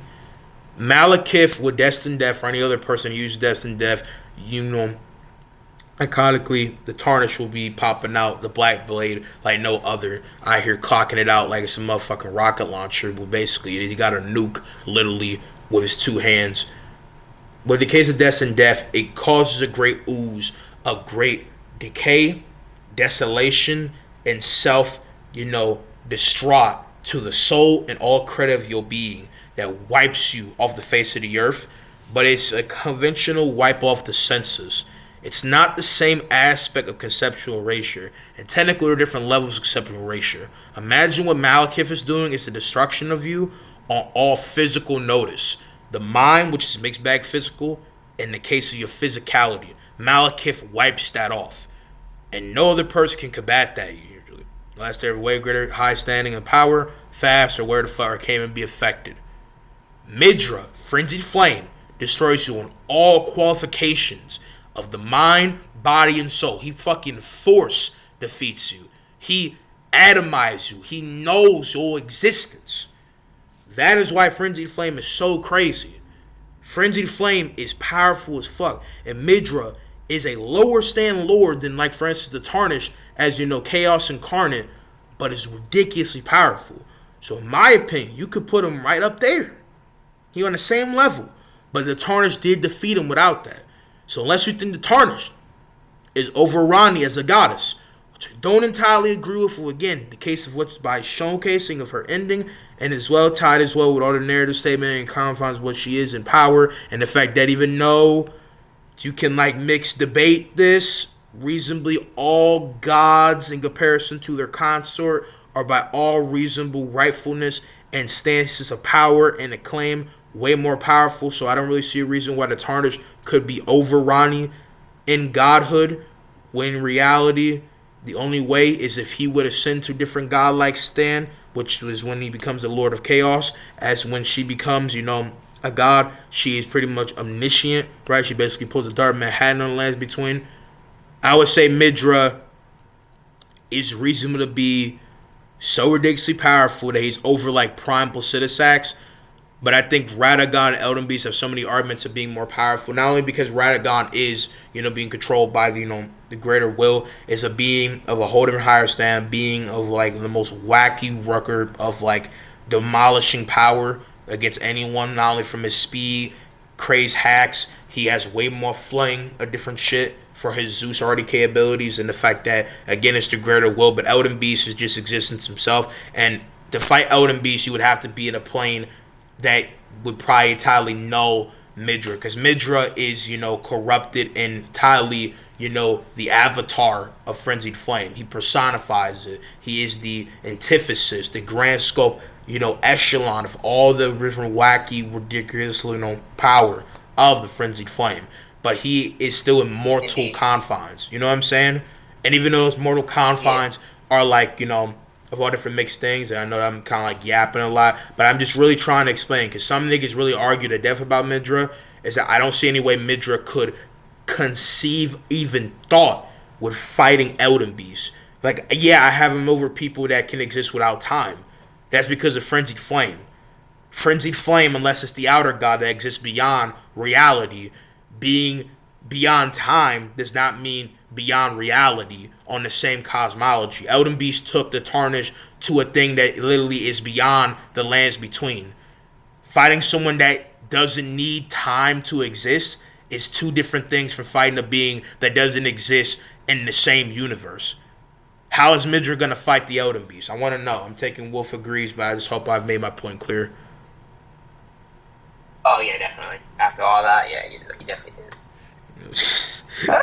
A: Malekith with destined death or any other person who uses destined death, iconically, the Tarnish will be popping out the Black Blade like no other. I hear clocking it out like it's a motherfucking rocket launcher, but basically he got a nuke literally with his two hands. But in the case of destined death, it causes a great ooze, a great decay, desolation, and distraught to the soul and all credit of your being that wipes you off the face of the earth. But it's a conventional wipe off the senses. It's not the same aspect of conceptual erasure, and technically there are different levels of conceptual erasure. Imagine what Malekith is doing is the destruction of you on all physical notice. The mind, which is mixed bag physical, in the case of your physicality, Malekith wipes that off. And no other person can combat that usually. Unless they're way greater high standing and power, fast, or where the fuck, or can't even be affected. Midra, Frenzied Flame, destroys you on all qualifications of the mind, body, and soul. He fucking force defeats you. He atomizes you. He knows your existence. That is why Frenzied Flame is so crazy. Frenzied Flame is powerful as fuck. And Midra is a lower stand lord than, like, for instance, the Tarnished, as Chaos Incarnate, but is ridiculously powerful. So in my opinion, you could put him right up there. He on the same level. But the Tarnished did defeat him without that. So unless you think the Tarnished is over Rani as a goddess, which I don't entirely agree with, again, the case of what's by showcasing of her ending, and as well tied as well with all the narrative statement and confines of what she is in power, and the fact that even though you can mix debate this, reasonably all gods in comparison to their consort are by all reasonable rightfulness and stances of power and acclaim way more powerful. So I don't really see a reason why the Tarnished could be over Rani in godhood, when in reality the only way is if he would ascend to different godlike stand, which was when he becomes the Lord of Chaos. As when she becomes a god, she is pretty much omniscient, right? She basically pulls a Dark Manhattan on the lands between. I would say Midra is reasonable to be so ridiculously powerful that he's over Prime Placidusax. But I think Radagon and Elden Beast have so many arguments of being more powerful. Not only because Radagon is, being controlled by the greater will, is a being of a whole different higher stand, being of the most wacky record of demolishing power against anyone. Not only from his speed, craze hacks, he has way more fling of different shit for his Zeus RDK abilities, and the fact that again it's the greater will. But Elden Beast is just existence himself, and to fight Elden Beast, you would have to be in a plane that would probably entirely know Midra, because Midra is, corrupted and entirely, the avatar of Frenzied Flame. He personifies it. He is the antithesis, the grand scope, echelon of all the different wacky, ridiculous, power of the Frenzied Flame. But he is still in mortal confines. You know what I'm saying? And even though those mortal confines are of all different mixed things, and I know that I'm kind of yapping a lot, but I'm just really trying to explain, because some niggas really argue to death about Midra, is that I don't see any way Midra could conceive, even thought, with fighting Elden Beast. I have him over people that can exist without time. That's because of Frenzied Flame. Frenzied Flame, unless it's the outer god that exists beyond reality, being beyond time does not mean beyond reality on the same cosmology. Elden Beast took the Tarnished to a thing that literally is beyond the lands between. Fighting someone that doesn't need time to exist is two different things from fighting a being that doesn't exist in the same universe. How is Midra gonna fight the Elden Beast? I want to know. I'm taking Wolf agrees, but I just hope I've made my point clear.
B: Oh yeah, definitely. After all that, yeah, you definitely did.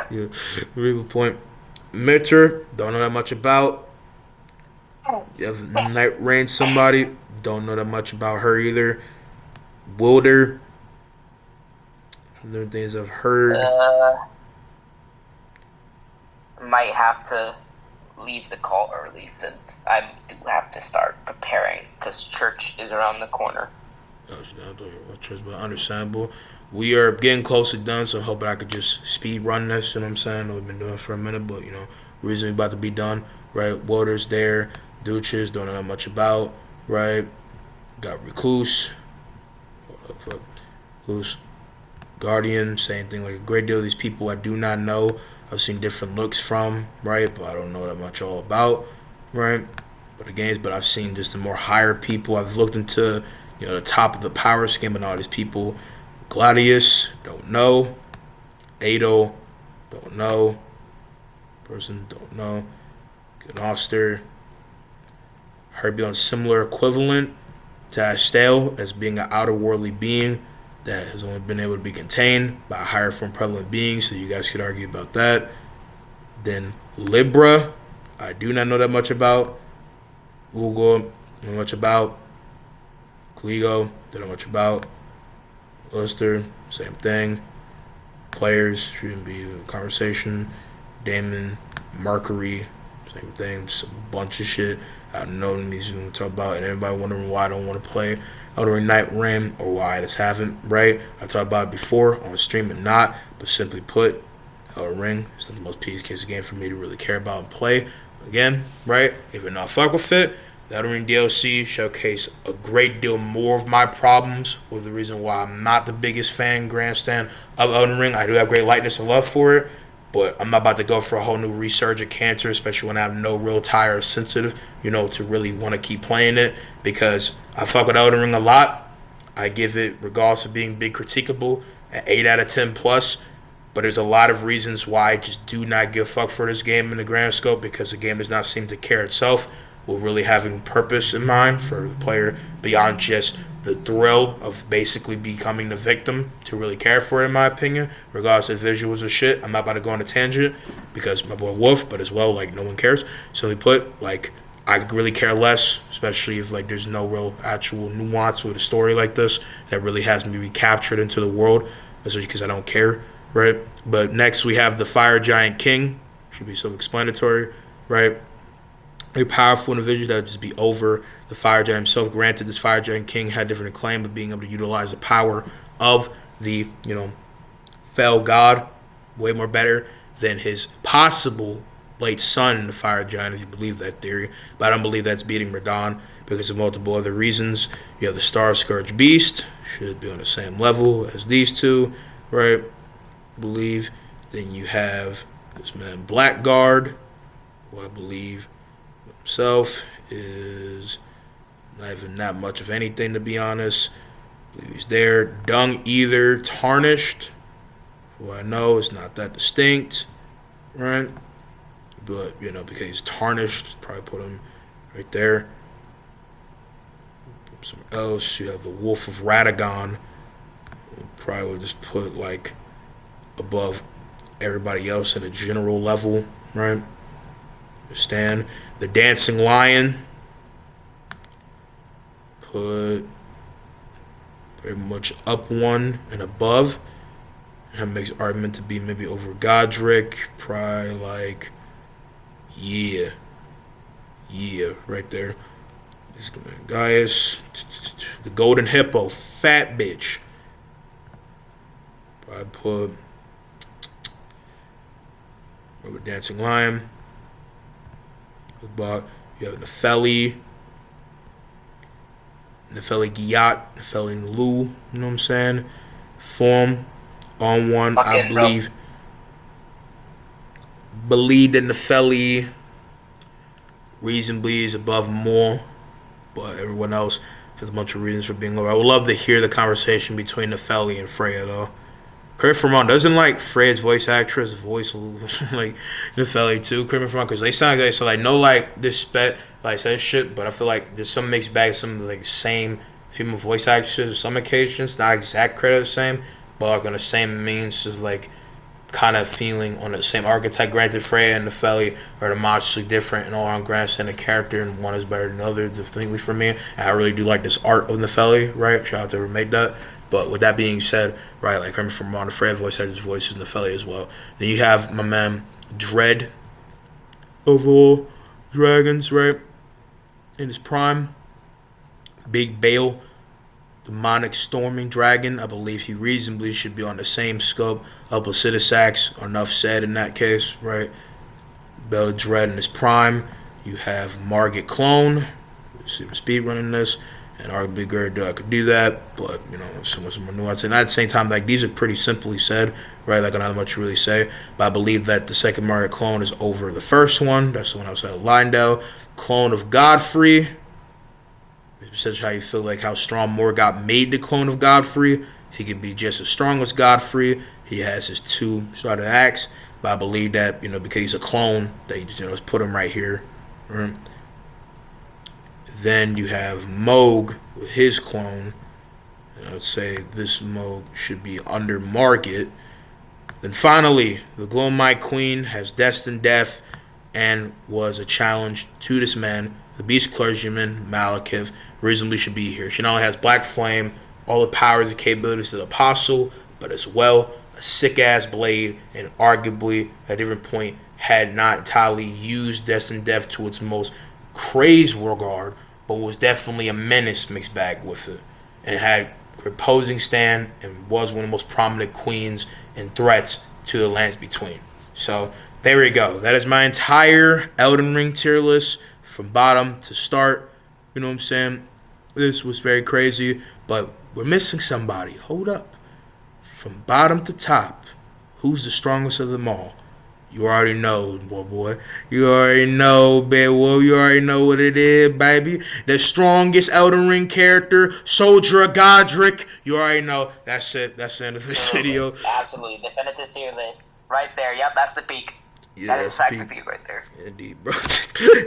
A: Yeah, really good point. Midra, don't know that much about. You have Night Rain somebody, don't know that much about her either. Wilder, other things I've heard.
B: Uh, might have to leave the call early since I do have to start preparing because church is around the corner.
A: But understandable. We are getting close to done, so hoping I could just speed run this. You know what I'm saying? We've been doing it for a minute, but reason we about to be done, right? Waters there, Duches, don't know that much about, right? Got Recluse, Recluse, Guardian, same thing. Like a great deal of these people I do not know. I've seen different looks from, right? But I don't know that much all about, right? But the games, but I've seen just the more higher people. I've looked into, the top of the power scheme and all these people. Gladius, don't know. Adel, don't know. Person, don't know. Gnoster, her being similar equivalent to Astel as being an outer worldly being that has only been able to be contained by a higher form prevalent being, so you guys could argue about that. Then Libra, I do not know that much about. Google, don't know much about. Kligo, don't know much about. Lister, same thing. Players, shouldn't be in conversation. Damon, Mercury, same thing. Just a bunch of shit I don't know these to talk about, and everybody wondering why I don't want to play Elden Ring Night Rim or why I just haven't, right? I talked about it before on stream and not, but simply put, Elden Ring is not the most peaceful game for me to really care about and play. Again, right? If you're not fuck with it, the Elden Ring DLC showcase a great deal more of my problems, with the reason why I'm not the biggest fan, grandstand of Elden Ring. I do have great likeness and love for it, but I'm not about to go for a whole new resurge of cancer, especially when I have no real tie or sensitive, to really want to keep playing it, because I fuck with Elden Ring a lot. I give it, regardless of being big critiquable, an 8 out of 10 plus. But there's a lot of reasons why I just do not give a fuck for this game in the grand scope, because the game does not seem to care itself with really having purpose in mind for the player beyond just the thrill of basically becoming the victim to really care for it, in my opinion, regardless of visuals or shit. I'm not about to go on a tangent because my boy Wolf, but as well, like, no one cares. Simply put, like, I really care less, especially if, like, there's no real actual nuance with a story like this that really has me recaptured into the world, especially because I don't care, right? But next we have the Fire Giant King. Should be self-explanatory, right? A powerful individual that would just be over the Fire Giant himself. Granted, this Fire Giant King had different acclaim of being able to utilize the power of the, fell god way more better than his possible late son, the Fire Giant, if you believe that theory. But I don't believe that's beating Radon because of multiple other reasons. You have the Star Scourge Beast, should be on the same level as these two, right? I believe. Then you have this man Blackguard, who I believe himself is not even that much of anything, to be honest. I believe he's there. Dung Ether Tarnished, who I know is not that distinct, right? But, because he's tarnished, probably put him right there. Somewhere else, you have the Wolf of Radagon. Probably would just put, like, above everybody else at a general level, right? Understand? The Dancing Lion. Put very much up one and above. That makes argument to be maybe over Godric. Probably like, yeah, right there. This Gaius. The Golden Hippo. Fat bitch. Probably put over Dancing Lion. But you have Nefeli Giat, Nefeli Lu, you know what I'm saying? Form on one, I believe. Believe that Nefeli reasonably is above more, but everyone else has a bunch of reasons for being lower. I would love to hear the conversation between Nefeli and Freya, though. Correct me if I'm wrong. Doesn't like Fred's voice actress voice like Nefelli too? Correct me if I'm wrong, because they sound like so like no like disrespect like says shit, but I feel like there's some mixed bag, some of the like same female voice actresses. Some occasions, not exact credit the same, but like on the same means of like kind of feeling on the same archetype. Granted, Freya and Nefelli are demonstrably different and all around grandstand the character, and one is better than the other, distinctly for me. And I really do like this art of Nefelli, right? Shout out to whoever made that. But with that being said, right, like coming from Ron Freya voice actor's voice is Nefelli as well. Then you have my man Dread of all dragons, right? In his prime. Big Bale, demonic storming dragon. I believe he reasonably should be on the same scope of Placidusax, or enough said in that case, right? Bell Dread in his prime. You have Margit Clone, super speed running this, and arguably Gyarados could do that, but you know, so much more nuance. And at the same time, like these are pretty simply said, right? Like not much to really say. But I believe that the second Margit Clone is over the first one. That's the one outside of Lindell. Clone of Godfrey. Such how you feel like how strong Morgott made the clone of Godfrey. He could be just as strong as Godfrey. He has his 2 started acts, but I believe that, you know, because he's a clone, that you just, you know, let's put him right here. Right? Then you have Moog with his clone. And I would say this Moog should be under Margit. Then finally, the Glowmite Queen has Destined Death and was a challenge to this man, the Beast Clergyman, Malekith. Reasonably should be here. She not only has Black Flame, all the powers and capabilities of the Apostle, but as well a sick-ass blade, and arguably at a different point had not entirely used Destined Death to its most crazed regard, but was definitely a menace mixed bag with it, and had reposing stand and was one of the most prominent queens and threats to the lands between. So there we go. That is my entire Elden Ring tier list from bottom to start. You know what I'm saying? This was very crazy, but we're missing somebody. Hold up. From bottom to top, who's the strongest of them all? You already know, boy. You already know, baby. Well, you already know what it is, baby. The strongest Elden Ring character, Soldier of Godric. You already know. That's it. That's the end of this video.
B: Absolutely. Definitive tier list. Right there. Yep, that's the peak.
A: Yeah,
B: that is the peak right there.
A: Indeed, bro.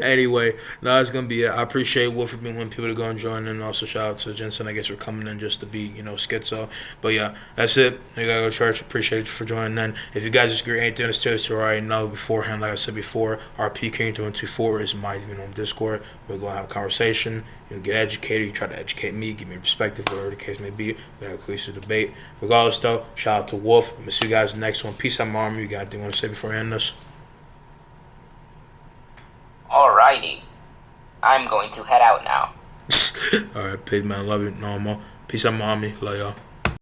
A: Anyway, no, it's going to be it. I appreciate Wolf for being one people to go and join, and also shout out to Jensen, I guess, for coming in just to be, you know, schizo. But yeah, that's it. You got to go to church. Appreciate you for joining in. If you guys disagree anything on this territory, already know beforehand, like I said before, RP King 224 is my, you know, Discord. We're going to have a conversation. You know, get educated. You try to educate me, give me perspective, whatever the case may be. We have a cohesive debate. Regardless, though, shout out to Wolf. I'm going to see you guys in the next one. Peace out, my army. You got anything you want to say before I end this?
B: Alrighty. I'm going to head out now.
A: Alright, peace, man. Love you. Normal. Peace out, mommy. Love y'all.